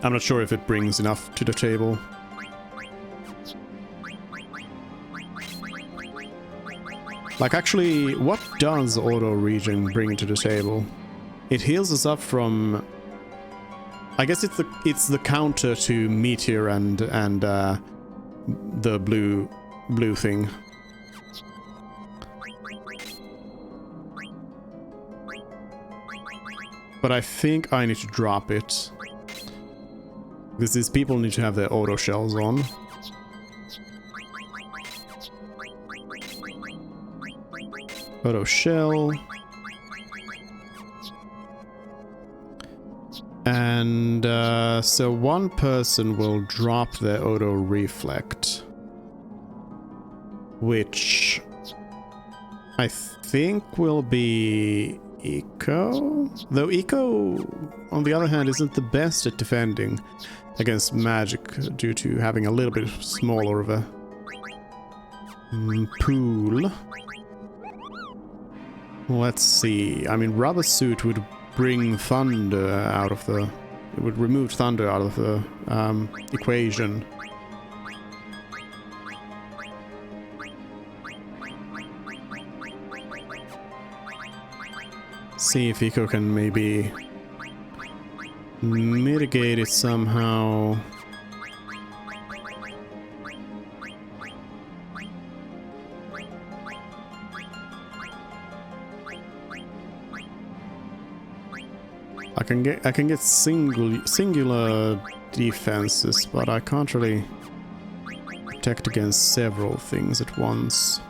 I'm not sure if it brings enough to the table. Like, actually, what does auto region bring to the table? It heals us up from... I guess it's the counter to meteor and the blue thing. But I think I need to drop it. Because these people need to have their auto shells on. Auto shell. And so one person will drop their auto reflect. Which I think will be Eco? Though Eco, on the other hand, isn't the best at defending against magic due to having a little bit smaller of a pool. Let's see. I mean, Rubber Suit would bring thunder out of the... It would remove thunder out of the equation. See if Eco can maybe mitigate it somehow. I can get singular defenses, but I can't really protect against several things at once.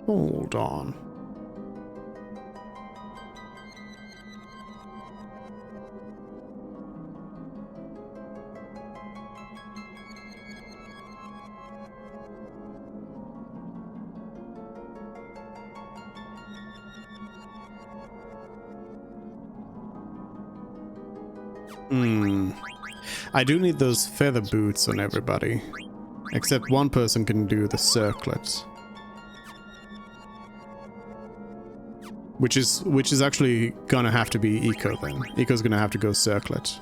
Hold on. I do need those feather boots on everybody. Except one person can do the circlet. Which is actually gonna have to be Eco then. Eco's gonna have to go circlet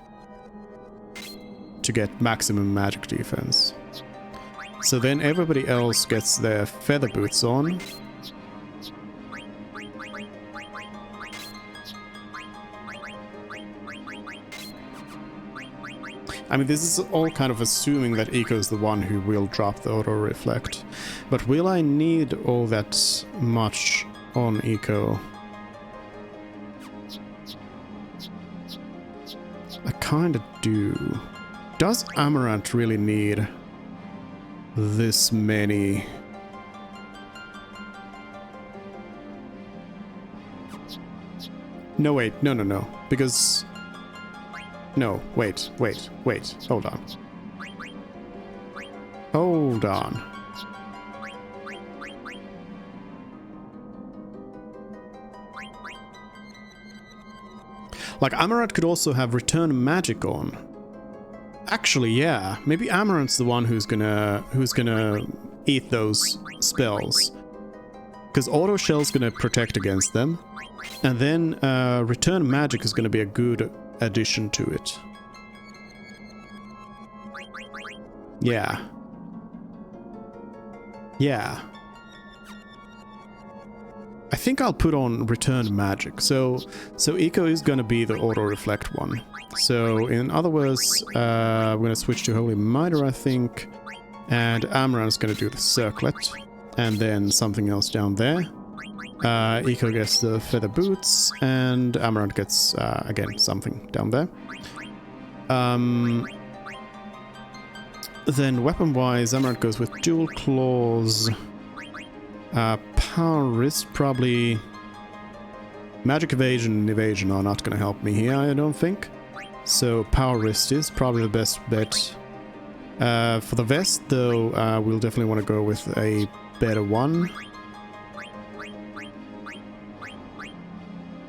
to get maximum magic defense. So then everybody else gets their feather boots on. I mean, this is all kind of assuming that Eco's the one who will drop the auto reflect. But will I need all that much on Eco? I kinda do. Does Amaranth really need this many? No, wait, no. Because... No, wait. Hold on. Hold on. Like, Amaranth could also have return magic on. Actually, yeah. Maybe Amaranth's the one who's gonna eat those spells. Because Auto Shell's gonna protect against them. And then return magic is gonna be a good addition to it. Yeah. Yeah. I think I'll put on return magic. So Eco is gonna be the auto reflect one. So in other words, I'm gonna switch to Holy Mitre, I think, and Amaranth's gonna do the circlet, and then something else down there. Eco gets the feather boots, and Amaranth gets again something down there. Then weapon-wise, Amaranth goes with dual claws. Power wrist, probably. Magic evasion and evasion are not going to help me here, I don't think. So power wrist is probably the best bet. For the vest, though, we'll definitely want to go with a better one.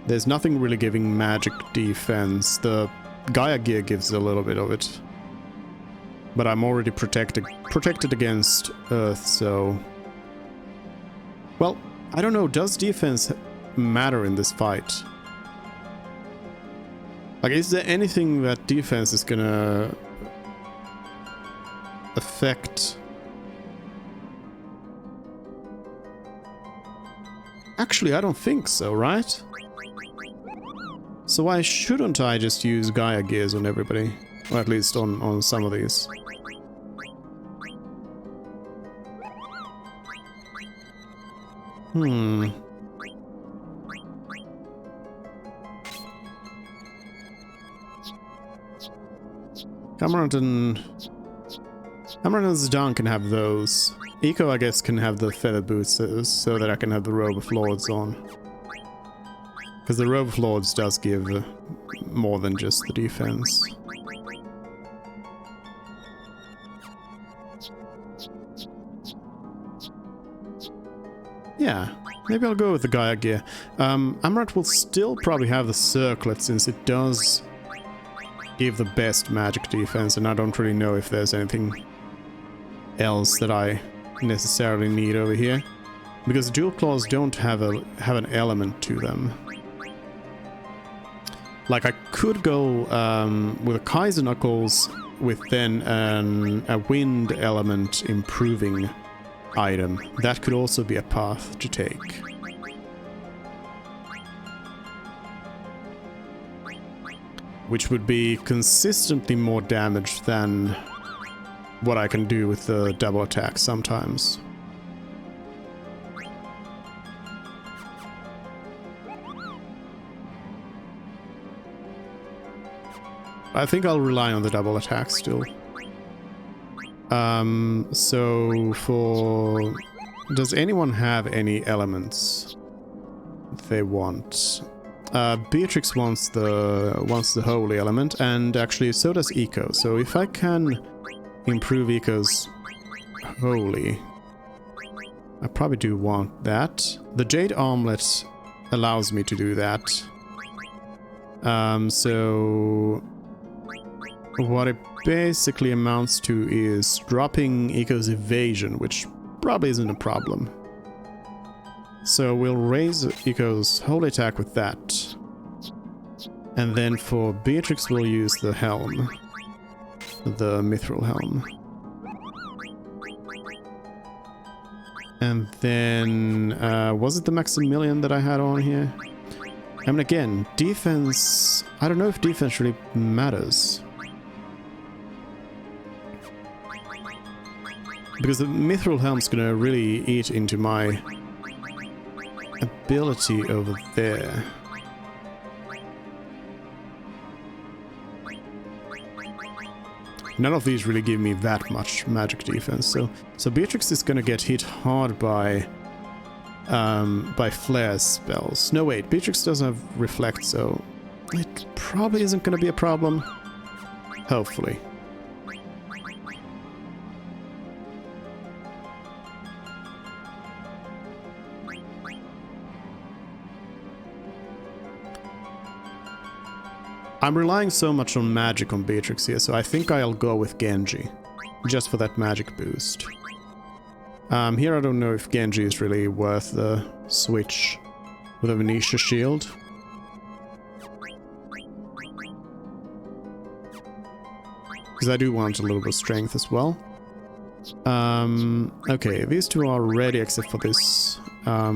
There's nothing really giving magic defense. The Gaia gear gives a little bit of it. But I'm already protected against Earth, so... Well, I don't know, does defense matter in this fight? Like, is there anything that defense is gonna affect? Actually, I don't think so, right? So why shouldn't I just use Gaia gears on everybody? Or at least on some of these. Amaranth and Zidane can have those. Eco, I guess, can have the feather boots so that I can have the Robe of Lords on. Because the Robe of Lords does give more than just the defense. Yeah, maybe I'll go with the Gaia gear. Amaranth will still probably have the circlet since it does give the best magic defense, and I don't really know if there's anything else that I necessarily need over here. Because dual claws don't have an element to them. Like, I could go with a Kaiser Knuckles with then a wind element improving item. That could also be a path to take. Which would be consistently more damage than what I can do with the double attack sometimes. I think I'll rely on the double attack still. So for... Does anyone have any elements they want? Beatrix wants the holy element, and actually so does Eco. So if I can improve Eco's holy, I probably do want that. The Jade Armlet allows me to do that. So what it basically amounts to is dropping Eco's evasion, which probably isn't a problem. So we'll raise Eco's holy attack with that. And then for Beatrix we'll use the helm. The Mithril helm. And then... was it the Maximilian that I had on here? I mean, again, defense... I don't know if defense really matters. Because the Mithril helm's gonna really eat into my ability over there. None of these really give me that much magic defense, so Beatrix is gonna get hit hard by flare spells. No, wait, Beatrix doesn't have reflect, so it probably isn't gonna be a problem. Hopefully. I'm relying so much on magic on Beatrix here, so I think I'll go with Genji. Just for that magic boost. Here I don't know if Genji is really worth the switch with a Venetia shield. Because I do want a little bit of strength as well. Okay, these two are ready except for this. I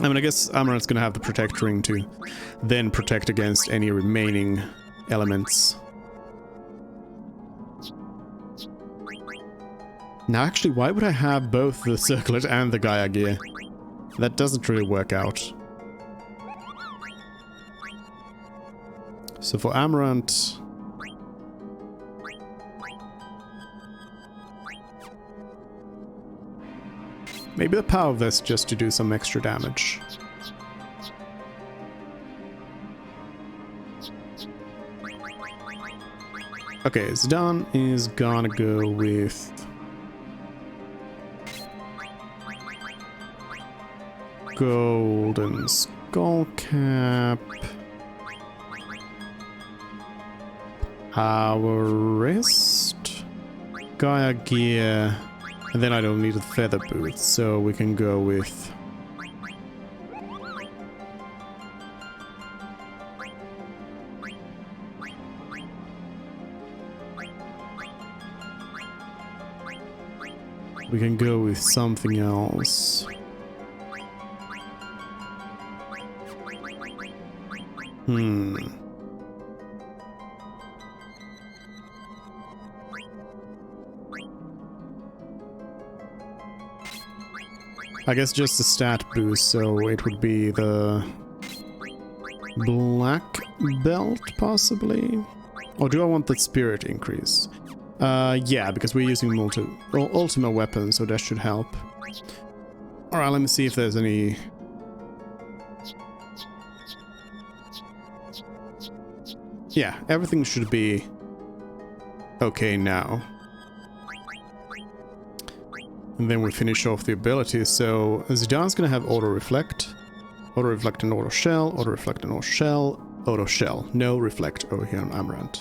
mean, I guess Amaranth's gonna have the Protect Ring to then protect against any remaining elements. Now, actually, why would I have both the Circlet and the Gaia Gear? That doesn't really work out. So for Amaranth... maybe the Power Vest just to do some extra damage. Okay, Zidane is gonna go with... Golden Skull Cap. Power Wrist. Gaia Gear. And then I don't need a Feather Boot, so we can go with... we can go with something else. I guess just a stat boost, so it would be the black belt, possibly? Or do I want the spirit increase? Yeah, because we're using Ultima weapons, so that should help. Alright, let me see if there's any... yeah, everything should be okay now. And then we finish off the abilities, so Zidane's gonna have Auto Reflect and Auto Shell, Auto Reflect and Auto Shell, Auto Shell. No Reflect over here on Amaranth.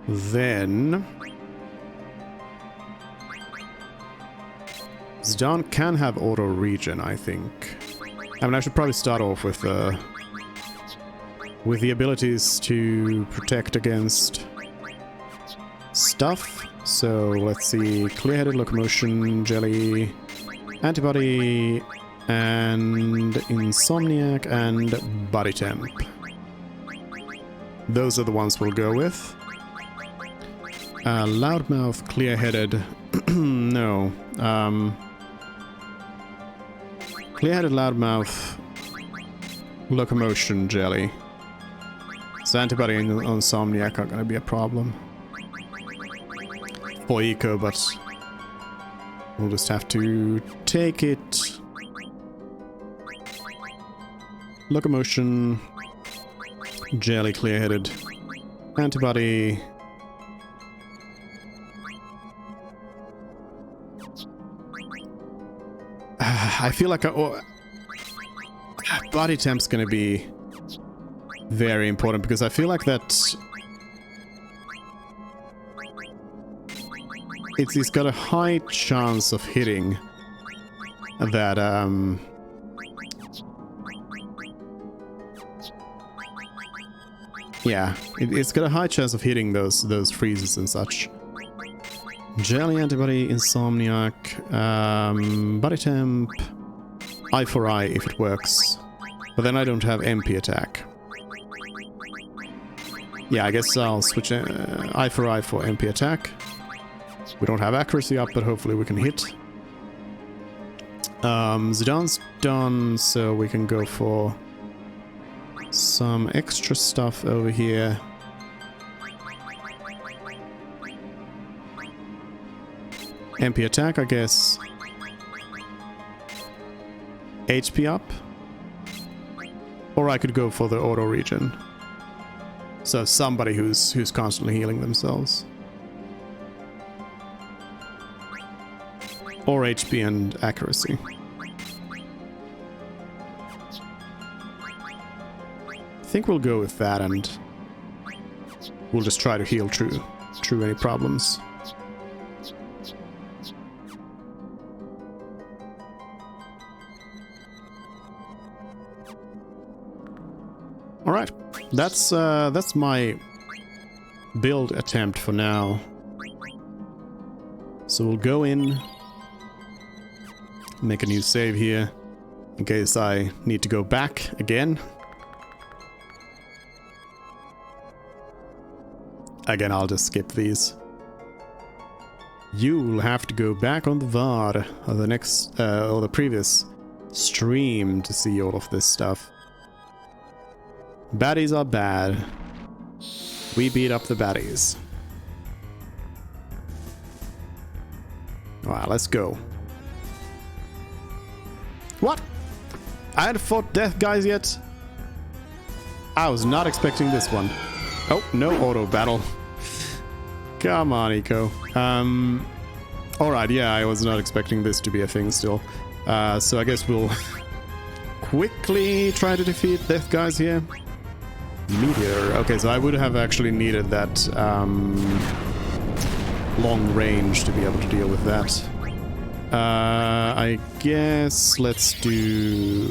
Then... Zidane can have Auto Regen, I think. I mean, I should probably start off with the abilities to protect against stuff. So let's see, clear-headed, locomotion, jelly, antibody, and insomniac, and body temp. Those are the ones we'll go with. Loudmouth, clear-headed, no. Clear-headed, loudmouth, locomotion, jelly. So antibody and insomniac are gonna be a problem for eco, but we'll just have to take it. Locomotion, jelly, clear-headed, antibody. I feel like body temp's gonna be very important because I feel like that it's got a high chance of hitting that yeah, it's got a high chance of hitting those freezes and such. Jelly, antibody, insomniac, body temp, eye for eye if it works. But then I don't have MP attack. Yeah, I guess I'll switch eye for MP attack. We don't have accuracy up, but hopefully we can hit. Zidane's done, so we can go for some extra stuff over here. MP attack, I guess. HP up. Or I could go for the auto regen. So somebody who's constantly healing themselves. Or HP and accuracy. I think we'll go with that and we'll just try to heal through any problems. All right, that's my build attempt for now. So we'll go in, make a new save here, in case I need to go back again. Again, I'll just skip these. You'll have to go back on the VOD or the next or the previous stream to see all of this stuff. Baddies are bad. We beat up the baddies. Alright, let's go. What? I hadn't fought death guys yet? I was not expecting this one. Oh, no auto battle. Come on, Eco. Alright, yeah, I was not expecting this to be a thing still. So I guess we'll quickly try to defeat death guys here. Meteor. Okay, so I would have actually needed that long range to be able to deal with that. I guess let's do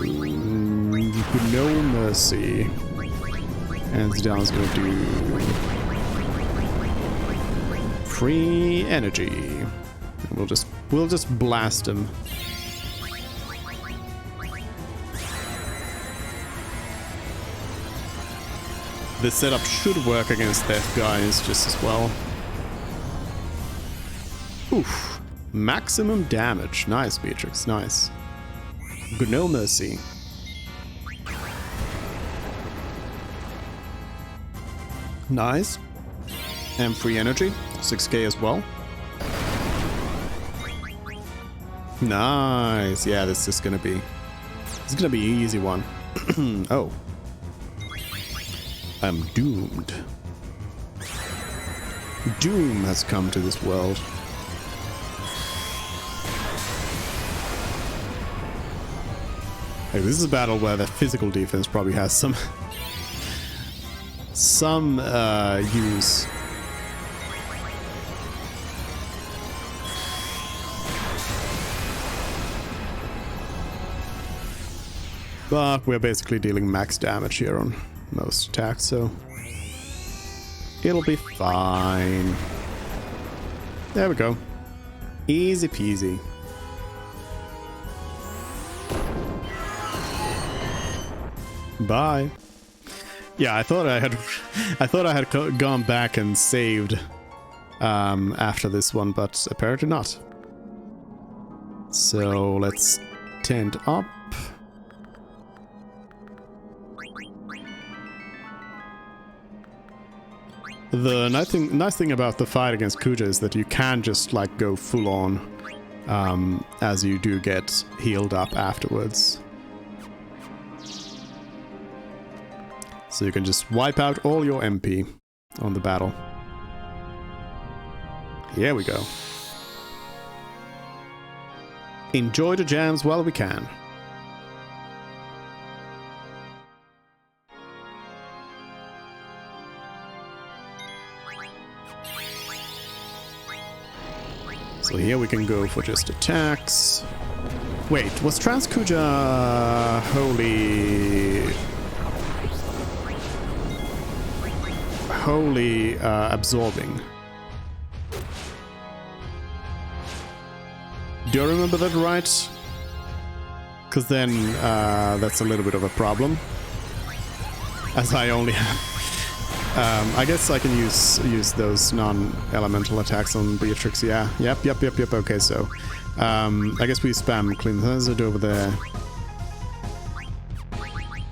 no mercy. And Zidane's gonna do free energy. And we'll just blast him. This setup should work against death guys just as well. Oof. Maximum damage. Nice, Beatrix. Nice. Good, no mercy. Nice. And free energy. 6k as well. Nice. Yeah, this is gonna be an easy one. Oh. I'm doomed. Doom has come to this world. Hey, this is a battle where the physical defense probably has some use. But we're basically dealing max damage here on most attacks, so it'll be fine. There we go. Easy peasy. Bye. Yeah, I thought I had gone back and saved after this one, but apparently not. So let's tend up. The nice thing about the fight against Kuja is that you can just like go full on as you do get healed up afterwards. So you can just wipe out all your MP on the battle. Here we go. Enjoy the jams while we can. So here we can go for just attacks. Wait, was Transkuja wholly absorbing? Do I remember that right? Because then that's a little bit of a problem, as I only have. I guess I can use those non-elemental attacks on Beatrix. Yeah. Yep. Okay, so I guess we spam Clean Hazard over there.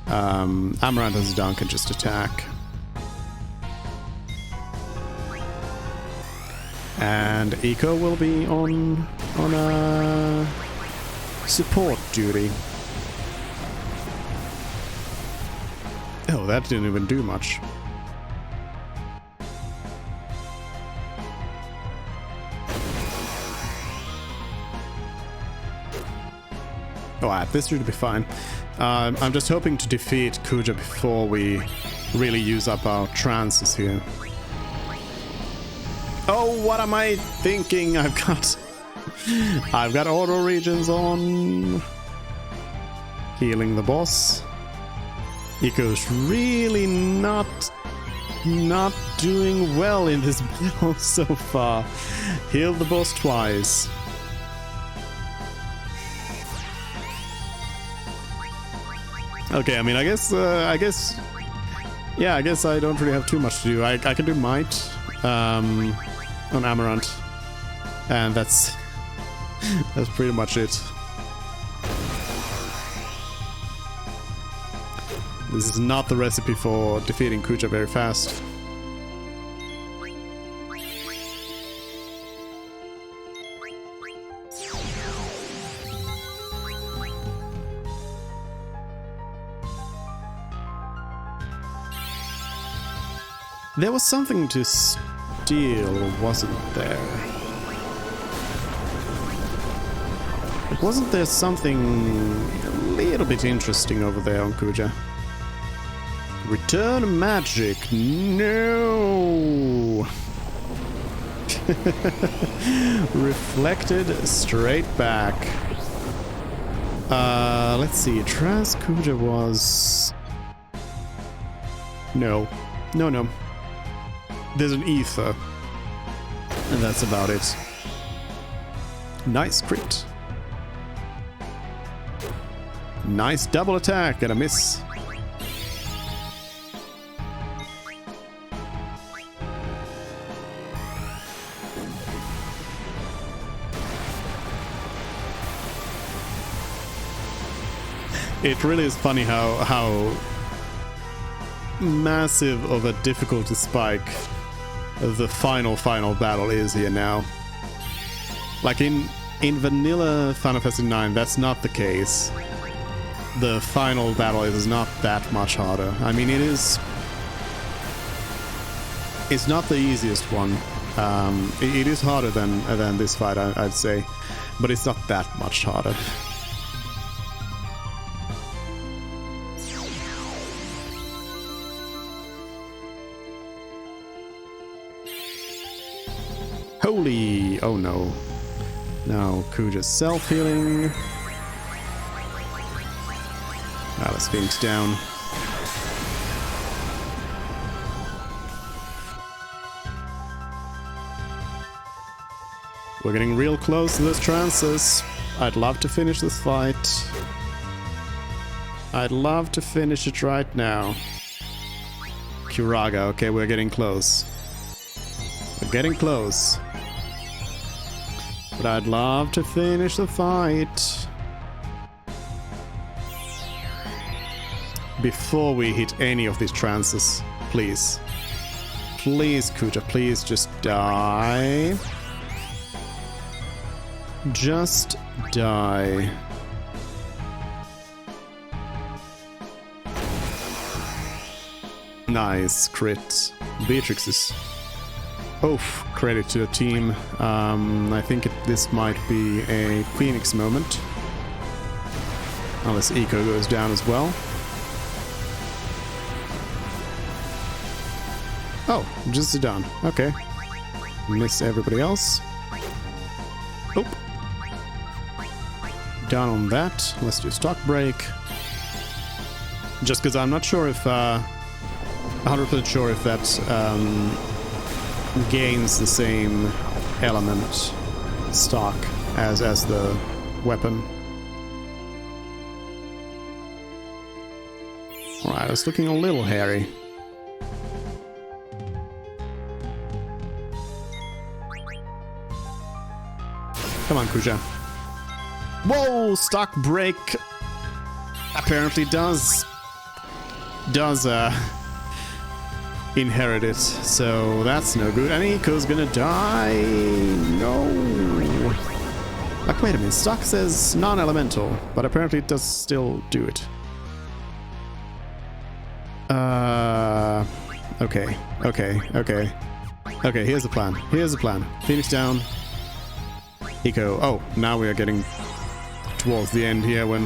Amaranth as a dunk can just attack. And Eco will be on support duty. Oh, that didn't even do much. Alright, this should be fine. I'm just hoping to defeat Kuja before we really use up our trances here. Oh, what am I thinking? I've got auto regions on. Healing the boss. Eco's really not doing well in this battle so far. Healed the boss twice. Okay, I mean, I guess I don't really have too much to do. I can do Might on Amaranth, and that's pretty much it. This is not the recipe for defeating Kuja very fast. There was something to steal, wasn't there? Wasn't there something a little bit interesting over there on Kuja? Return magic. No! Reflected straight back. Let's see. Transkuja was... No. There's an ether. And that's about it. Nice crit. Nice double attack and a miss. It really is funny how massive of a difficulty spike the final battle is here now. Like in vanilla Final Fantasy IX, that's not the case. The final battle is not that much harder. I mean, it's not the easiest one. It is harder than this fight, I'd say, but it's not that much harder. Holy! Oh no. Now Kuja's self-healing. The Sphinx down. We're getting real close to those trances. I'd love to finish this fight. I'd love to finish it right now. Curaga, okay, we're getting close. We're getting close. But I'd love to finish the fight before we hit any of these trances. Please. Please, Kuja, please just die. Just die. Nice crit. Beatrix's. Oof, credit to the team. I think this might be a Phoenix moment. Unless Eco goes down as well. Oh, just done. Okay. Miss everybody else. Oh. Down on that. Let's do stock break. Just because I'm not sure if 100% sure if that gains the same element stock as the weapon. Alright, it's looking a little hairy. Come on, Kuja. Whoa! Stock break apparently does inherit it, so that's no good. And Eco's gonna die. No. Like, wait a minute. Stock says non-elemental, but apparently it does still do it. Okay. Okay, here's the plan. Here's the plan. Phoenix down. Eco. Oh, now we are getting towards the end here when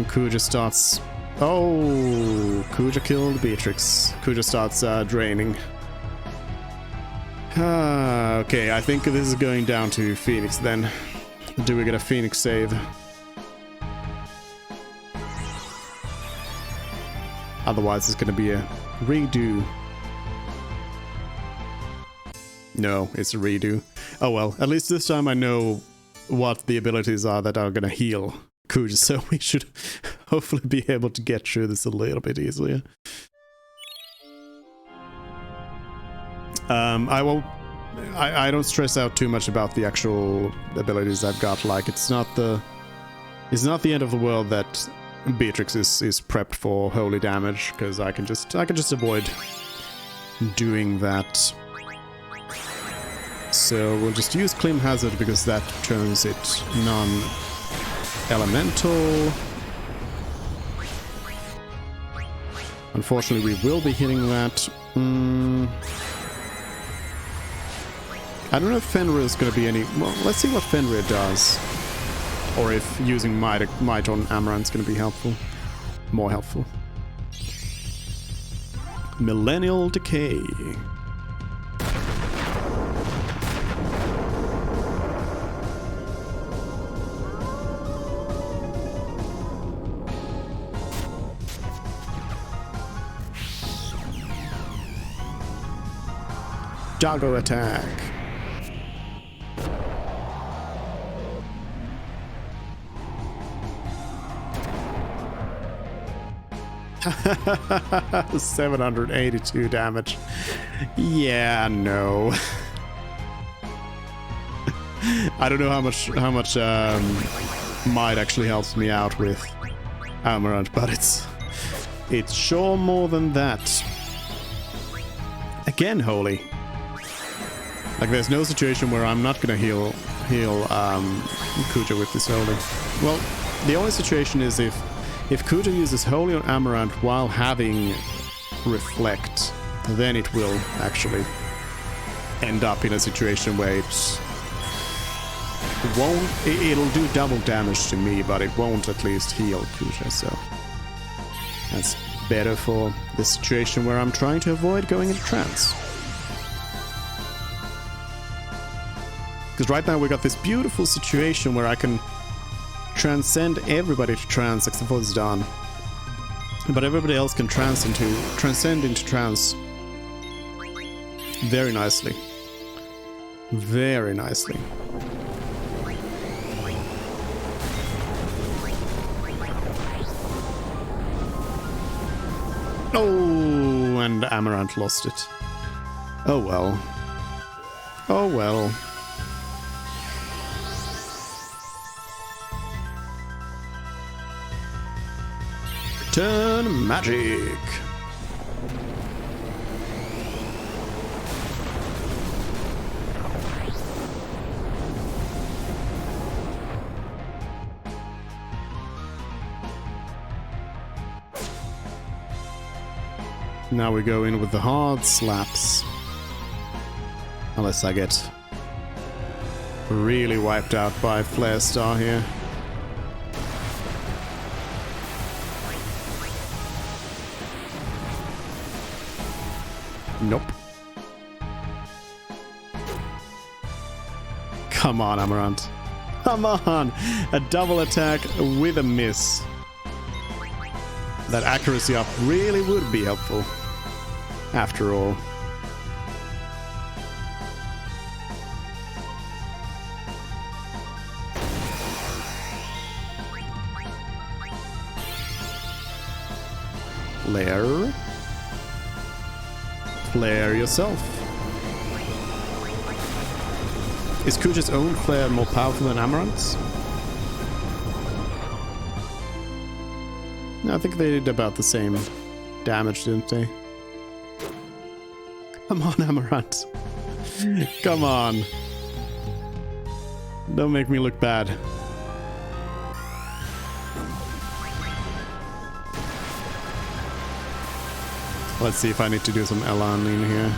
Kuja starts. Oh, Kuja killed Beatrix. Kuja starts draining. Okay, I think this is going down to Phoenix then. Do we get a Phoenix save? Otherwise, it's going to be a redo. No, it's a redo. Oh well, at least this time I know what the abilities are that are going to heal Kuja, so we should hopefully be able to get through this a little bit easier. I don't stress out too much about the actual abilities I've got. Like, it's not the end of the world that Beatrix is prepped for holy damage, because I can just avoid doing that. So we'll just use Clim Hazard because that turns it non-elemental. Unfortunately, we will be hitting that. I don't know if Fenrir is going to be any... Well, let's see what Fenrir does. Or if using Might on Amaranth is going to be helpful. More helpful. Millennial Decay. Doggo attack. $782 damage. Yeah, no. I don't know how much Might actually helps me out with Amaranth, but it's sure more than that. Again, holy. Like, there's no situation where I'm not gonna heal Kuja with this holy. Well, the only situation is if Kuja uses holy on Amaranth while having reflect, then it will actually end up in a situation where it'll do double damage to me, but it won't at least heal Kuja, so that's better for the situation where I'm trying to avoid going into trance. Because right now we got this beautiful situation where I can transcend everybody to trance except for Zidane. But everybody else can transcend into trance very nicely. very nicely. Oh, and Amaranth lost it. Oh well. Oh well. Turn magic. Now we go in with the hard slaps. Unless I get really wiped out by Flare Star here. Nope. Come on, Amaranth. Come on! A double attack with a miss. That accuracy up really would be helpful. After all. Flare. Flare yourself. Is Kuja's own flare more powerful than Amaranth's? No, I think they did about the same damage, didn't they? Come on, Amaranth. Come on. Don't make me look bad. Let's see if I need to do some Elan in here.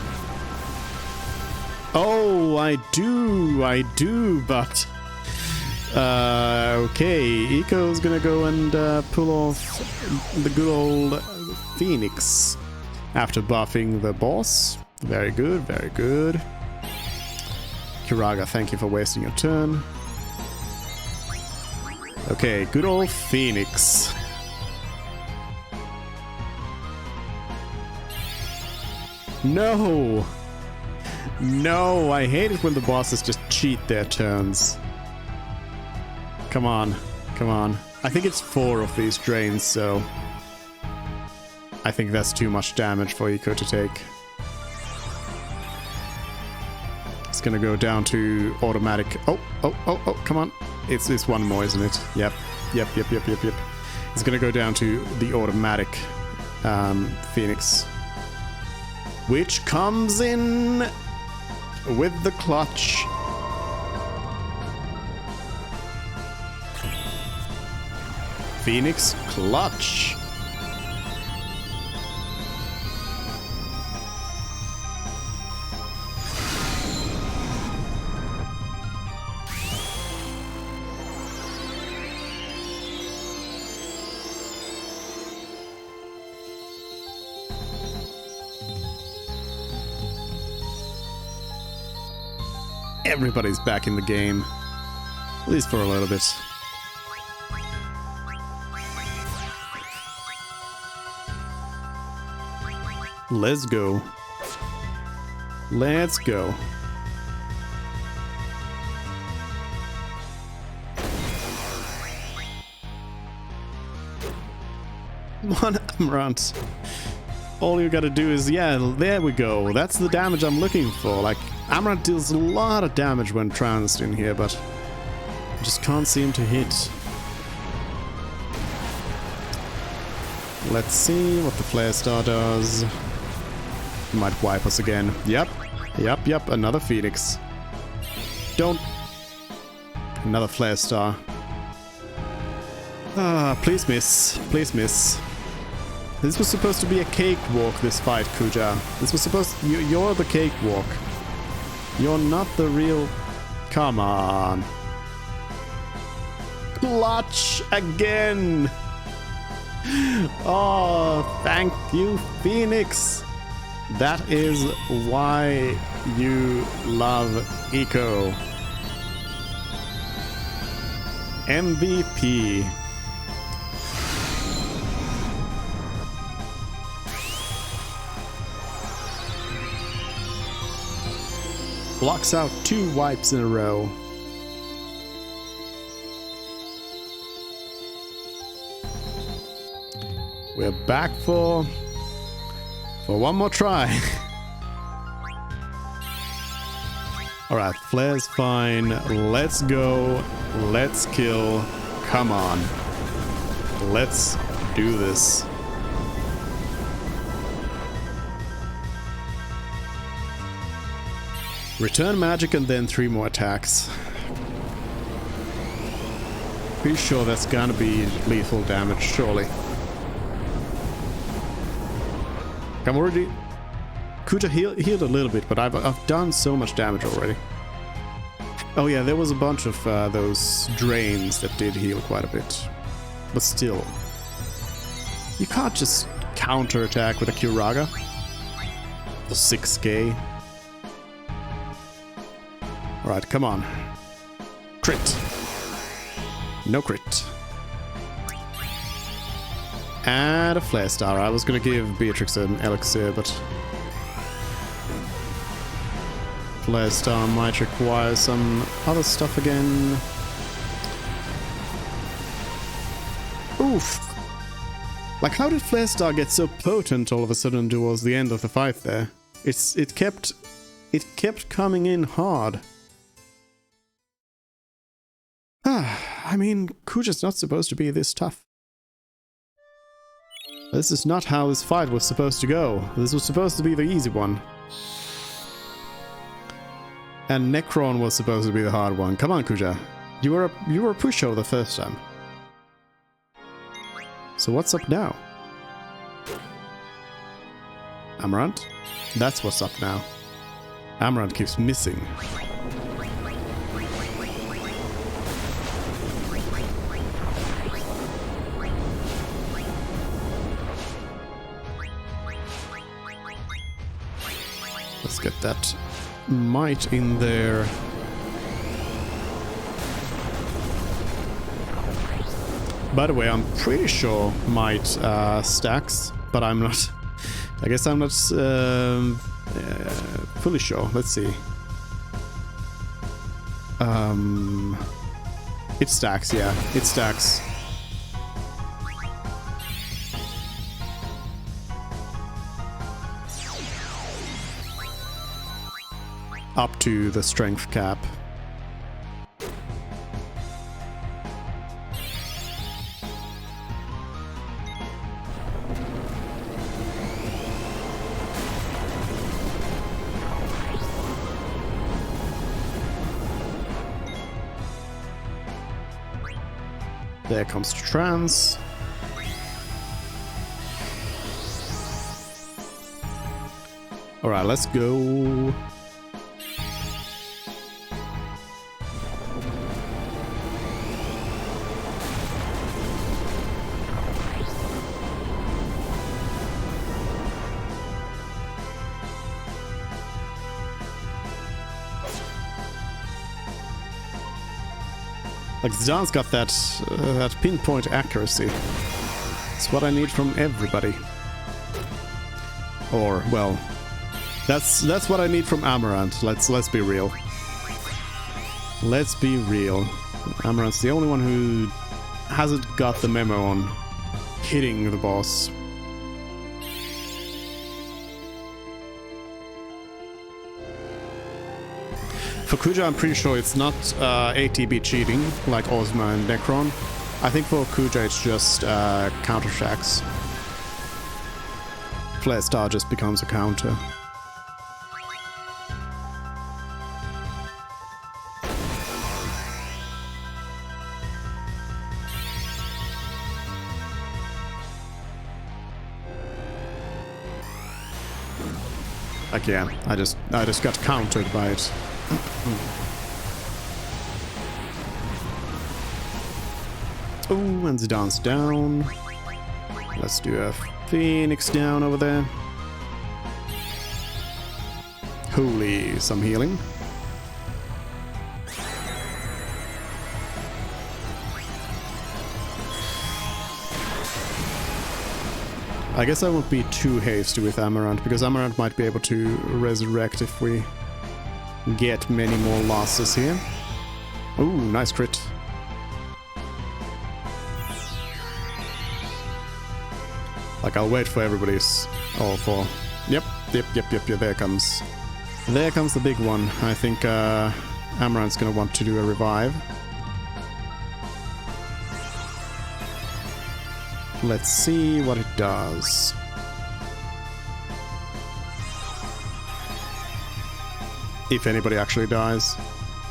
Oh, I do, but... okay, Eco's gonna go and pull off the good old Phoenix after buffing the boss. Very good, very good. Kiraga, thank you for wasting your turn. Okay, good old Phoenix. No! No, I hate it when the bosses just cheat their turns. Come on, come on. I think it's 4 of these drains, so... I think that's too much damage for Eco to take. It's gonna go down to automatic... Oh, come on. It's one more, isn't it? Yep. It's gonna go down to the automatic Phoenix. Which comes in with the clutch. Phoenix clutch. Everybody's back in the game. At least for a little bit. Let's go. Let's go. One Amaranth. All you gotta do is, yeah, there we go. That's the damage I'm looking for. Like, Amaranth deals a lot of damage when trounced in here, but I just can't seem to hit. Let's see what the Flare Star does. Might wipe us again. Yep, another Phoenix. Don't. Another Flare Star. Ah, please miss. Please miss. This was supposed to be a cakewalk, this fight, Kuja. This was supposed to... You're the cakewalk. You're not the real... Come on. Clutch again! Oh, thank you, Phoenix! That is why you love Eco. MVP. blocks out 2 wipes in a row. We're back for one more try. Alright, Flare's fine. Let's go. Let's kill. Come on. Let's do this. Return magic and then 3 more attacks. Pretty sure that's gonna be lethal damage, surely. I'm already... Kuja healed a little bit, but I've done so much damage already. Oh yeah, there was a bunch of those drains that did heal quite a bit. But still. You can't just counterattack with a Curaga. For 6k. Alright, come on. Crit. No crit. And a Flare Star. I was gonna give Beatrix an elixir, but... Flare Star might require some other stuff again. Oof! Like, how did Flare Star get so potent all of a sudden towards the end of the fight there? It kept coming in hard. I mean, Kuja's not supposed to be this tough. This is not how this fight was supposed to go. This was supposed to be the easy one. And Necron was supposed to be the hard one. Come on, Kuja. You were a pushover the first time. So what's up now? Amarant? That's what's up now. Amarant keeps missing. Let's get that might in there. By the way, I'm pretty sure might stacks, but I'm not. I guess I'm not fully sure. Let's see. It stacks, yeah, it stacks. Up to the strength cap. There comes Trance. Alright, let's go. Like, Zidane's got that pinpoint accuracy. It's what I need from everybody. Or, well, that's what I need from Amarant. Let's be real. Let's be real. Amarant's the only one who hasn't got the memo on hitting the boss. For Kuja, I'm pretty sure it's not ATB cheating, like Ozma and Necron. I think for Kuja it's just counter shacks. Flare Star just becomes a counter. Like, yeah, I just got countered by it. Oh, and Zidane's down. Let's do a Phoenix down over there. Holy, some healing. I guess I won't be too hasty with Amarant, because Amarant might be able to resurrect if we get many more losses here. Ooh, nice crit. Like, I'll wait for everybody's... Oh, for... Yep, there comes... There comes the big one. I think Amarant's gonna want to do a revive. Let's see what it does. If anybody actually dies.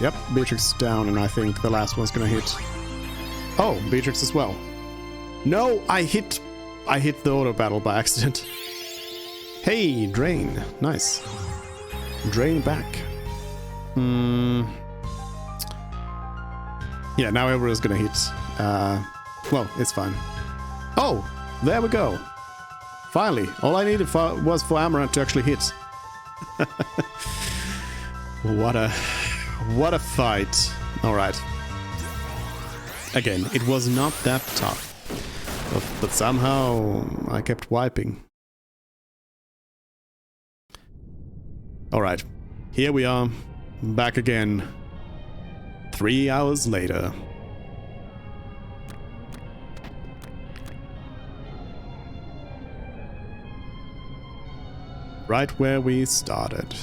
Yep, Beatrix is down, and I think the last one's gonna hit. Oh, Beatrix as well. No, I hit the auto battle by accident. Hey, Drain. Nice. Drain back. Yeah, now everyone's gonna hit. Well, it's fine. Oh, there we go. Finally, all I needed was for Amarant to actually hit. What a fight. All right. Again, it was not that tough, but somehow I kept wiping. All right, here we are, back again. 3 hours later. Right where we started.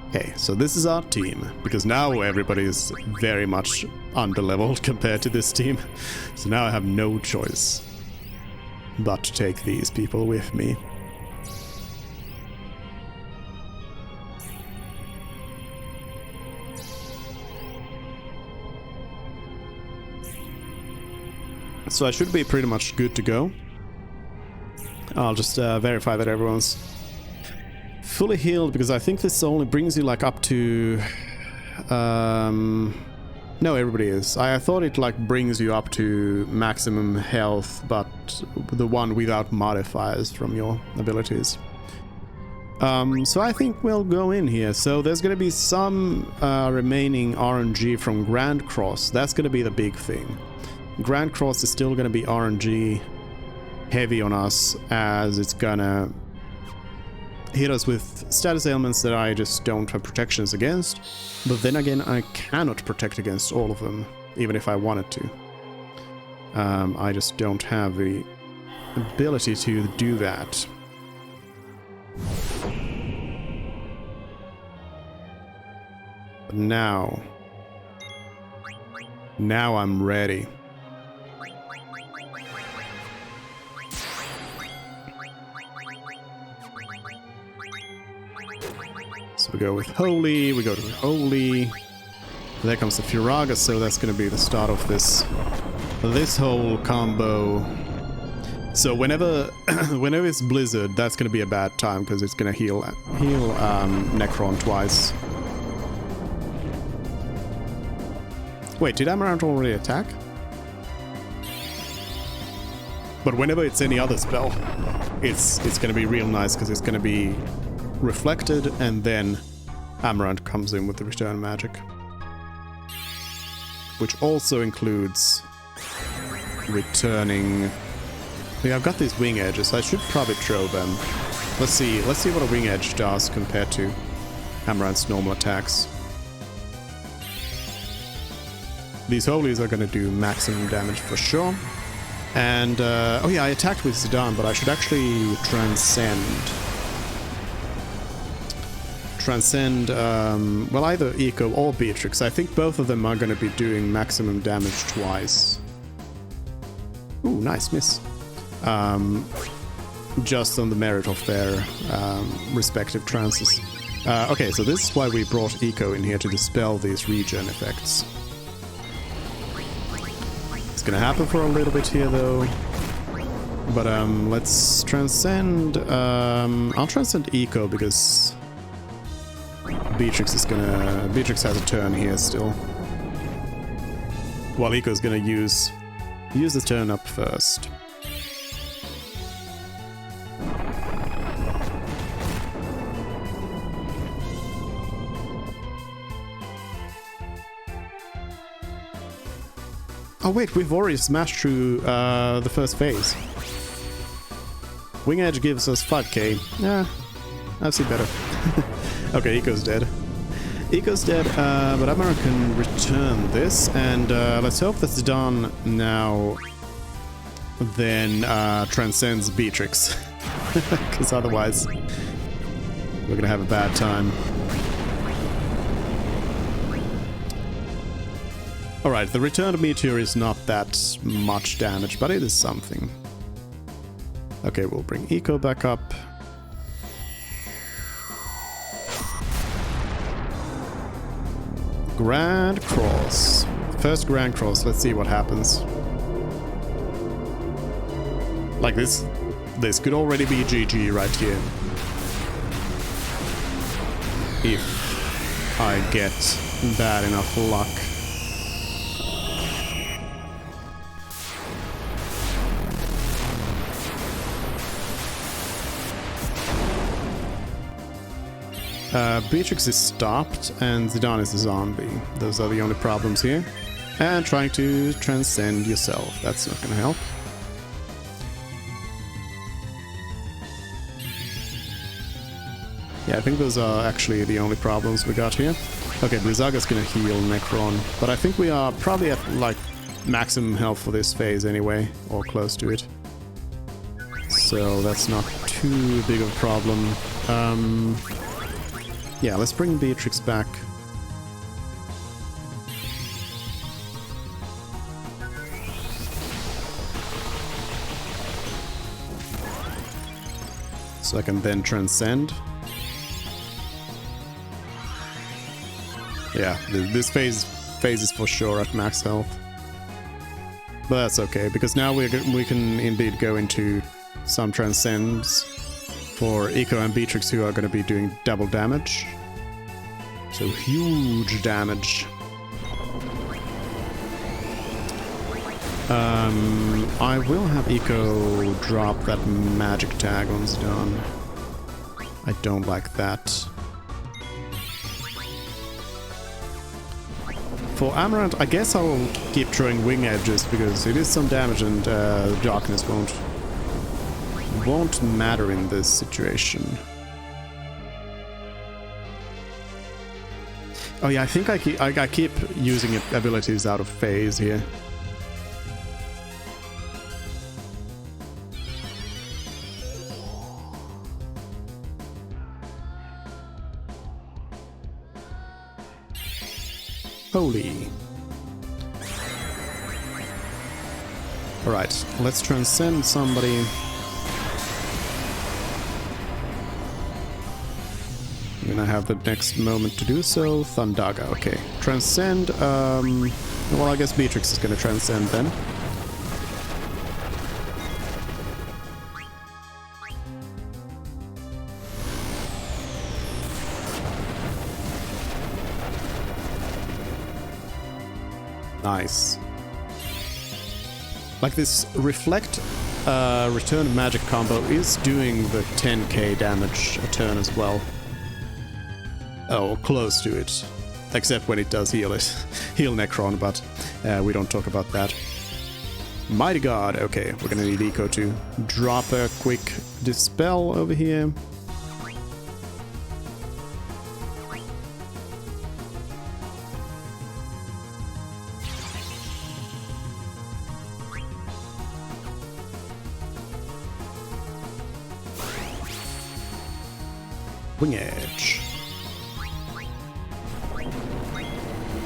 Okay, so this is our team, because now everybody is very much underleveled compared to this team. So now I have no choice but to take these people with me. So I should be pretty much good to go. I'll just verify that everyone's fully healed, because I think this only brings you like up to... No, everybody is. I thought it like brings you up to maximum health, but the one without modifiers from your abilities. So I think we'll go in here. So there's going to be some remaining RNG from Grand Cross. That's going to be the big thing. Grand Cross is still going to be RNG heavy on us, as it's gonna hit us with status ailments that I just don't have protections against. But then again, I cannot protect against all of them, even if I wanted to. I just don't have the ability to do that. But now I'm ready. So we go with Holy, we go to Holy. There comes the Firaga, so that's going to be the start of this whole combo. So whenever it's Blizzard, that's going to be a bad time, because it's going to heal Necron twice. Wait, did Amarant already attack? But whenever it's any other spell, it's going to be real nice, because it's going to be reflected, and then Amarant comes in with the return magic, which also includes returning. Yeah, I've got these wing edges. I should probably throw them. Let's see what a wing edge does compared to Amarant's normal attacks. These holies are going to do maximum damage for sure. And oh yeah, I attacked with Zidane, but I should actually transcend well, either Eco or Beatrix. I think both of them are going to be doing maximum damage twice. Ooh, nice miss. Just on the merit of their respective trances. Okay, so this is why we brought Eco in here, to dispel these regen effects. It's gonna happen for a little bit here though. But let's transcend. I'll transcend Eco, because Beatrix has a turn here still. While Eco's gonna use the turn up first. Oh wait, we've already smashed through the first phase. Wing Edge gives us 5k. Yeah, I see better. Okay, Eco's dead. Eco's dead, but Amaranth can return this, and let's hope that Zidane now then transcends Beatrix. Because otherwise we're gonna have a bad time. Alright, the returned meteor is not that much damage, but it is something. Okay, we'll bring Eco back up. Grand Cross. First Grand Cross, let's see what happens. Like this could already be GG right here. If I get bad enough luck. Beatrix is stopped and Zidane is a zombie. Those are the only problems here. And trying to transcend yourself. That's not gonna help. Yeah, I think those are actually the only problems we got here. Okay, Blizzaga's gonna heal Necron, but I think we are probably at like maximum health for this phase anyway, or close to it. So that's not too big of a problem. Yeah, let's bring Beatrix back. So I can then transcend. Yeah, this phase is for sure at max health. But that's okay, because now we can indeed go into some transcends for Eco and Beatrix, who are going to be doing double damage. So huge damage. I will have Eco drop that magic tag on Zidane. I don't like that. For Amaranth, I guess I will keep throwing Wing Edges, because it is some damage and darkness won't matter in this situation. Oh yeah, I think I keep using abilities out of phase here. Holy. Alright, let's transcend somebody. I'm gonna have the next moment to do so. Thundaga, okay. Transcend, well, I guess Beatrix is gonna transcend then. Nice. Like this Reflect Return Magic combo is doing the 10k damage a turn as well. Oh, close to it. Except when it does heal Necron, but we don't talk about that. Mighty God, okay, we're gonna need Eco to drop a quick Dispel over here. Wing Edge.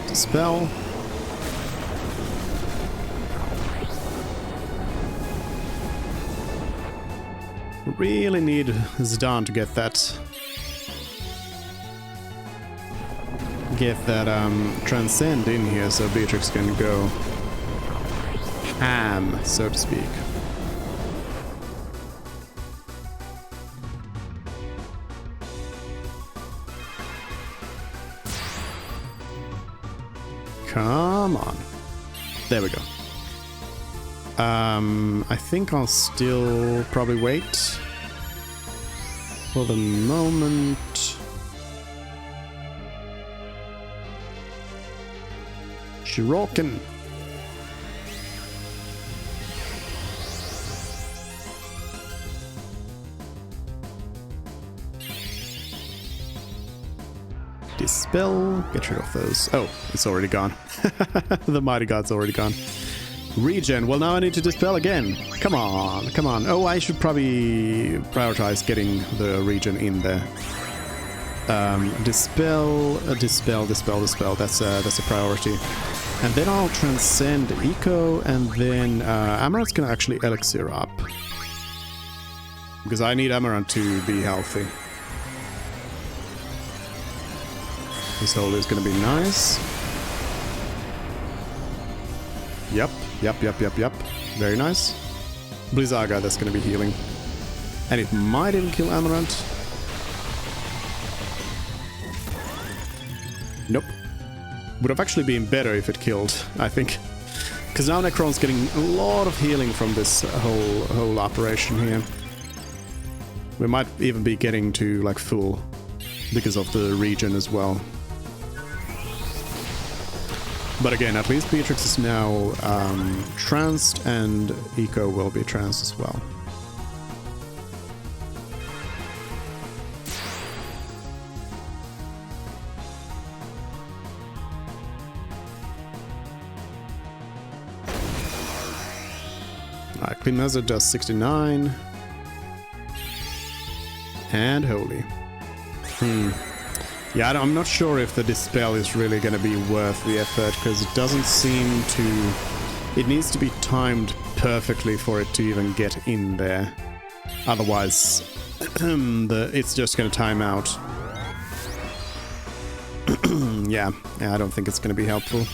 Dispel. Really need Zidane to get that transcend in here so Beatrix can go ham, so to speak. Come on. There we go. I think I'll still probably wait for the moment. Shiroken. Dispel. Get rid of those. Oh, it's already gone. The Mighty God's already gone. Regen. Well, now I need to Dispel again. Come on, come on. Oh, I should probably prioritize getting the regen in there. Dispel. That's a priority. And then I'll transcend Eco, and then Amarant's gonna actually elixir up. Because I need Amarant to be healthy. This hole is gonna be nice. Yep. Very nice. Blizzaga, that's gonna be healing. And it might even kill Amarant. Nope. Would have actually been better if it killed, I think. Because now Necron's getting a lot of healing from this whole operation here. We might even be getting to like full because of the regen as well. But again, at least Beatrix is now tranced, and Eco will be tranced as well. Alright, Clean Hazard does 69. And Holy. Yeah, I'm not sure if the Dispel is really going to be worth the effort, because it doesn't seem to... It needs to be timed perfectly for it to even get in there. Otherwise, it's just going to time out. Yeah, I don't think it's going to be helpful.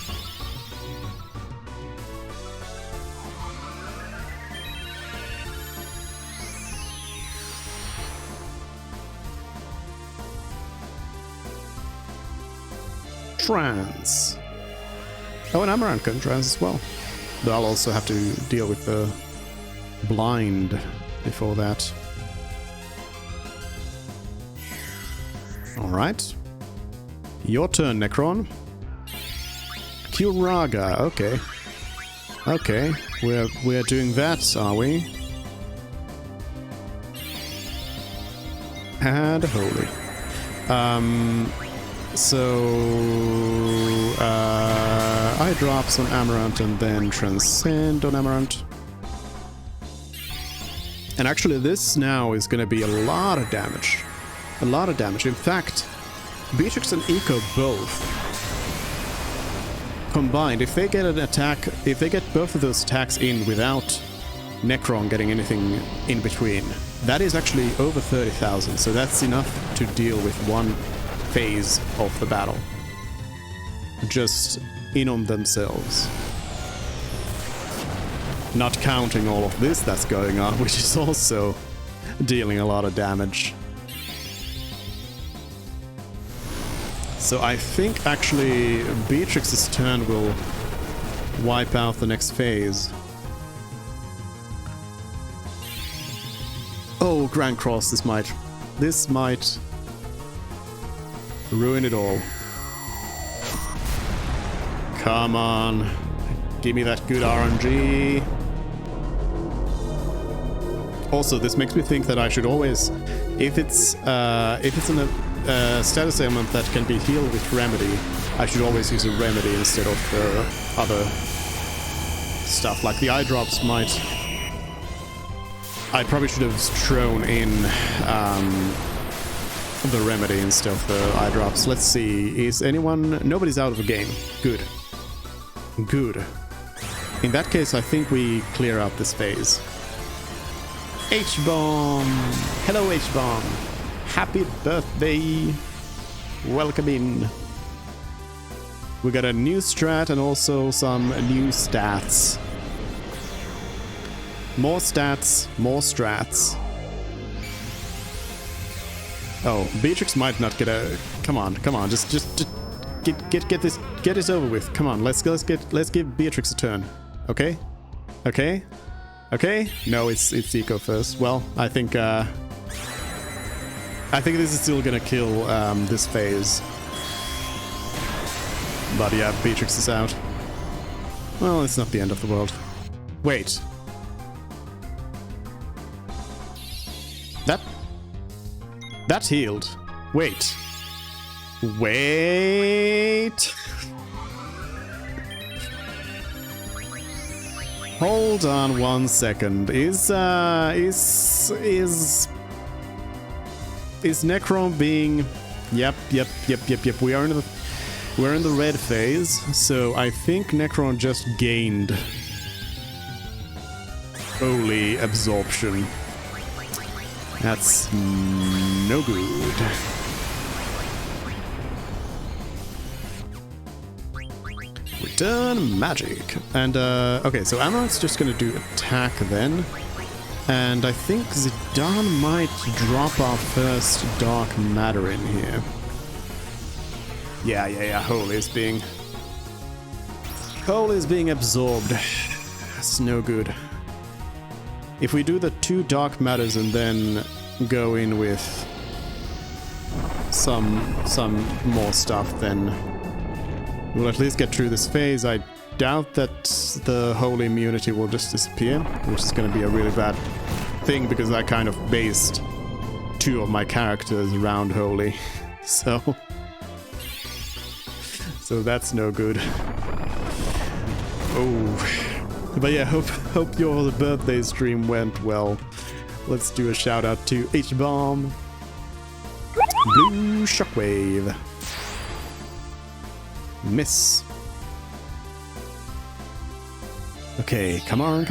Trance. Oh, and Amarant can trance as well. But I'll also have to deal with the blind before that. Alright. Your turn, Necron. Curaga, okay. Okay, we're doing that, are we? And Holy. So, Eye Drops on Amarant and then Transcend on Amarant. And actually this now is going to be a lot of damage. A lot of damage. In fact, Beatrix and Eco both combined, if they get an attack, if they get both of those attacks in without Necron getting anything in between, that is actually over 30,000, so that's enough to deal with one phase of the battle. Just in on themselves. Not counting all of this that's going on, which is also dealing a lot of damage. So I think actually Beatrix's turn will wipe out the next phase. Oh, Grand Cross, this might ruin it all. Come on. Give me that good RNG. Also, this makes me think that I should always, if it's in a status ailment that can be healed with Remedy, I should always use a Remedy instead of the other stuff. Like the Eye Drops might... I probably should have thrown in the Remedy instead of the Eye Drops. Let's see, is anyone... Nobody's out of the game. Good. Good. In that case, I think we clear out this phase. H-Bomb! Hello, H-Bomb! Happy birthday! Welcome in. We got a new strat and also some new stats. More stats, more strats. Oh, Beatrix might not get a... Come on, just get this over with. Come on, let's give Beatrix a turn. Okay? Okay? Okay? No, it's Eco first. Well, I think this is still gonna kill this phase. But yeah, Beatrix is out. Well, it's not the end of the world. Wait. That healed. Wait. Wait. Hold on 1 second. Is Necron being? Yep. We're in the red phase, so I think Necron just gained holy absorption. That's no good. Return magic. And, okay, so Amaranth's just gonna do attack then. And I think Zidane might drop our first dark matter in here. Yeah, Holy is being absorbed. That's no good. If we do the 2 dark matters and then go in with some more stuff, then we'll at least get through this phase. I doubt that the holy immunity will just disappear, which is going to be a really bad thing because I kind of based 2 of my characters around holy. So that's no good. Oh, but yeah, hope your birthday stream went well. Let's do a shout out to H-Bomb, Blue Shockwave, Miss. Okay, come on.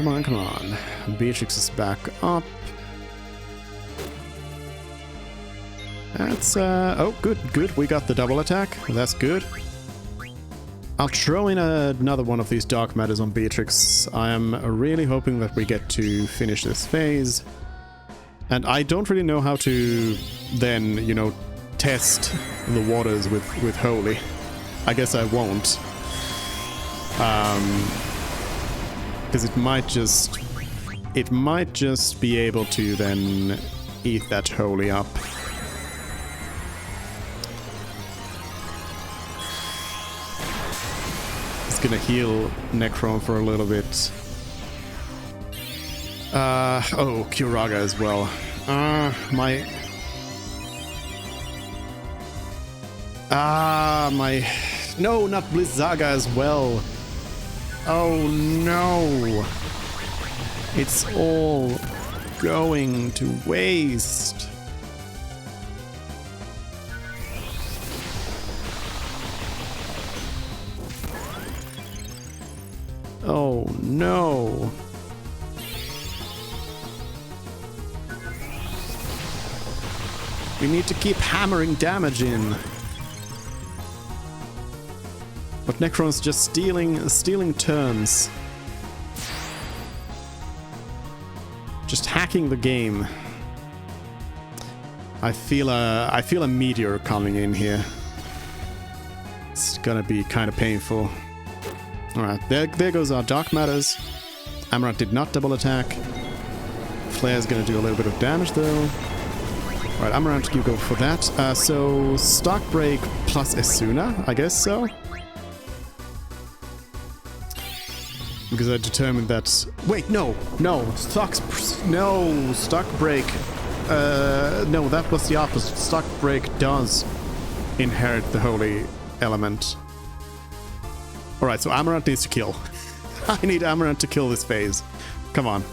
Beatrix is back up. That's oh, good. We got the double attack. That's good. I'll throw in another one of these dark matters on Beatrix. I am really hoping that we get to finish this phase. And I don't really know how to then, you know, test the waters with Holy. I guess I won't. Because it might just be able to then eat that Holy up. Gonna heal Necron for a little bit. Oh, Curaga as well. No, not Blizzaga as well. Oh no. It's all going to waste. Oh no. We need to keep hammering damage in. But Necron's just stealing turns. Just hacking the game. I feel a meteor coming in here. It's gonna be kind of painful. Alright, there goes our Dark Matters. Amaranth did not double attack. Flare's gonna do a little bit of damage though. Alright, Amaranth, you go for that. So, Stock Break plus Esuna, I guess so. Because I determined that... Wait, no! Stock Break... no, that was the opposite. Stock Break does inherit the Holy Element. Alright, so Amaranth needs to kill. I need Amaranth to kill this phase. Come on.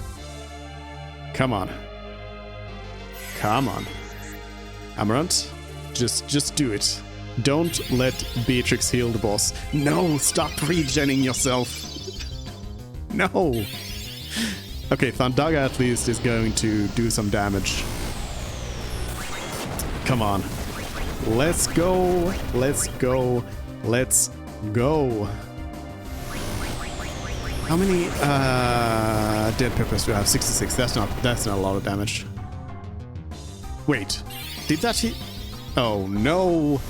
Amaranth, just do it. Don't let Beatrix heal the boss. No, stop regening yourself. No. Okay, Thundaga at least is going to do some damage. Come on. Let's go. How many dead peppers do I have? 66. That's not a lot of damage. Wait, did that hit? Oh no!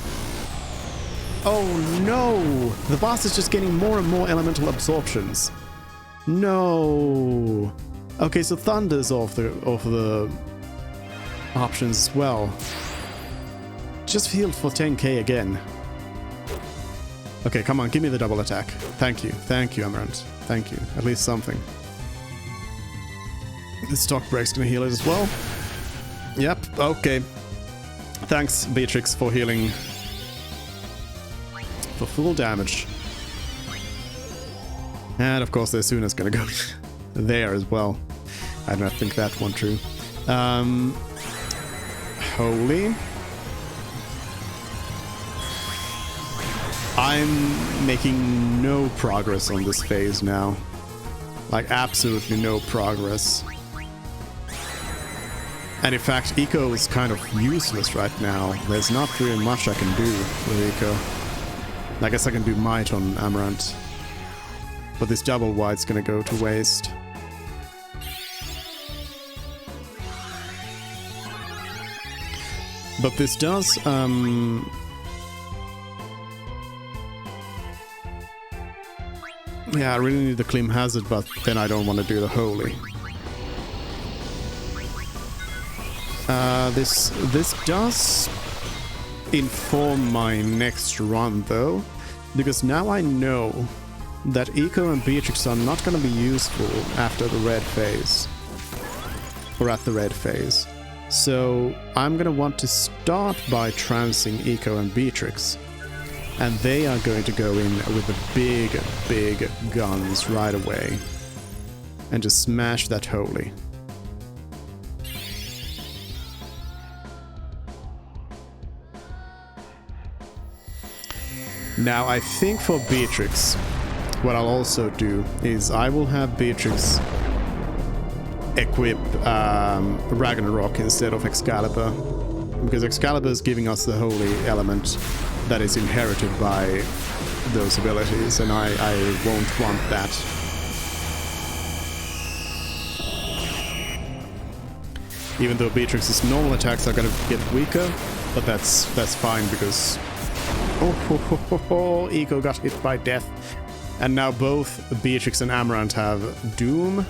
The boss is just getting more and more elemental absorptions. No. Okay, so Thunder's off the options as well. Just healed for 10k again. Okay, come on, give me the double attack. Thank you, Amaranth. Thank you. At least something. The Stock Break's gonna heal it as well. Yep, okay. Thanks, Beatrix, for healing for full damage. And of course, the Asuna's gonna go there as well. I don't think that one true. Holy. I'm making no progress on this phase now. Like, absolutely no progress. And in fact, Eco is kind of useless right now. There's not really much I can do with Eco. I guess I can do Might on Amaranth. But this double wide's gonna go to waste. But this does, yeah, I really need the Clim Hazard, but then I don't want to do the Holy. This does inform my next run, though, because now I know that Eco and Beatrix are not going to be useful after the red phase. Or at the red phase. So I'm going to want to start by transing Eco and Beatrix. And they are going to go in with the big guns right away. And just smash that Holy. Now I think for Beatrix, what I'll also do is I will have Beatrix equip Ragnarok instead of Excalibur. Because Excalibur is giving us the holy element that is inherited by those abilities, and I won't want that. Even though Beatrix's normal attacks are gonna get weaker, but that's fine because Eco got hit by death. And now both Beatrix and Amaranth have Doom.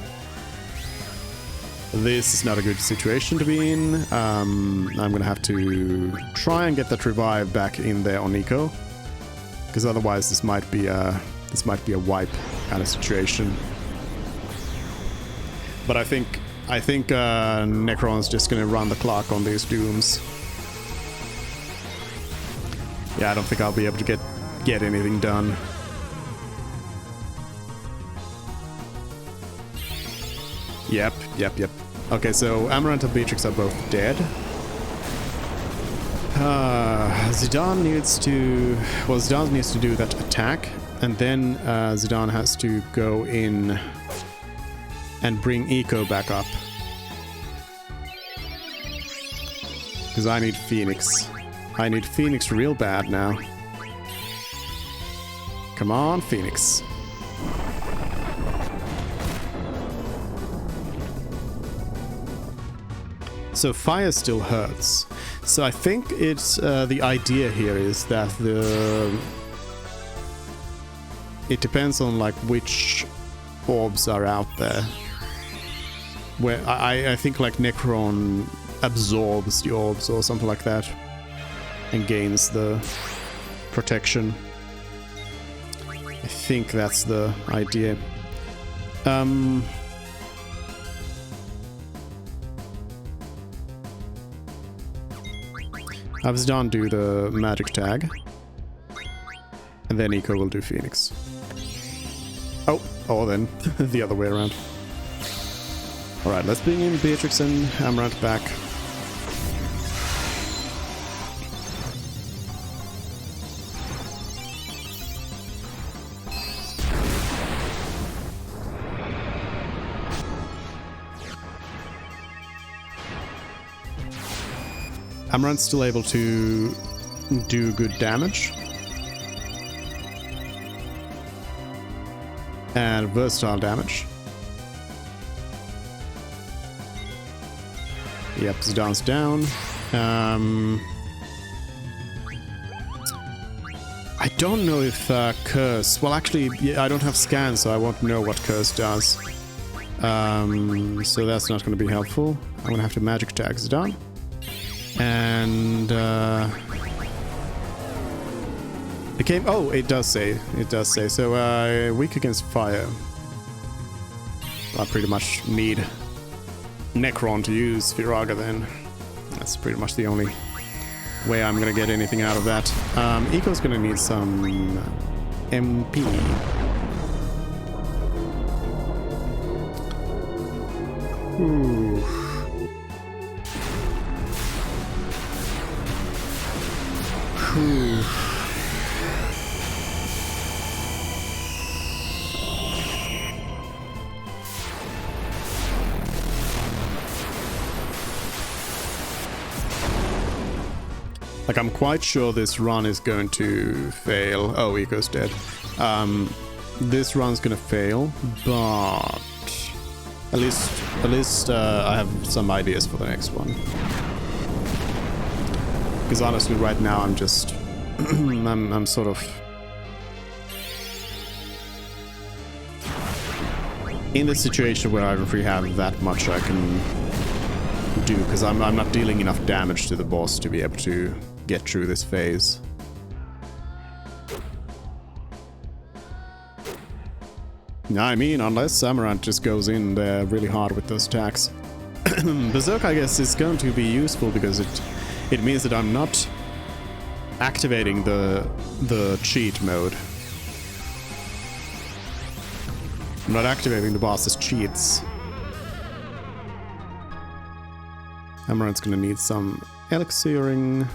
This is not a good situation to be in. I'm gonna have to try and get that revive back in there on Eco, because otherwise this might be a wipe kind of situation. But I think Necron's just gonna run the clock on these Dooms. Yeah, I don't think I'll be able to get anything done. Yep. Okay, so Amaranth and Beatrix are both dead. Zidane needs to... Well, Zidane needs to do that attack, and then Zidane has to go in and bring Eco back up. Because I need Phoenix. I need Phoenix real bad now. Come on, Phoenix. So fire still hurts. So I think it's the idea here is that it depends on like which orbs are out there. Where I think like Necron absorbs the orbs or something like that and gains the protection. I think that's the idea. Have Zidane do the magic tag, and then Eco will do Phoenix. Oh, then the other way around. Alright, let's bring in Beatrix and Amaranth back. Amaranth's still able to do good damage. And versatile damage. Yep, Zidane's down. I don't know if Curse... Well, actually, yeah, I don't have scan, so I won't know what Curse does. So that's not going to be helpful. I'm going to have to magic tag Zidane. And became... Oh, it does say. So weak against fire. I pretty much need Necron to use Firaga then. That's pretty much the only way I'm gonna get anything out of that. Eco's gonna need some MP. Ooh. Whew. Like, I'm quite sure this run is going to fail. Oh, Eco's dead. This run's gonna fail, but at least I have some ideas for the next one. Because honestly, right now I'm just I'm sort of in the situation where I don't really have that much I can do, because I'm not dealing enough damage to the boss to be able to get through this phase. I mean, unless Amarant just goes in there really hard with those attacks. Berserk, I guess, is going to be useful because it means that I'm not activating the cheat mode. I'm not activating the boss's cheats. Amarant's gonna need some elixiring.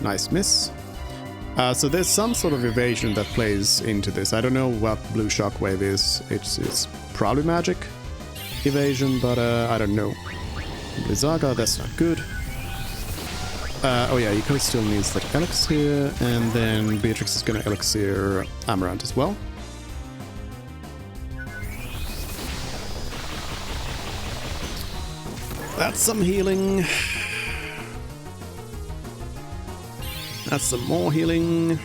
Nice miss. So there's some sort of evasion that plays into this. I don't know what blue shockwave is. It's probably magic evasion, but I don't know. Blizzaga, that's not good. Oh yeah, Eco still needs like elixir, and then Beatrix is gonna elixir Amarant as well. That's some healing. That's some more healing.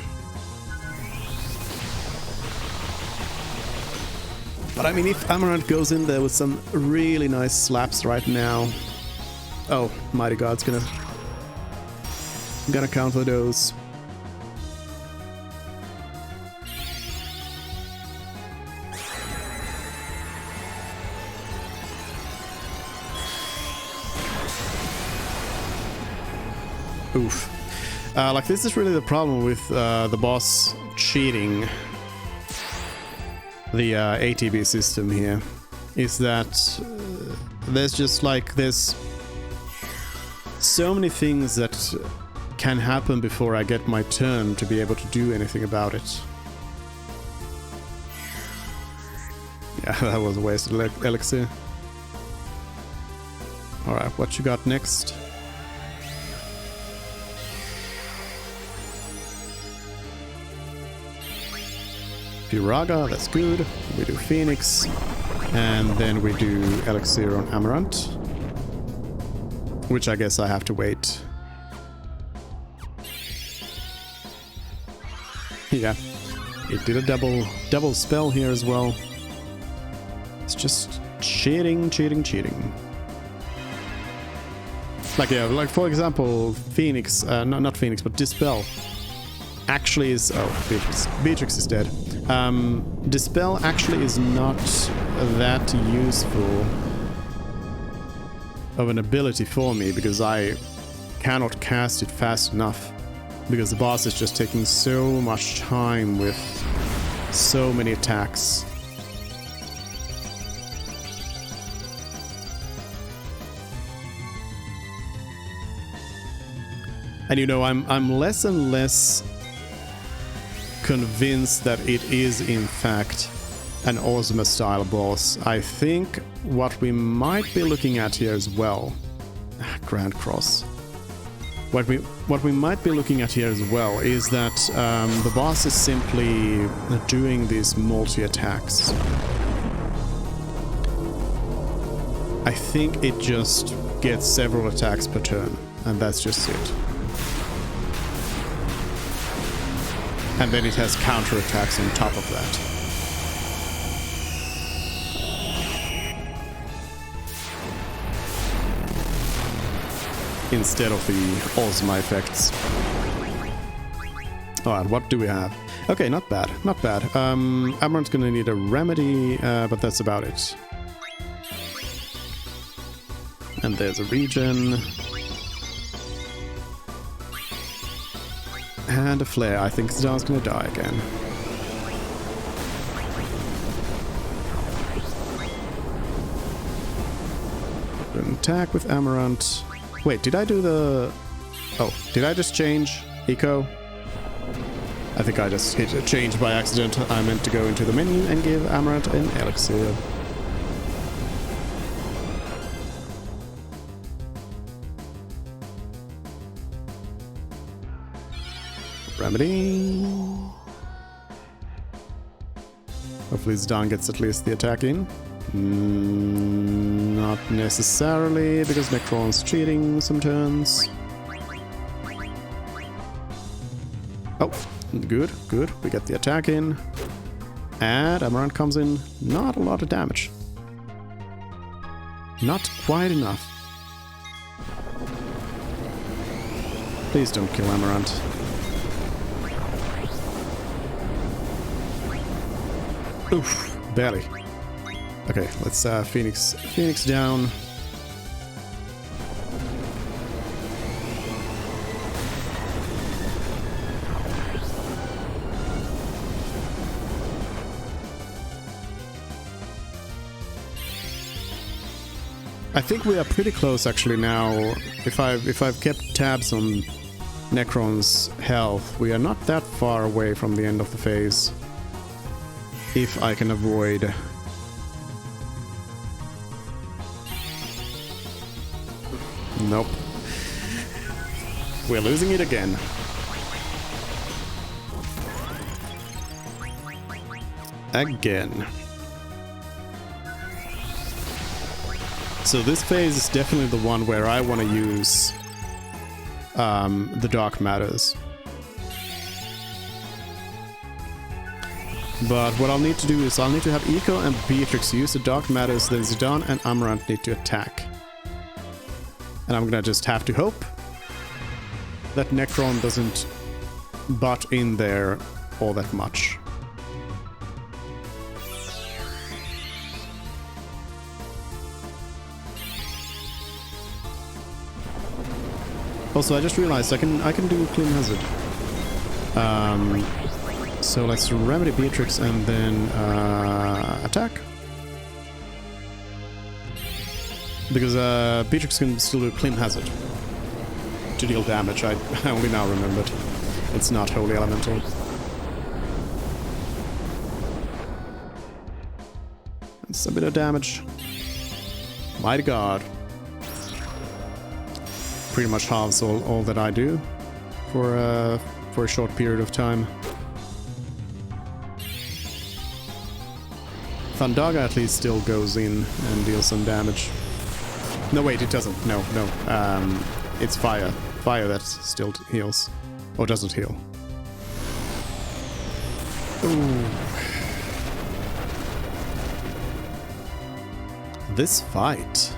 But I mean, if Amarant goes in there with some really nice slaps right now... Oh, Mighty God's gonna counter those. Oof. Like, this is really the problem with the boss cheating the ATB system here, is that there's just like, there's so many things that can happen before I get my turn to be able to do anything about it. Yeah, that was a wasted elixir. Alright, what you got next? Firaga, that's good. We do Phoenix, and then we do Elixir on Amarant, which I guess I have to wait. Yeah, it did a double spell here as well. It's just cheating. Like, yeah, like for example, Phoenix, not Phoenix, but Dispel actually is... Oh, Beatrix is dead. Dispel actually is not that useful of an ability for me, because I cannot cast it fast enough, because the boss is just taking so much time with so many attacks. And you know, I'm less and less convinced that it is in fact an Ozma style boss. I think what we might be looking at here as well, Grand Cross. What we might be looking at here as well is that the boss is simply doing these multi-attacks. I think it just gets several attacks per turn, and that's just it. And then it has counter-attacks on top of that. Instead of the Ozma effects. Alright, what do we have? Okay, not bad, not bad. Amarant's gonna need a remedy, but that's about it. And there's a regen. And a flare. I think Zidaane's gonna die again. An attack with Amarant. Wait, did I do the... Oh, did I just change Eco? I think I just hit a change by accident. I meant to go into the menu and give Amarant an elixir. Remedy. Hopefully Zidane gets at least the attack in. Not necessarily, because Necron's cheating some turns. Oh, good, good. We get the attack in. And Amarant comes in. Not a lot of damage. Not quite enough. Please don't kill Amarant. Oof, barely. Okay, let's Phoenix down. I think we are pretty close actually now. If I've kept tabs on Necron's health, we are not that far away from the end of the phase. If I can avoid. Nope. We're losing it again. Again. So this phase is definitely the one where I want to use the Dark Matters. But what I'll need to do is I'll need to have Eco and Beatrix use the Dark Matters, then Zidane and Amarant need to attack. And I'm gonna just have to hope that Necron doesn't butt in there all that much. Also, I just realized I can do Clean Hazard. So let's remedy Beatrix and then attack. Because Beatrix can still do Clean Hazard to deal damage. I only now remembered. It's not Holy Elemental. It's a bit of damage. Mighty God. Pretty much halves all that I do for a short period of time. Thundaga at least still goes in and deals some damage. No, wait, it doesn't. No. It's fire. Fire that still heals. Or doesn't heal. Ooh. This fight.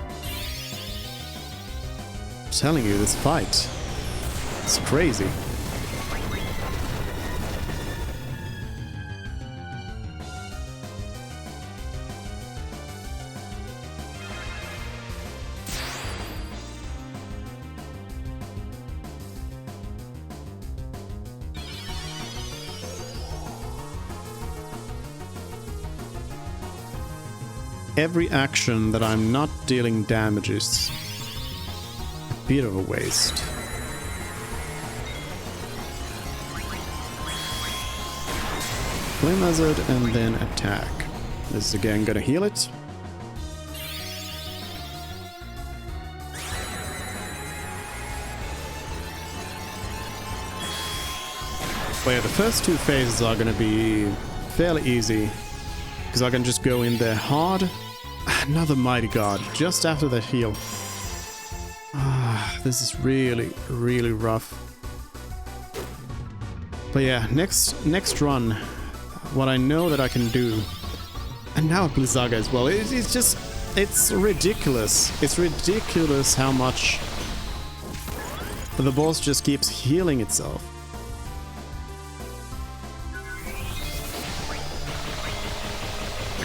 I'm telling you, this fight. It's crazy. Every action that I'm not dealing damage is a bit of a waste. Flame Hazard and then attack. This is again gonna heal it. But yeah, the first two phases are gonna be fairly easy because I can just go in there hard. Another Mighty God, just after that heal. This is really, really rough. But yeah, next run, what I know that I can do, and now Blizzaga as well, it's just, it's ridiculous. It's ridiculous how much the boss just keeps healing itself.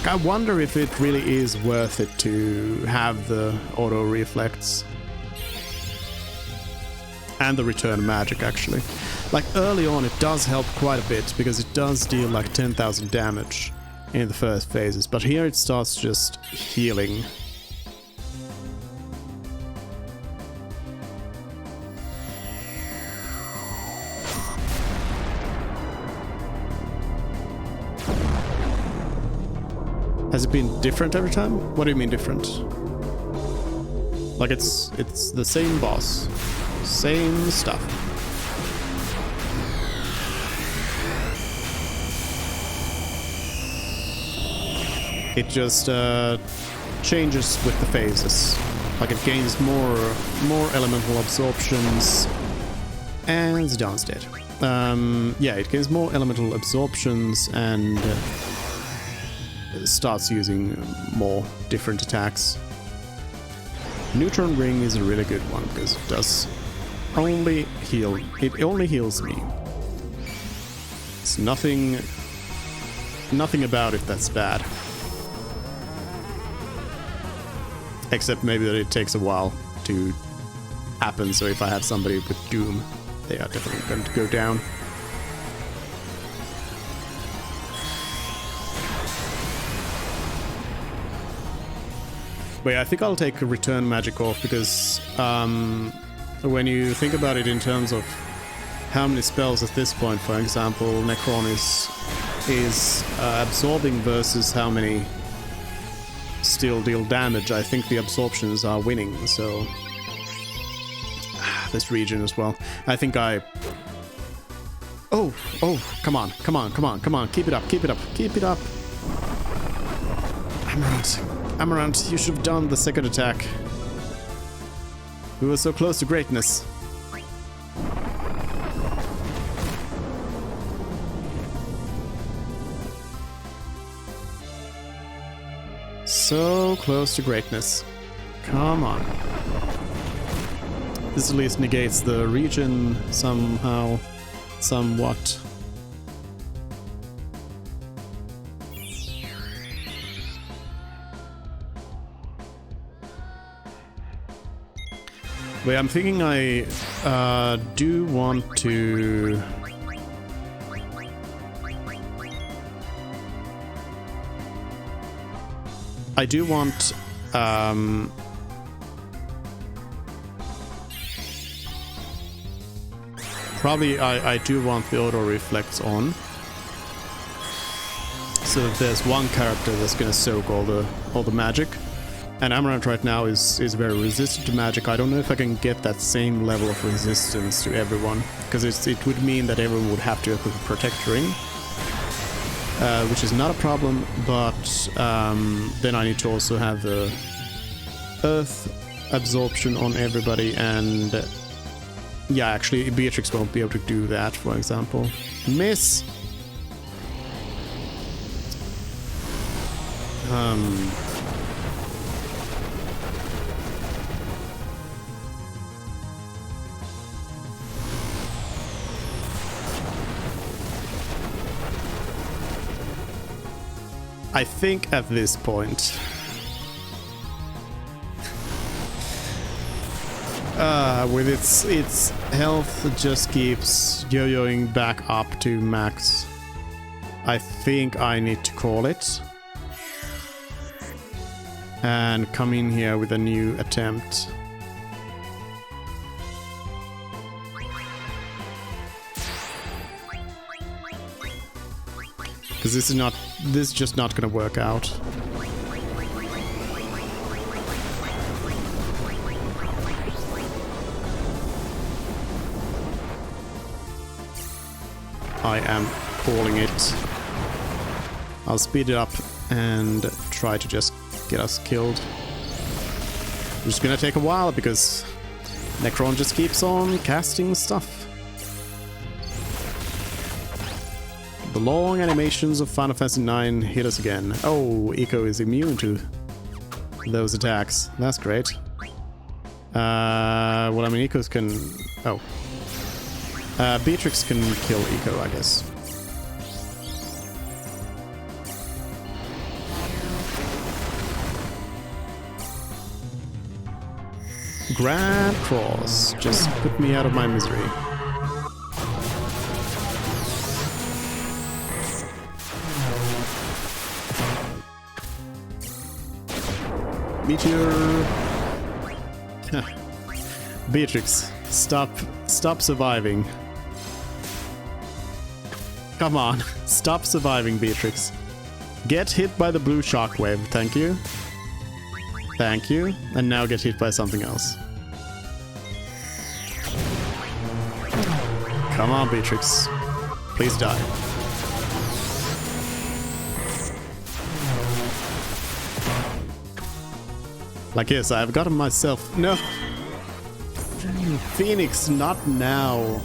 Like, I wonder if it really is worth it to have the auto reflex. And the return magic, actually. Like, early on it does help quite a bit, because it does deal like 10,000 damage in the first phases, but here it starts just healing. Has it been different every time? What do you mean different? Like it's the same boss, same stuff. It just changes with the phases. Like it gains more elemental absorptions, and Zidane's dead. Yeah, it gains more elemental absorptions and starts using more different attacks. Neutron Ring is a really good one because it does only heal. It only heals me. It's nothing about it that's bad. Except maybe that it takes a while to happen, so if I have somebody with Doom, they are definitely going to go down. But yeah, I think I'll take a return magic off because when you think about it in terms of how many spells at this point, for example, Necron is absorbing versus how many still deal damage, I think the absorptions are winning, so this region as well. I think I... Oh, come on, keep it up. Amarant, you should have done the second attack. We were so close to greatness. So close to greatness. Come on. This at least negates the region somehow, somewhat. Wait, I'm thinking I do want to... I do want... probably I do want the auto reflex on. So if there's one character that's gonna soak all the magic. And Amarant right now is very resistant to magic. I don't know if I can get that same level of resistance to everyone, because it would mean that everyone would have to equip a Protect Ring, which is not a problem, but then I need to also have the Earth absorption on everybody, and yeah, actually Beatrix won't be able to do that, for example. Miss! I think at this point... with its health just keeps yo-yoing back up to max. I think I need to call it. And come in here with a new attempt. Because this is just not gonna work out. I am calling it. I'll speed it up and try to just get us killed. It's gonna take a while because Necron just keeps on casting stuff. The long animations of Final Fantasy IX hit us again. Oh, Eiko is immune to those attacks. That's great. Well, I mean, Eiko's can... Oh. Beatrix can kill Eiko, I guess. Grand Cross. Just put me out of my misery. Meteor. Beatrix, stop surviving. Come on, stop surviving, Beatrix. Get hit by the blue shockwave, thank you. Thank you, and now get hit by something else. Come on, Beatrix. Please die. Like yes, I've gotten myself... No! Phoenix, not now.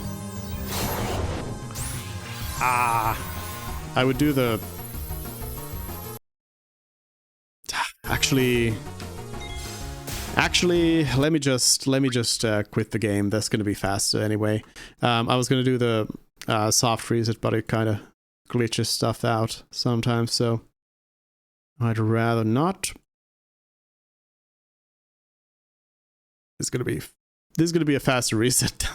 Ah! I would do the... Actually, let me just quit the game. That's gonna be faster anyway. I was gonna do the soft reset, but it kind of glitches stuff out sometimes, so I'd rather not. This is gonna be a faster reset than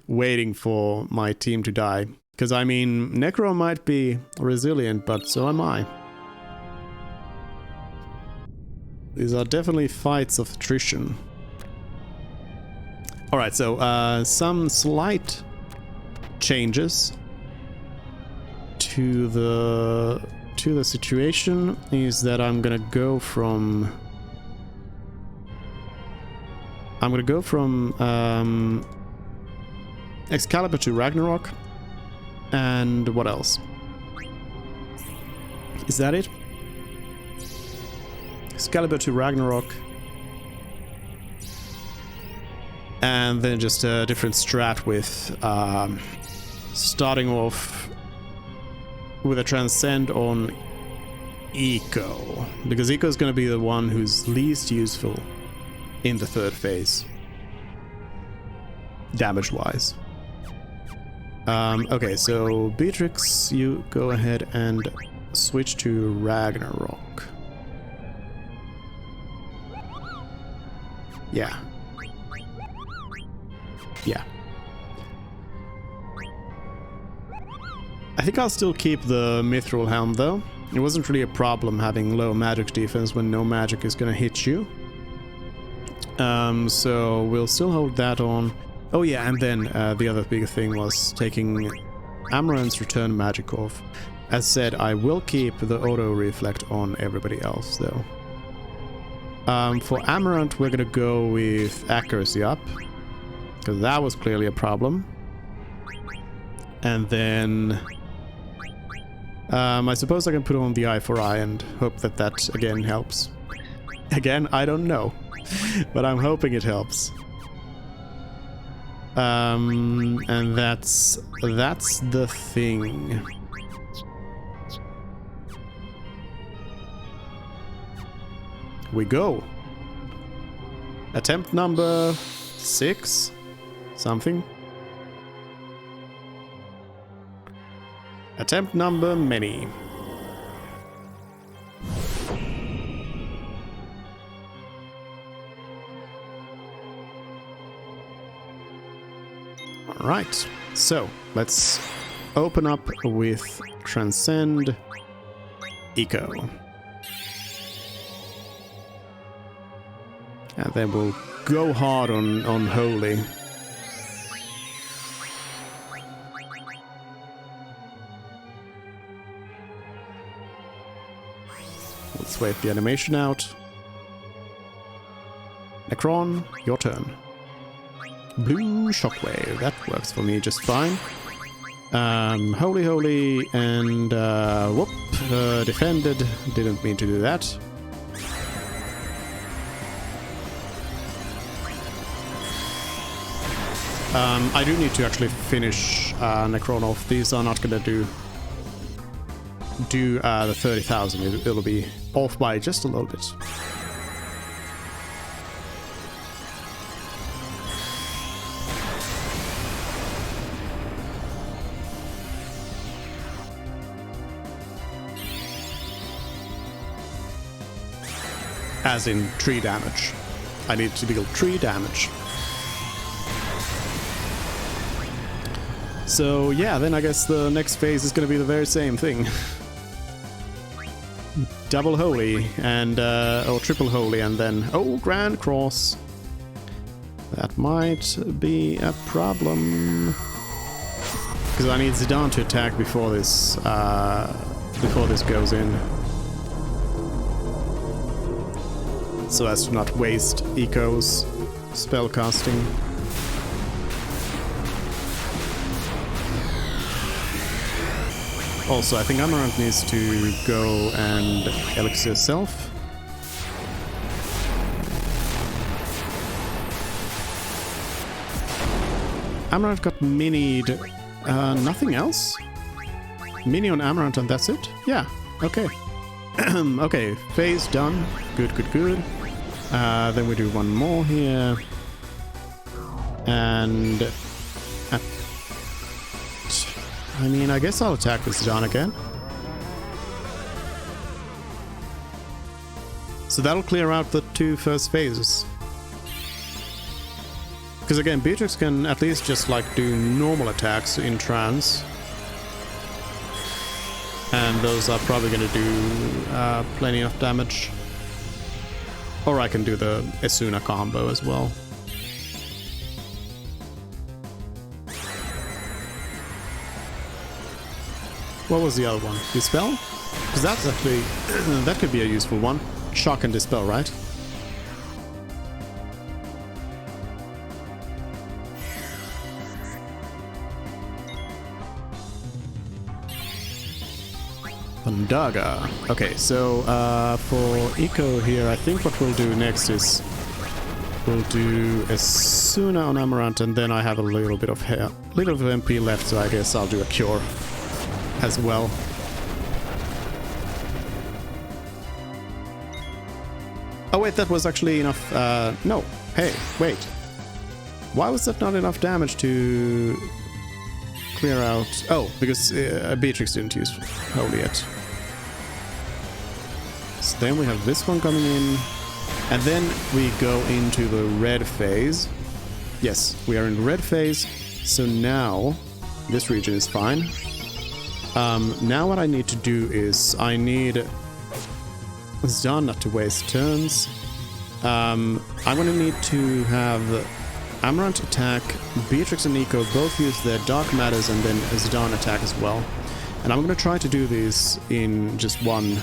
waiting for my team to die. Because I mean, Necro might be resilient, but so am I. These are definitely fights of attrition. Alright, so some slight changes to the situation is that I'm gonna go from Excalibur to Ragnarok, and what else? Is that it? Excalibur to Ragnarok, and then just a different strat with starting off with a Transcend on Eco, because Eco is going to be the one who's least useful in the third phase, damage-wise. Okay, so Beatrix, you go ahead and switch to Ragnarok. Yeah. I think I'll still keep the Mithril Helm though. It wasn't really a problem having low magic defense when no magic is gonna hit you. So we'll still hold that on. Oh yeah, and then the other big thing was taking Amaranth's return magic off. As said, I will keep the auto reflect on everybody else though. For Amaranth, we're gonna go with accuracy up, because that was clearly a problem. And then I suppose I can put on the Eye for Eye and hope that that again helps. Again, I don't know, but I'm hoping it helps. And that's the thing. We go. Attempt number 6 something. Attempt number many. All right, so let's open up with Transcend Eco. And then we'll go hard on Holy. Let's wait the animation out. Necron, your turn. Blue Shockwave, that works for me just fine. Holy, and whoop, defended, didn't mean to do that. I do need to actually finish Necron off. These are not gonna do the 30,000. It'll be off by just a little bit. As in 3 damage. I need to deal 3 damage. So yeah, then I guess the next phase is gonna be the very same thing. Double holy and or triple holy, and then Grand Cross. That might be a problem because I need Zidane to attack before this goes in, so as to not waste Eco's spell casting. Also, I think Amarant needs to go and elixir self. Amarant got minied. Nothing else? Mini on Amarant and that's it? Yeah, okay. Okay, phase done. Good, good, good. Then we do one more here. And... I mean, I guess I'll attack with Zidane again. So that'll clear out the 2 first phases. Because again, Beatrix can at least just like do normal attacks in trance. And those are probably going to do plenty of damage. Or I can do the Esuna combo as well. What was the other one? Dispel? Because that's actually... that could be a useful one. Shock and Dispel, right? Thundaga. Okay, so for Eco here, I think what we'll do next is we'll do Esuna on Amarant, and then I have a little bit of MP left, so I guess I'll do a Cure as well. Oh wait, that was actually enough. No, hey, wait. Why was that not enough damage to clear out? Oh, because Beatrix didn't use Holy yet. So then we have this one coming in, and then we go into the red phase. Yes, we are in the red phase. So now this region is fine. Now what I need to do is I need Zidane not to waste turns. I'm gonna need to have Amarant attack, Beatrix and Eco both use their Dark Matters, and then Zidane attack as well. And I'm gonna try to do these in just one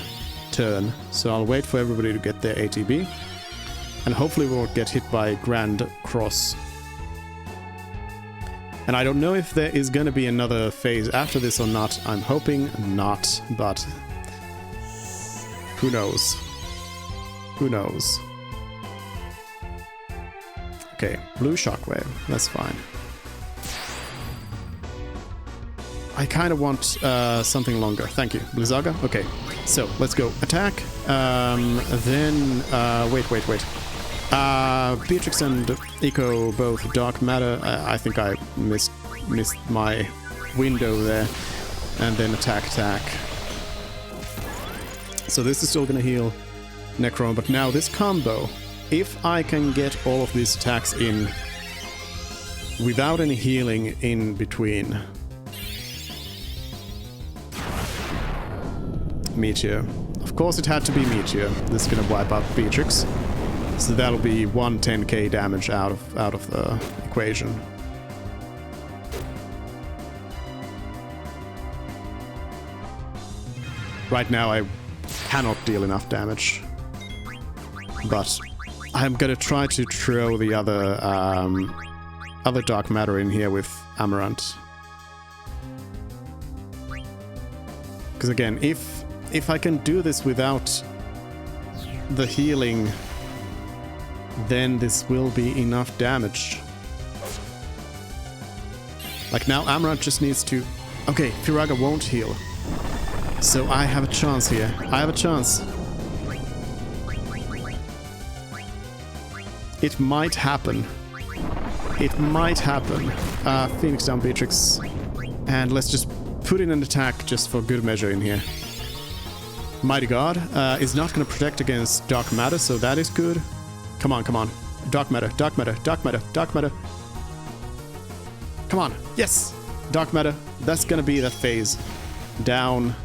turn. So I'll wait for everybody to get their ATB, and hopefully we won't get hit by Grand Cross. And I don't know if there is going to be another phase after this or not. I'm hoping not, but who knows? Who knows? Okay, blue shockwave. That's fine. I kind of want something longer. Thank you, Blizzaga. Okay, so let's go. Attack. Then wait. Beatrix and Eco both Dark Matter. I think I missed my window there. And then attack. So this is still gonna heal Necron, but now this combo, if I can get all of these attacks in without any healing in between. Meteor. Of course it had to be Meteor. This is gonna wipe out Beatrix. So that'll be 110k damage out of the equation. Right now I cannot deal enough damage, but I'm gonna try to throw the other Dark Matter in here with Amarant. Because again, if I can do this without the healing, then this will be enough damage. Like now Amarant just needs to... Okay, Firaga won't heal. So I have a chance here. I have a chance. It might happen. It might happen. Phoenix down Beatrix. And let's just put in an attack just for good measure in here. Mighty God is not going to protect against Dark Matter, so that is good. Come on, come on. Dark matter, dark matter, dark matter, dark matter. Come on. Yes! Dark matter. That's gonna be that phase. Down.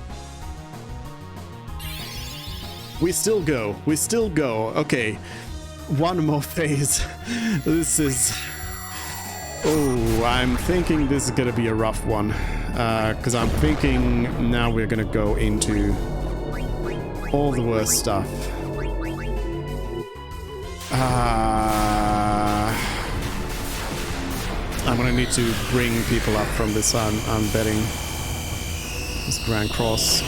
We still go. We still go. Okay. One more phase. This is... Oh, I'm thinking this is gonna be a rough one. Because I'm thinking now we're gonna go into all the worst stuff. I'm gonna need to bring people up from this, I'm betting. This Grand Cross.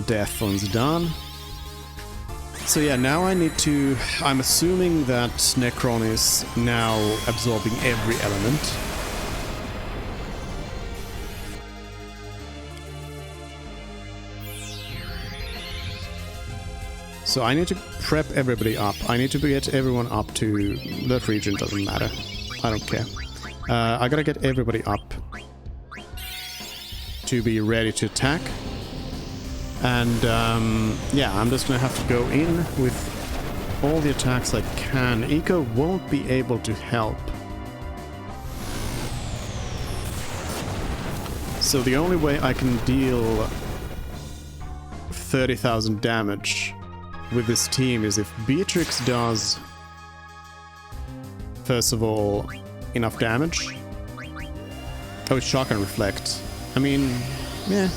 Death one's done. So yeah, now I need to... I'm assuming that Necron is now absorbing every element. So I need to prep everybody up. I need to get everyone up to... That region doesn't matter. I don't care. I gotta get everybody up to be ready to attack. And yeah, I'm just gonna have to go in with all the attacks I can. Eco won't be able to help. So the only way I can deal 30,000 damage with this team is if Beatrix does, first of all, enough damage. Oh, Shock and Reflect. I mean, yeah,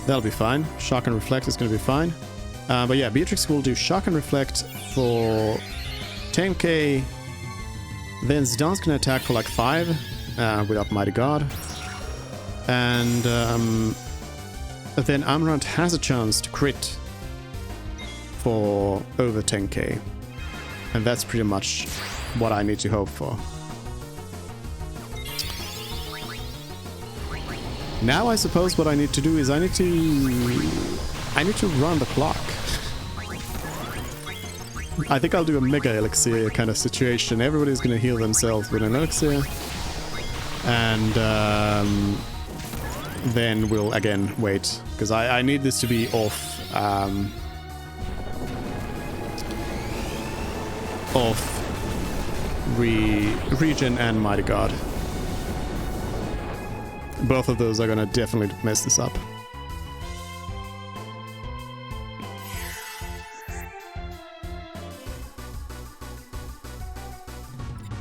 that'll be fine. Shock and Reflect is going to be fine. But yeah, Beatrix will do Shock and Reflect for 10k. Then Zidaane's going to attack for like 5 without Mighty God. And then Amarant has a chance to crit for over 10k. And that's pretty much what I need to hope for. Now I suppose what I need to do is I need to run the clock. I think I'll do a Mega Elixir kind of situation. Everybody's gonna heal themselves with an Elixir. And then we'll again wait. Because I need this to be off Regen and Mighty God. Both of those are gonna definitely mess this up.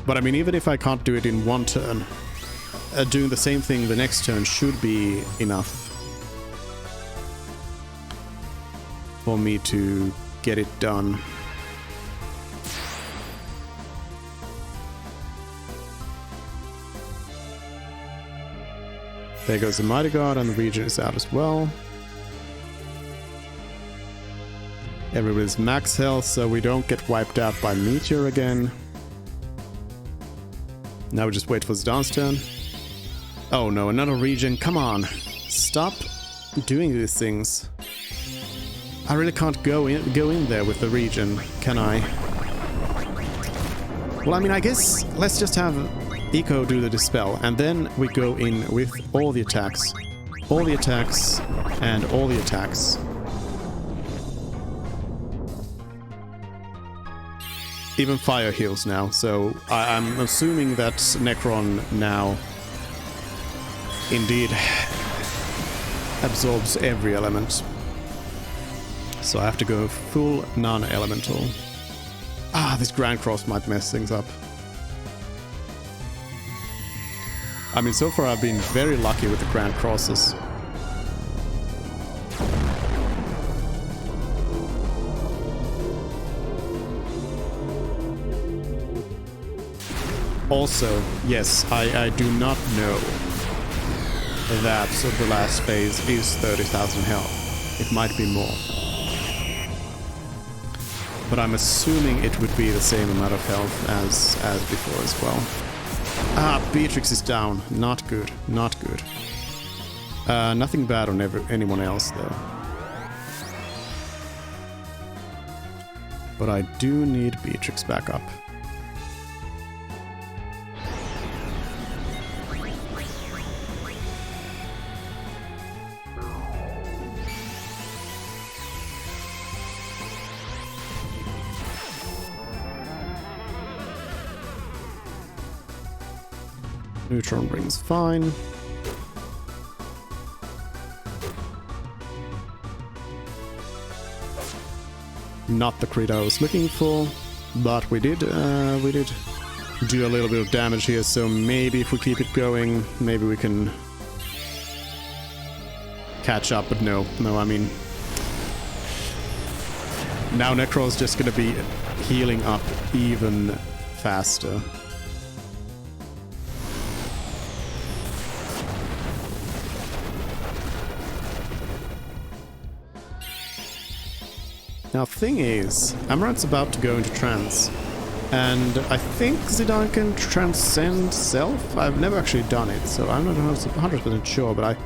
But I mean, even if I can't do it in one turn, doing the same thing the next turn should be enough for me to get it done. There goes the Mighty God, and the Regen is out as well. Everybody's max health, so we don't get wiped out by Meteor again. Now we just wait for Zidaane's turn. Oh no, another Regen. Come on. Stop doing these things. I really can't go in there with the Regen, can I? Well, I mean, I guess let's just have Eco do the Dispel, and then we go in with all the attacks. All the attacks, and all the attacks. Even fire heals now, so I'm assuming that Necron now indeed absorbs every element. So I have to go full non-elemental. Ah, this Grand Cross might mess things up. I mean, so far I've been very lucky with the Grand Crosses. Also, yes, I do not know that the last phase is 30,000 health. It might be more. But I'm assuming it would be the same amount of health as before as well. Ah, Beatrix is down. Not good. Not good. Nothing bad on anyone else, though. But I do need Beatrix back up. Neutron Ring's fine. Not the crit I was looking for, but we did do a little bit of damage here, so maybe if we keep it going, maybe we can catch up, but no, I mean... Now Necron's just gonna be healing up even faster. Now, thing is, Amarant's about to go into trance, and I think Zidane can transcend self. I've never actually done it, so I'm not 100% sure, but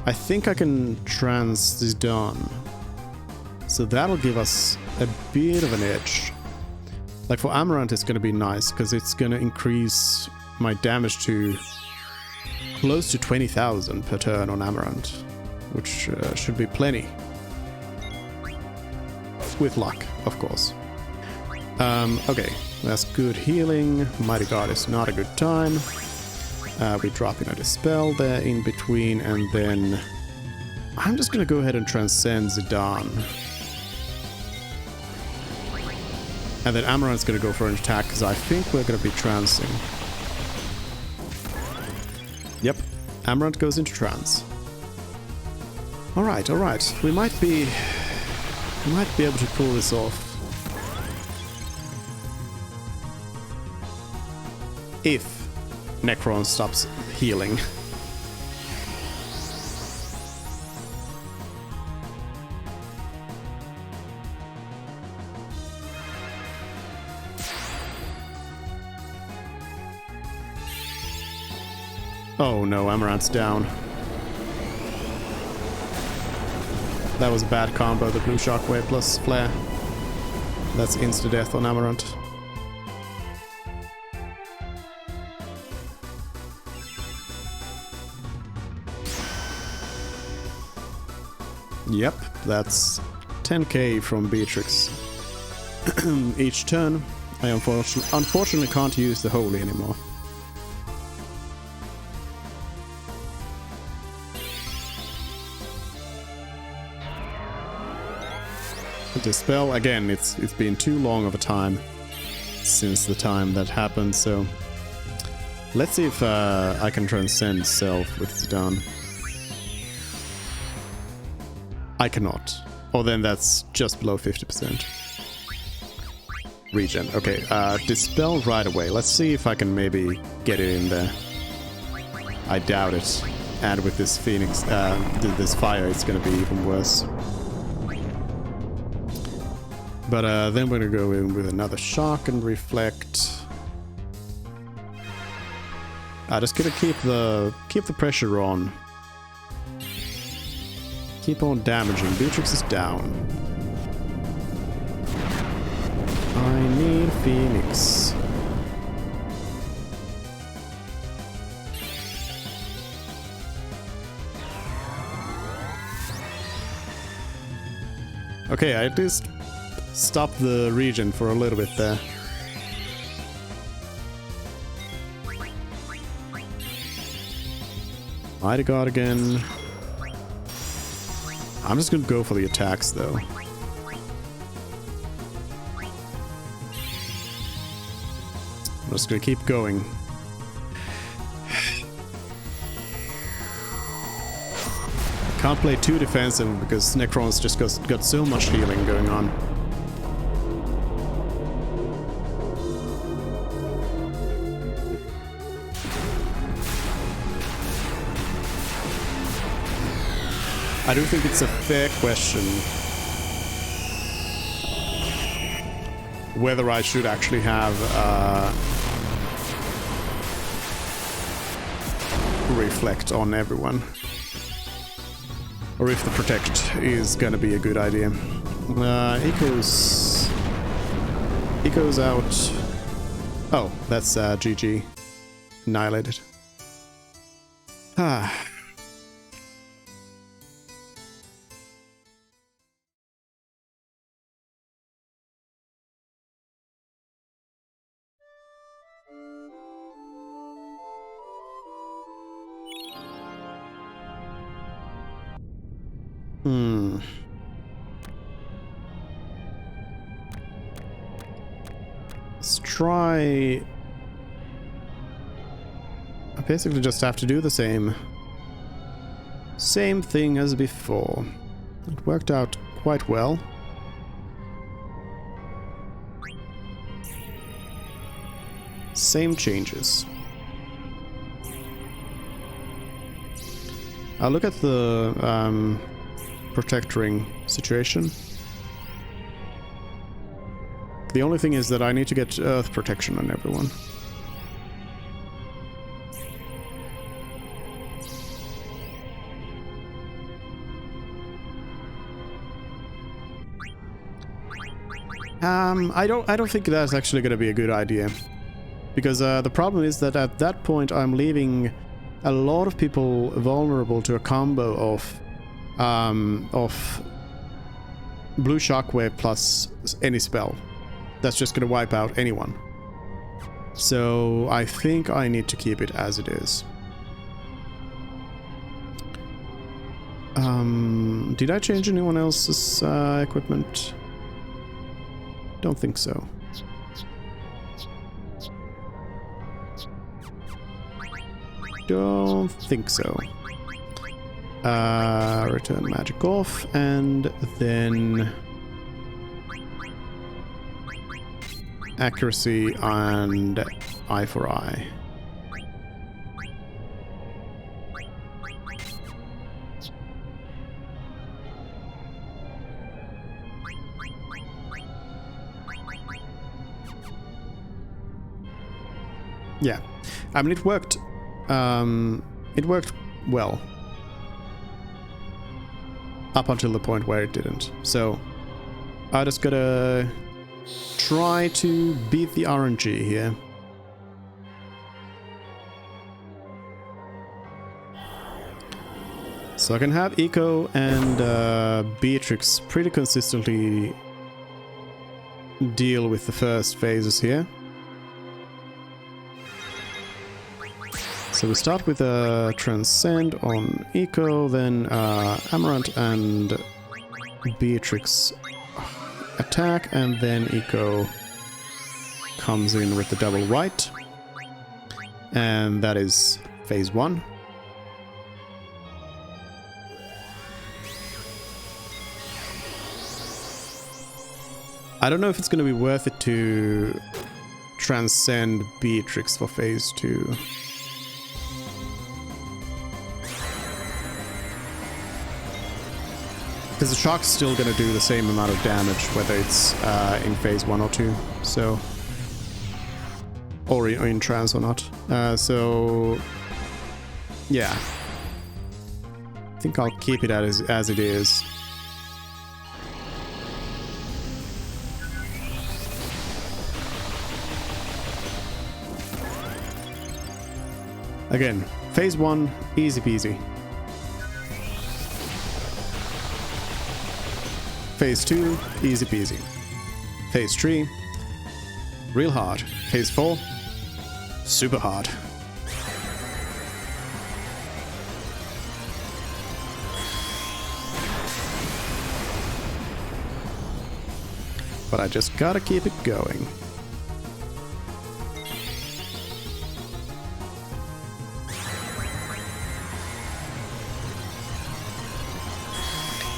I think I can trans Zidane. So that'll give us a bit of an edge. Like for Amarant, it's going to be nice, because it's going to increase my damage to close to 20,000 per turn on Amarant, which should be plenty. With luck, of course. Okay, that's good healing. Mighty Guard is not a good time. We drop in a Dispel there in between, and then I'm just gonna go ahead and transcend Zidane. And then Amarant's gonna go for an attack, because I think we're gonna be trancing. Yep, Amarant goes into trance. Alright, we might be able to pull this off. If Necron stops healing. Oh no, Amarant's down. That was a bad combo, the blue shockwave plus flare. That's insta-death on Amarant. Yep, that's 10k from Beatrix. Each turn. I unfortunately can't use the Holy anymore. Dispel, again, it's been too long of a time since the time that happened, so let's see if I can transcend self with Zidane. I cannot. Or then that's just below 50%. Regen. Okay, Dispel right away. Let's see if I can maybe get it in there. I doubt it. And with this Phoenix, this fire, it's gonna be even worse. But then we're gonna go in with another shock and reflect. Just gonna keep the pressure on. Keep on damaging. Beatrix is down. I need Phoenix. Okay, I at least stop the regen for a little bit there. Mighty God again. I'm just gonna go for the attacks though. I'm just gonna keep going. Can't play too defensive because Necron's just got so much healing going on. I do think it's a fair question whether I should actually have reflect on everyone, or if the protect is gonna be a good idea. Eco's out. Oh, that's GG. Annihilated. Ah. Let's try... I basically just have to do the same thing as before. It worked out quite well. Same changes. I'll look at the protectoring situation. The only thing is that I need to get earth protection on everyone. I don't think that's actually going to be a good idea, because the problem is that at that point I'm leaving a lot of people vulnerable to a combo of blue shockwave plus any spell. That's just going to wipe out anyone. So I think I need to keep it as it is. Did I change anyone else's equipment? Don't think so. Don't think so. Return magic off, and then accuracy and eye for eye. Yeah, I mean, it worked well. Up until the point where it didn't. So, I just gotta try to beat the RNG here. So I can have Eco and Beatrix pretty consistently deal with the first phases here. So we start with a Transcend on Eco, then Amaranth and Beatrix attack, and then Eco comes in with the double right. And that is phase 1. I don't know if it's going to be worth it to Transcend Beatrix for phase 2. Because the shock's still going to do the same amount of damage, whether it's in phase 1 or 2, so... Or in trance or not. So... Yeah. I think I'll keep it as it is. Again, phase 1, easy peasy. Phase 2, easy peasy. Phase 3, real hard. Phase 4, super hard. But I just gotta keep it going.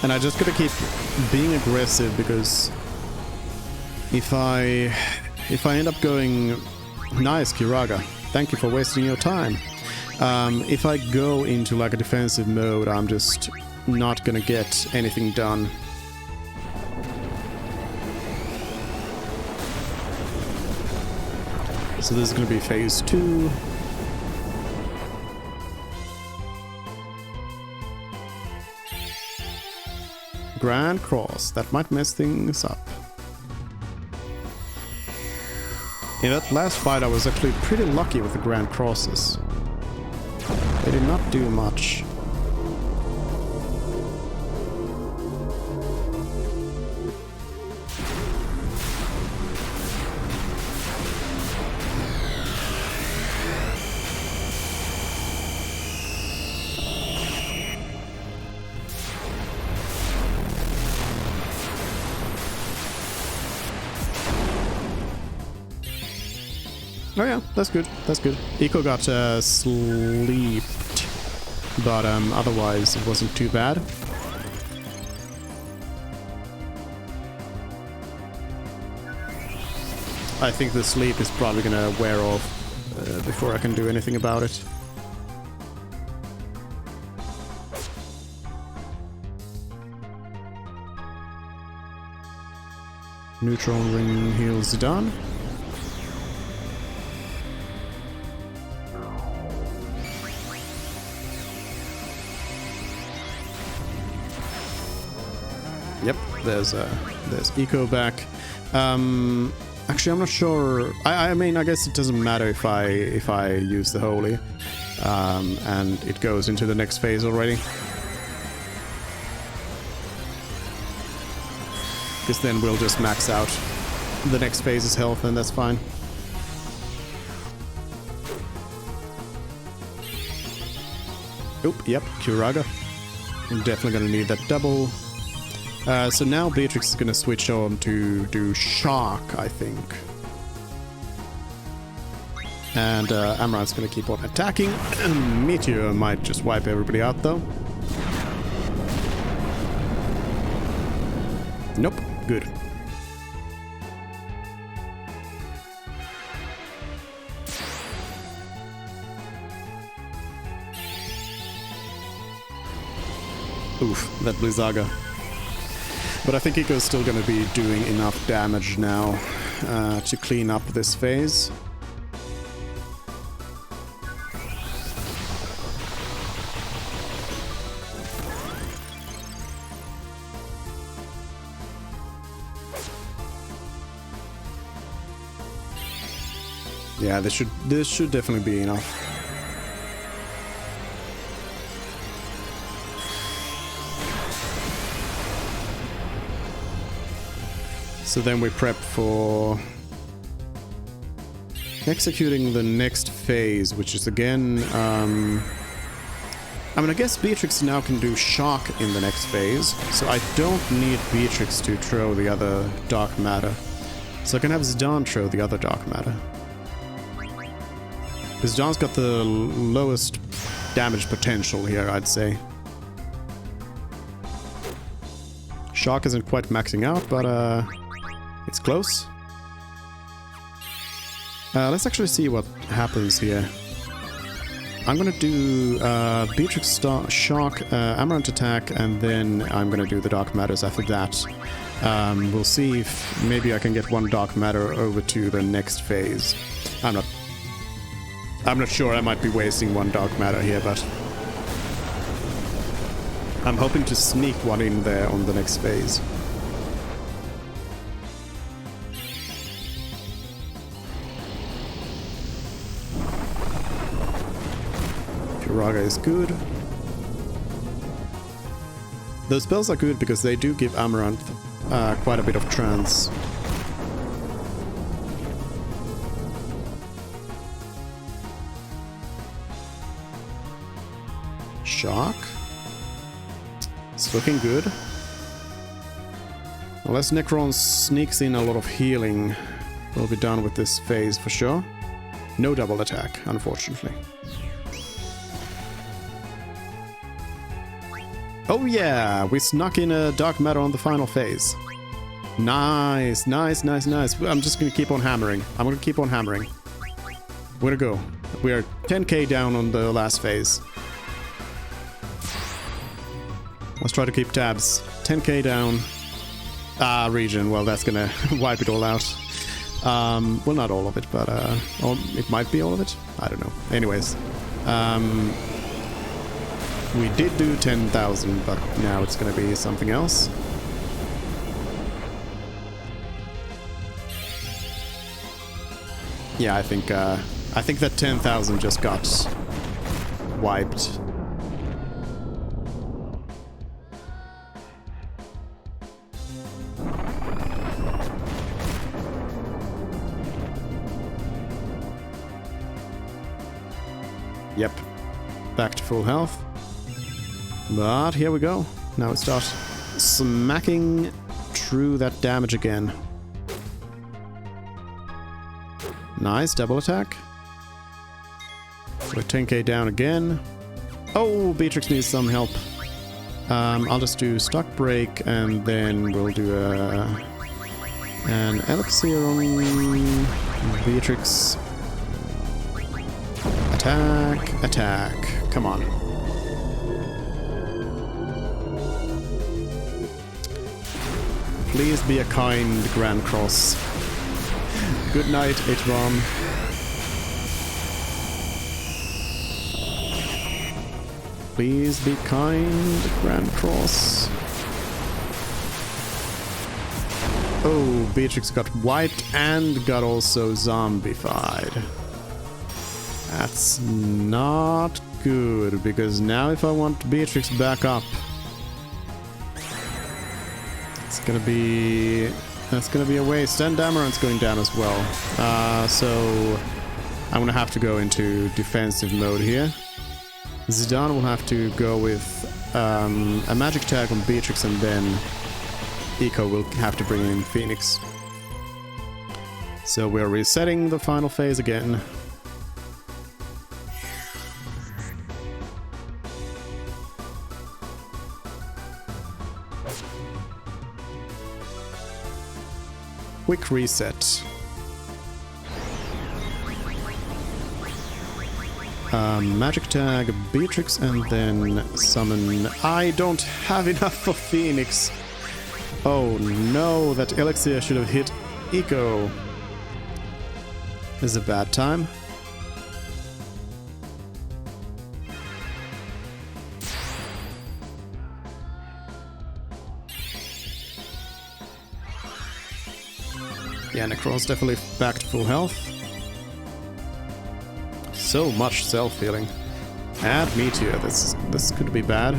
And I just gotta keep being aggressive, because if I end up going... Nice, Kiraga. Thank you for wasting your time. If I go into like a defensive mode, I'm just not gonna get anything done. So this is gonna be phase 2. Grand Cross, that might mess things up. In that last fight I was actually pretty lucky with the Grand Crosses. They did not do much. Oh yeah, that's good. That's good. Eco got sleeped, but otherwise it wasn't too bad. I think the sleep is probably gonna wear off before I can do anything about it. Neutron ring heals done. Yep, there's Eco back. Actually, I'm not sure. I mean, I guess it doesn't matter if I use the Holy, and it goes into the next phase already. Because then we'll just max out the next phase's health, and that's fine. Oop, yep, Curaga. I'm definitely gonna need that double. So now Beatrix is gonna switch on to do Shock, I think. And Amaranth's gonna keep on attacking. Meteor might just wipe everybody out though. Nope, good. Oof, that Blizzaga. But I think Eco's still gonna be doing enough damage now to clean up this phase. Yeah, this should definitely be enough. So then we prep for executing the next phase, which is again, I mean, I guess Beatrix now can do Shock in the next phase, so I don't need Beatrix to throw the other Dark Matter. So I can have Zidane throw the other Dark Matter. Because Zidane's got the lowest damage potential here, I'd say. Shock isn't quite maxing out, but it's close. Let's actually see what happens here. I'm gonna do Beatrix Shock, Amaranth attack, and then I'm gonna do the Dark Matters after that. We'll see if maybe I can get one Dark Matter over to the next phase. I'm not sure, I might be wasting one Dark Matter here, but I'm hoping to sneak one in there on the next phase. Curaga is good. Those spells are good because they do give Amaranth quite a bit of trance. Shock. It's looking good. Unless Necron sneaks in a lot of healing, we'll be done with this phase for sure. No double attack, unfortunately. Oh yeah, we snuck in a Dark Matter on the final phase. Nice, nice, nice, nice. I'm just gonna keep on hammering. I'm gonna keep on hammering. Where to go? We are 10k down on the last phase. Let's try to keep tabs. 10k down. Region. Well, that's gonna wipe it all out. Well, not all of it, but or it might be all of it. I don't know. Anyways, we did do 10,000, but now it's gonna be something else. Yeah, I think that 10,000 just got wiped. Yep, back to full health. But here we go. Now it starts smacking through that damage again. Nice, double attack. We're 10k down again. Oh, Beatrix needs some help. I'll just do stock break and then we'll do an elixir on Beatrix. Attack, attack. Come on. Please be a kind Grand Cross. Good night, Itron. Please be kind, Grand Cross. Oh, Beatrix got wiped and got also zombified. That's not good, because now if I want Beatrix back up, that's gonna be a waste. And Dameron's going down as well. So I'm gonna have to go into defensive mode here. Zidane will have to go with a magic tag on Beatrix, and then Eco will have to bring in Phoenix. So we're resetting the final phase again. Quick reset. Magic tag Beatrix and then summon. I don't have enough for Phoenix. Oh no, that elixir should have hit Eco. This is a bad time. Yeah, Necron's definitely back to full health. So much self-healing. Add Meteor, this could be bad.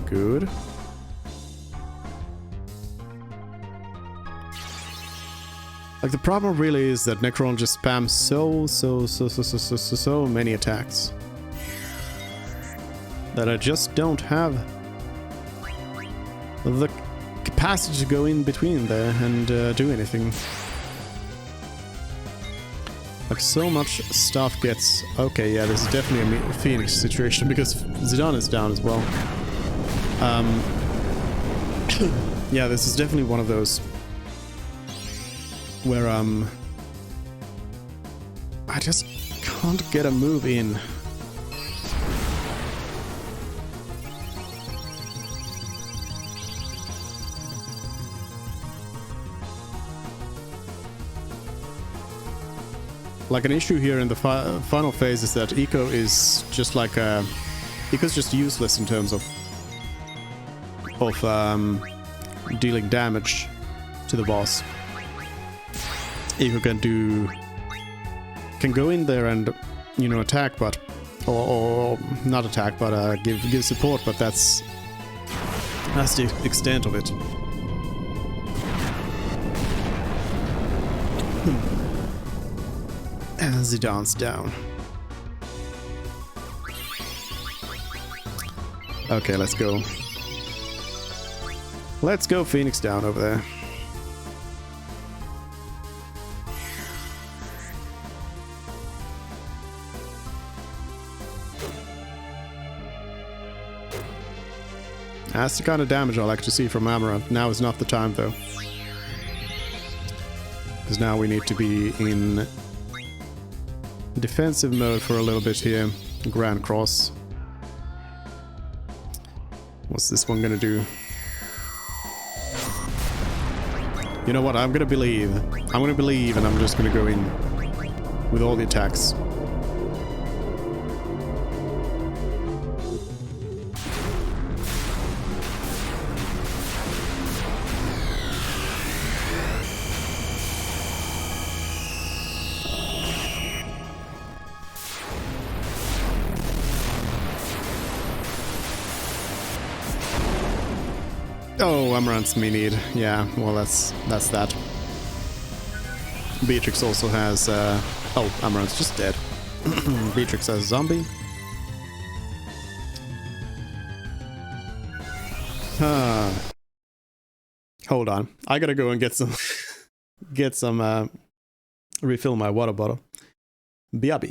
Good. Like, the problem really is that Necron just spams so many attacks that I just don't have the capacity to go in between there and do anything. Like, so much stuff gets... Okay, yeah, this is definitely a Phoenix situation because Zidane is down as well. Yeah, this is definitely one of those where I just can't get a move in. Like, an issue here in the final phase is that Eco is just like Eco's just useless in terms of dealing damage to the boss. Eco can go in there and, you know, attack, but or not attack, but give support, but that's the extent of it. And Zidane's down. Okay, let's go. Let's go Phoenix down over there. That's the kind of damage I like to see from Amaranth. Now is not the time, though. Because now we need to be in defensive mode for a little bit here. Grand Cross. What's this one gonna do? You know what? I'm gonna believe. I'm gonna believe, and I'm just gonna go in with all the attacks. Oh, Amaranth's minied. Yeah, well, that's that. Beatrix also has... Oh, Amaranth's just dead. Beatrix has a zombie. Hold on. I gotta go and get some refill my water bottle. BRB.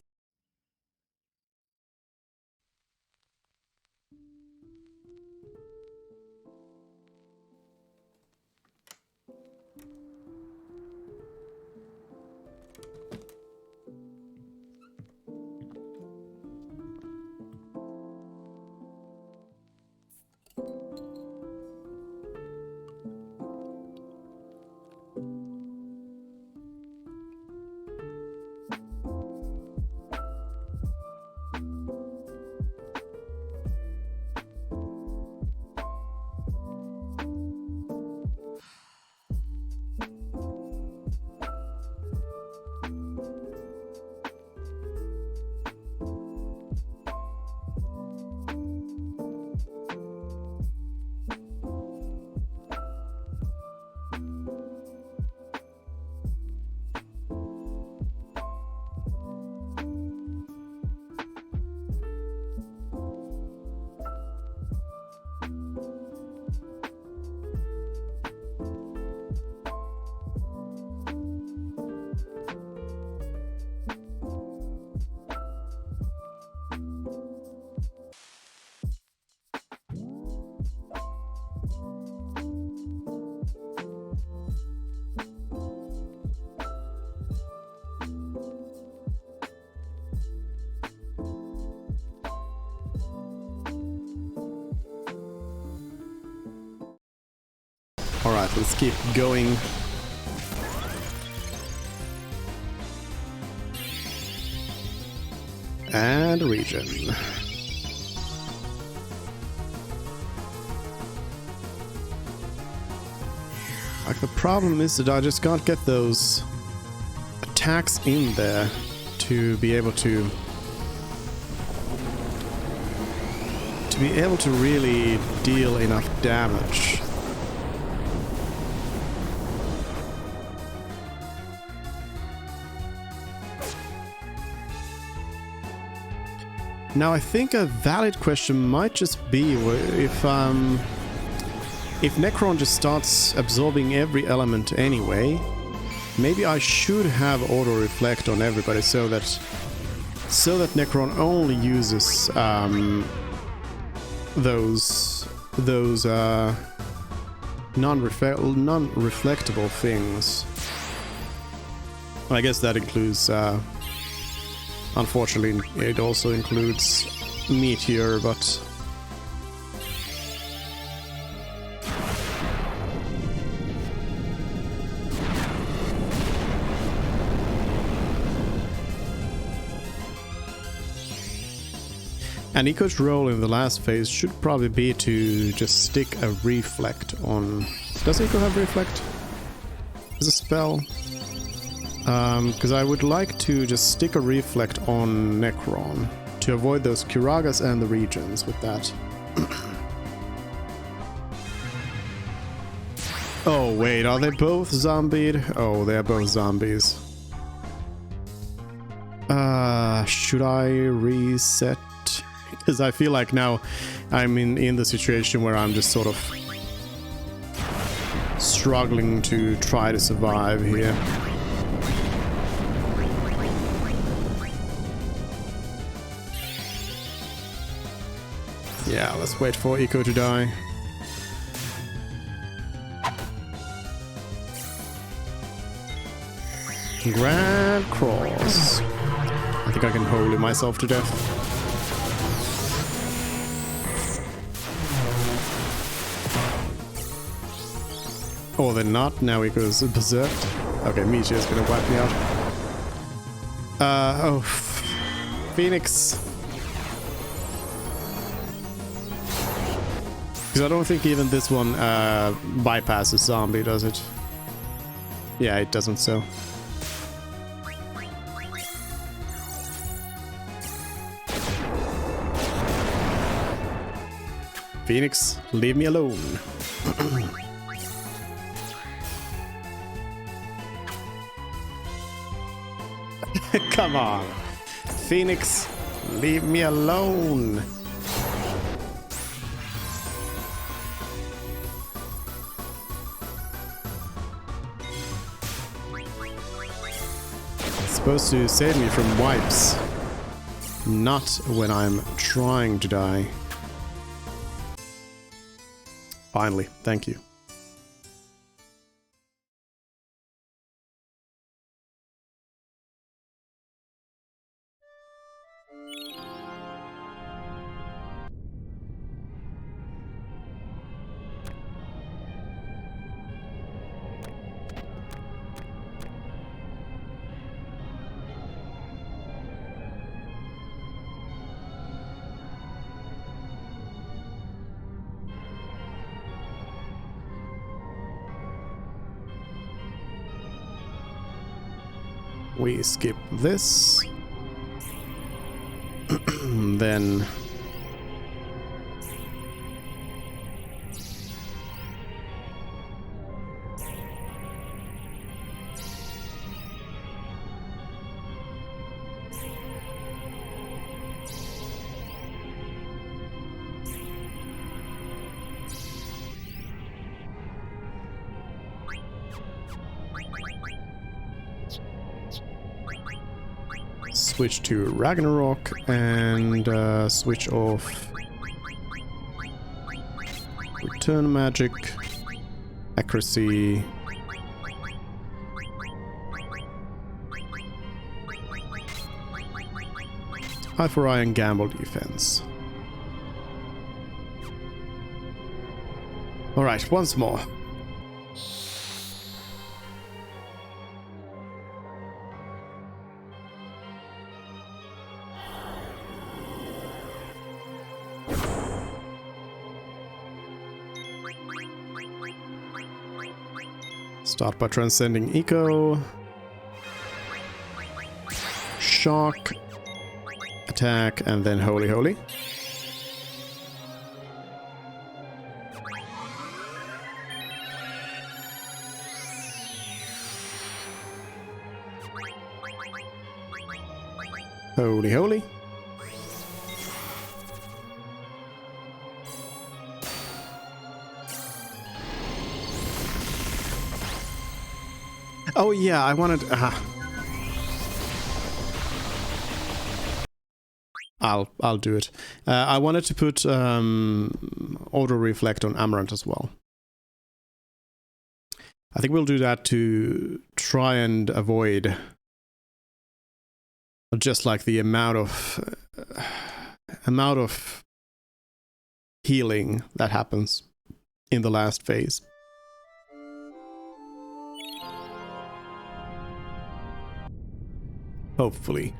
Alright, let's keep going. And region. Like, the problem is that I just can't get those attacks in there to be able to really deal enough damage. Now, I think a valid question might just be if Necron just starts absorbing every element anyway, maybe I should have auto reflect on everybody so that Necron only uses those non-reflectable things. I guess that includes. Unfortunately, it also includes Meteor, but... And Eco's role in the last phase should probably be to just stick a reflect on... Does Eco have reflect as a spell? Because I would like to just stick a reflect on Necron to avoid those Kiragas and the regions with that. Oh wait, are they both zombied? Oh, they're both zombies. Should I reset? Because I feel like now I'm in the situation where I'm just sort of struggling to try to survive here. Yeah, let's wait for Eco to die. Grand Cross. I think I can holy myself to death. Oh, they're not. Now Eco's berserked. Okay, Meteor's gonna wipe me out. Oh. Phoenix. Because I don't think even this one bypasses zombie, does it? Yeah, it doesn't, so. Phoenix, leave me alone. Come on. Phoenix, leave me alone. supposed to save me from wipes. Not when I'm trying to die. Finally, thank you. We skip this. Then switch to Ragnarok and switch off Return Magic, Accuracy, Eye for Eye and Gamble Defense. Alright, once more. Start by transcending Eco. Shock. Attack, and then Holy Holy. Holy Holy. Oh yeah, I wanted... I'll do it. I wanted to put Auto Reflect on Amarant as well. I think we'll do that to try and avoid just like the amount of healing that happens in the last phase. Hopefully.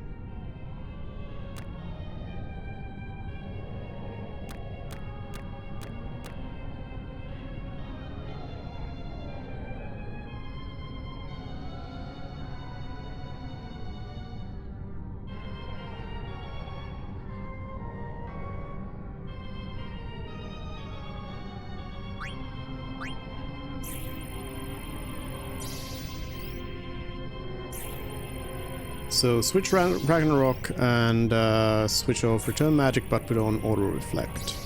So switch Ragnarok and switch off Return Magic, but put on Auto Reflect.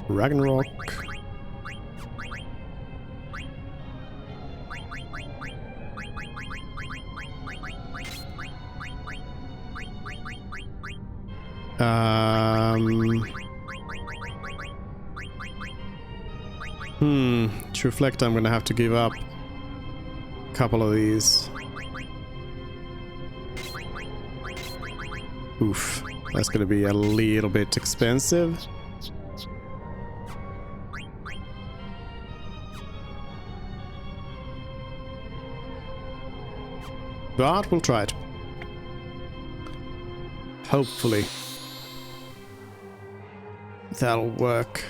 Ragnarok. To reflect, I'm gonna have to give up a couple of these. Oof, that's gonna be a little bit expensive. But we'll try it. Hopefully that'll work.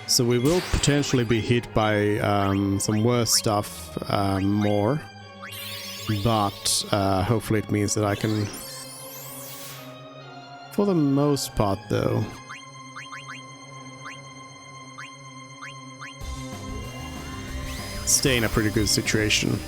So we will potentially be hit by some worse stuff more, but hopefully it means that I can for the most part, though. Stay in a pretty good situation.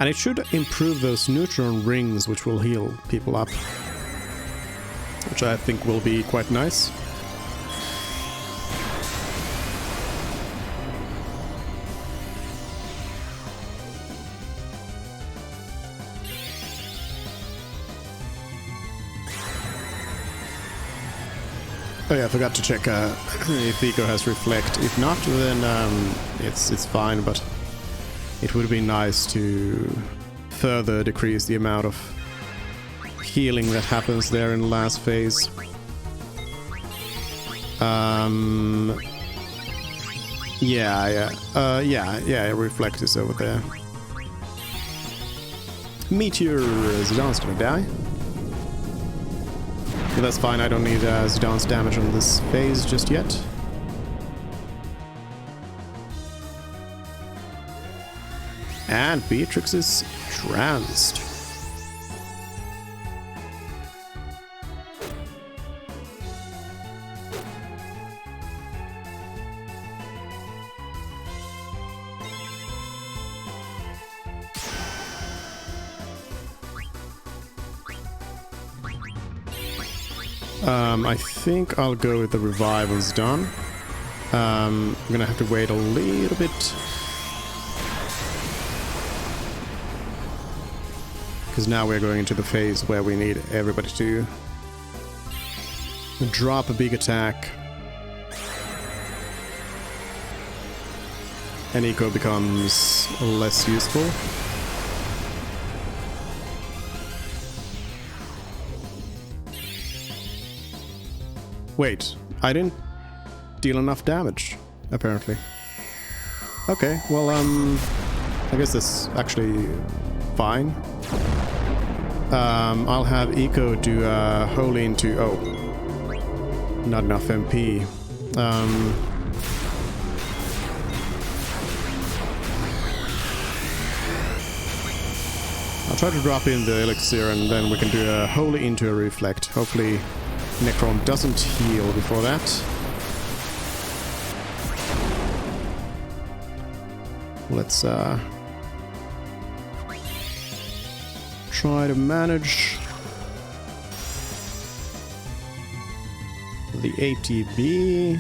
And it should improve those neutron rings, which will heal people up. Which I think will be quite nice. Oh yeah, I forgot to check if Eco has Reflect. If not, then it's fine, but it would be nice to further decrease the amount of healing that happens there in the last phase. Yeah, Reflect is over there. Meteor Zidane's gonna die. But that's fine, I don't need Zidane's damage on this phase just yet. And Beatrix is tranced. I think I'll go with the Revival's done. I'm gonna have to wait a little bit. Because now we're going into the phase where we need everybody to drop a big attack. And Eco becomes less useful. Wait, I didn't deal enough damage, apparently. Okay, well, I guess that's actually fine. I'll have Eco do Holy into... Oh. Not enough MP. I'll try to drop in the Elixir and then we can do a Holy into a Reflect. Hopefully Necron doesn't heal before that. Let's try to manage the ATB.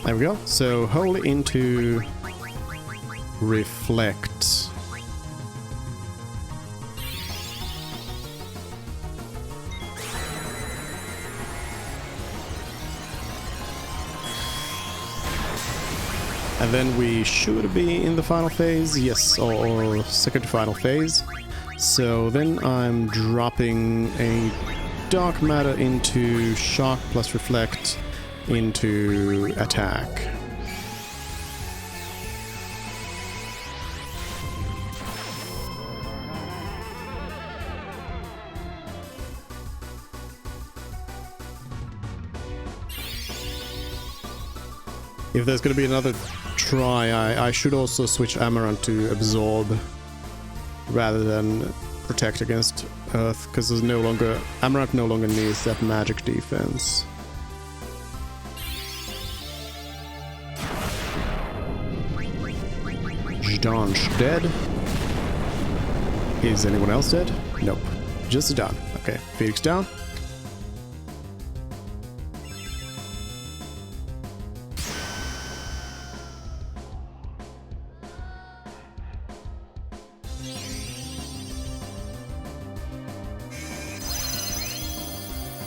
There we go. So Holy into Reflect. And then we should be in the final phase, yes, or second to final phase. So then I'm dropping a Dark Matter into Shock plus Reflect into Attack. If there's going to be another try, I should also switch Amaranth to Absorb rather than Protect against Earth, because there's no longer... Amaranth no longer needs that magic defense. Zidane dead. Is anyone else dead? Nope. Just Zidane. Okay, Phoenix down.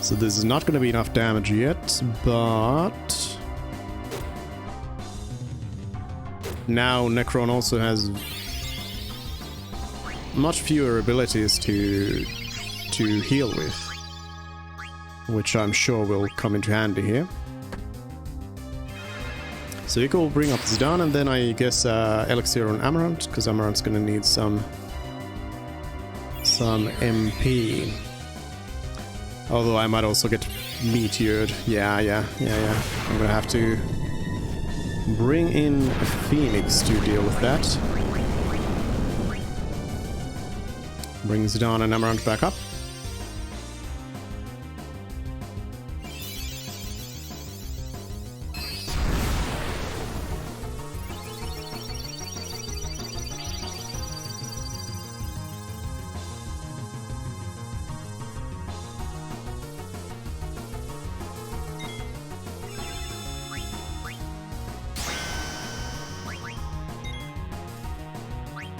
So this is not going to be enough damage yet, but... Now Necron also has much fewer abilities to heal with. which I'm sure will come into handy here. So Eiko will bring up Zidane, and then I guess Elixir on Amarant, because Amarant's gonna need some MP. Although I might also get meteored. Yeah. I'm gonna have to bring in a Phoenix to deal with that. Bring Zidane and Amarant back up.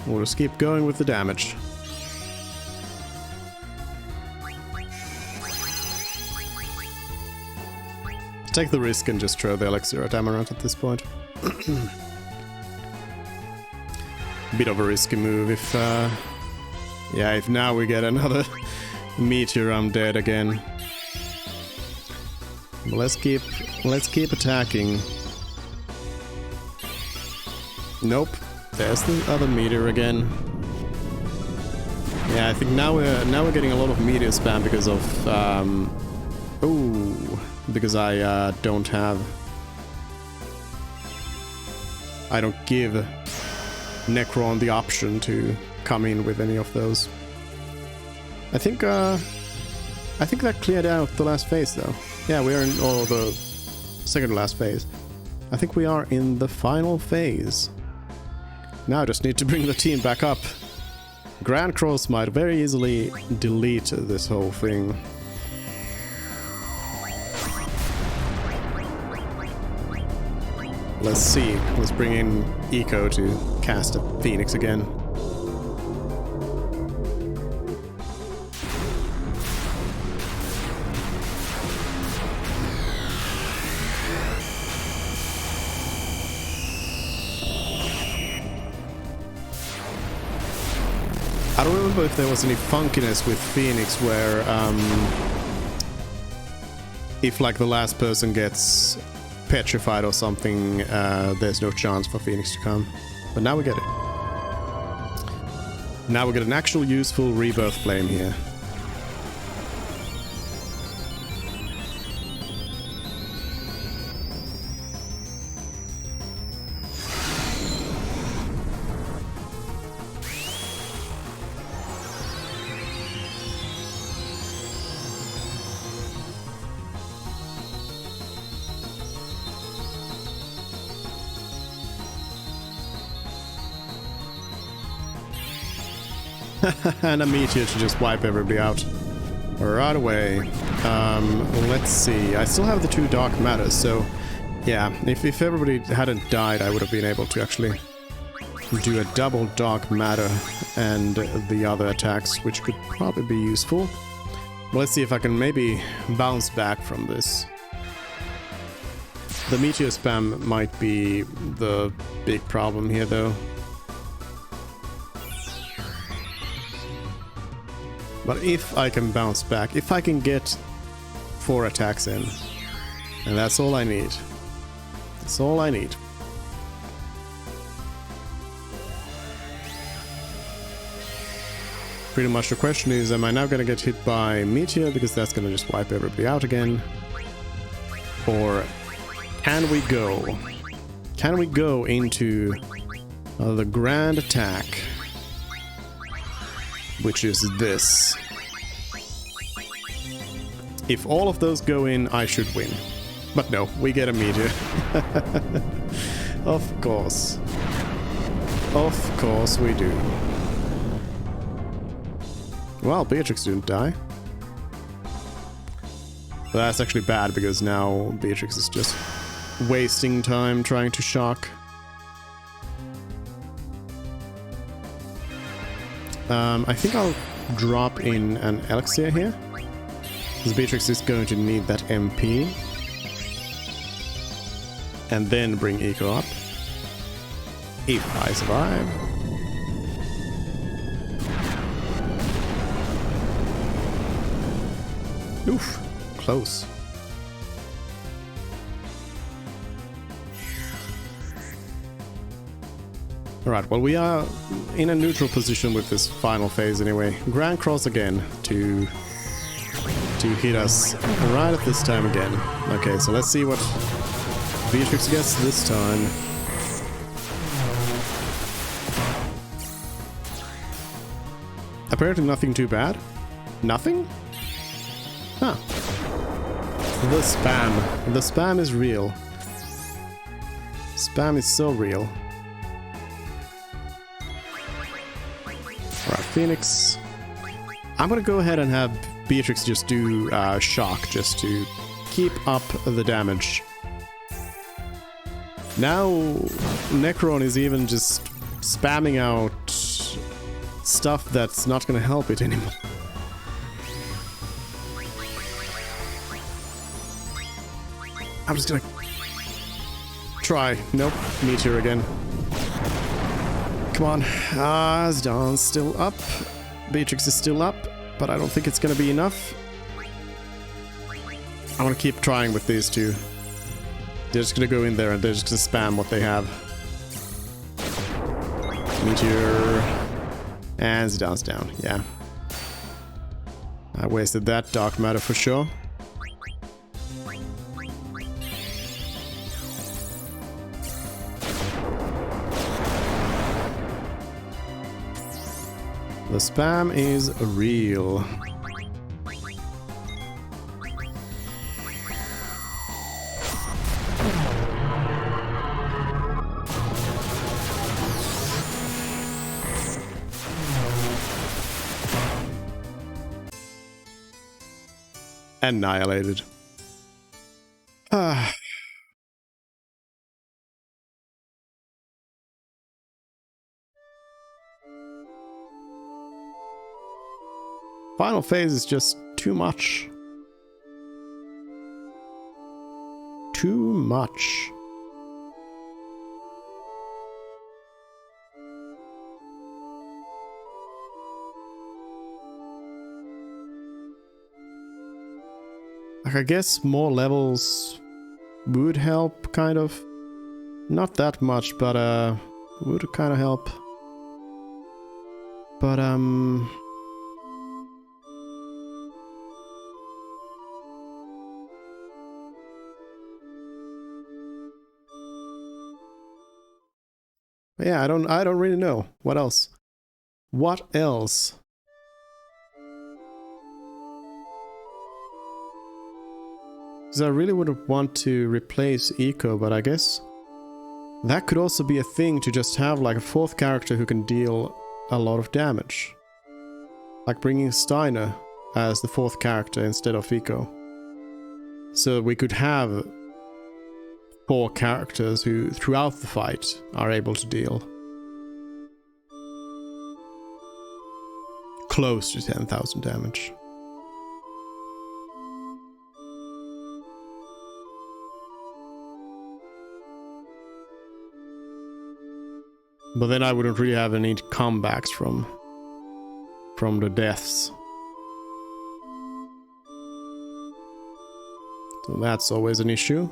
We'll just keep going with the damage. Take the risk and just throw the Elixir at Amarant at this point. Bit of a risky move if... yeah, if now we get another meteor, I'm dead again. Let's keep attacking. Nope. There's the other meteor again. Yeah, I think now we're getting a lot of meteor spam because of because I don't give Necron the option to come in with any of those. I think that cleared out the last phase though. Yeah, we are in the second to last phase. I think we are in the final phase. Now I just need to bring the team back up. Grand Cross might very easily delete this whole thing. Let's see. Let's bring in Eiko to cast a Phoenix again. I don't remember if there was any funkiness with Phoenix where if like the last person gets petrified or something, there's no chance for Phoenix to come. But now we get it. Now we get an actual useful rebirth flame here. And a meteor to just wipe everybody out right away. Let's see. I still have the 2 dark matters, so yeah, if everybody hadn't died, I would have been able to actually do a double dark matter and the other attacks, which could probably be useful. But let's see if I can maybe bounce back from this. The meteor spam might be the big problem here, though. But if I can bounce back, if I can get 4 attacks in, and that's all I need. That's all I need. Pretty much the question is, am I now gonna get hit by Meteor, because that's gonna just wipe everybody out again? Or can we go? Can we go into the grand attack? Which is this. If all of those go in, I should win. But no, we get a meteor. Of course. Of course we do. Well, Beatrix didn't die. But that's actually bad, because now Beatrix is just wasting time trying to shock. I think I'll drop in an Elixir here, because Beatrix is going to need that MP. And then bring Eiko up. If I survive. Oof. close. Alright, well we are in a neutral position with this final phase anyway. Grand Cross again to hit us right at this time again. Okay, so let's see what Beatrix gets this time. Apparently nothing too bad. Nothing? Huh. The spam. The spam is real. Spam is so real. Alright, Phoenix. I'm gonna go ahead and have Beatrix just do shock, just to keep up the damage. Now Necron is even just spamming out stuff that's not gonna help it anymore. I'm just gonna try. Nope, Meteor again. Come on. Zidane still up. Beatrix is still up, but I don't think it's gonna be enough. I want to keep trying with these two. They're just gonna go in there and they're just gonna spam what they have. Meteor. And Zidane's down, yeah. I wasted that Dark Matter for sure. The spam is real. Annihilated. Final phase is just too much. Too much. Like, I guess more levels would help, kind of. Not that much, but would kind of help. But yeah, I don't really know. What else? What else? Because I really would want to replace Eco, but I guess that could also be a thing, to just have like a fourth character who can deal a lot of damage. Like bringing Steiner as the fourth character instead of Eco. So we could have 4 characters who throughout the fight are able to deal close to 10,000 damage. But then I wouldn't really have any comebacks from the deaths. So that's always an issue.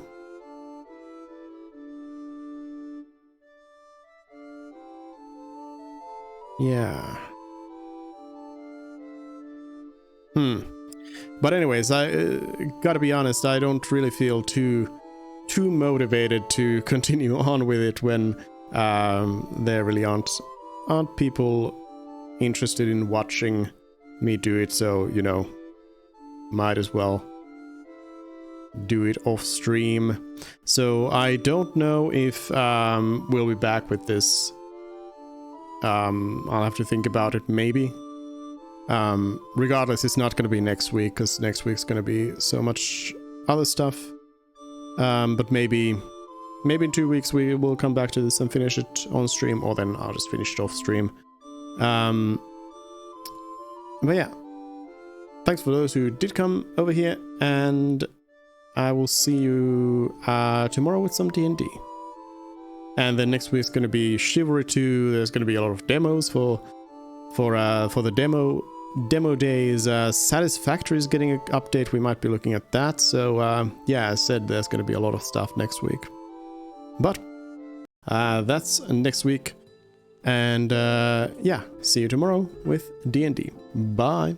Yeah. But anyways, I gotta be honest, I don't really feel too motivated to continue on with it when there really aren't people interested in watching me do it, so, you know, might as well do it off stream. So I don't know if we'll be back with this. I'll have to think about it, maybe. Regardless, it's not going to be next week, because next week's going to be so much other stuff. But maybe in 2 weeks we will come back to this and finish it on stream, or then I'll just finish it off stream. But yeah, thanks for those who did come over here, and I will see you tomorrow with some D&D. And then next week's going to be Chivalry 2. There's going to be a lot of demos for the demo Demo Days Satisfactory is getting an update. We might be looking at that. So yeah, as said, there's going to be a lot of stuff next week. But that's next week. And yeah, see you tomorrow with D&D. Bye.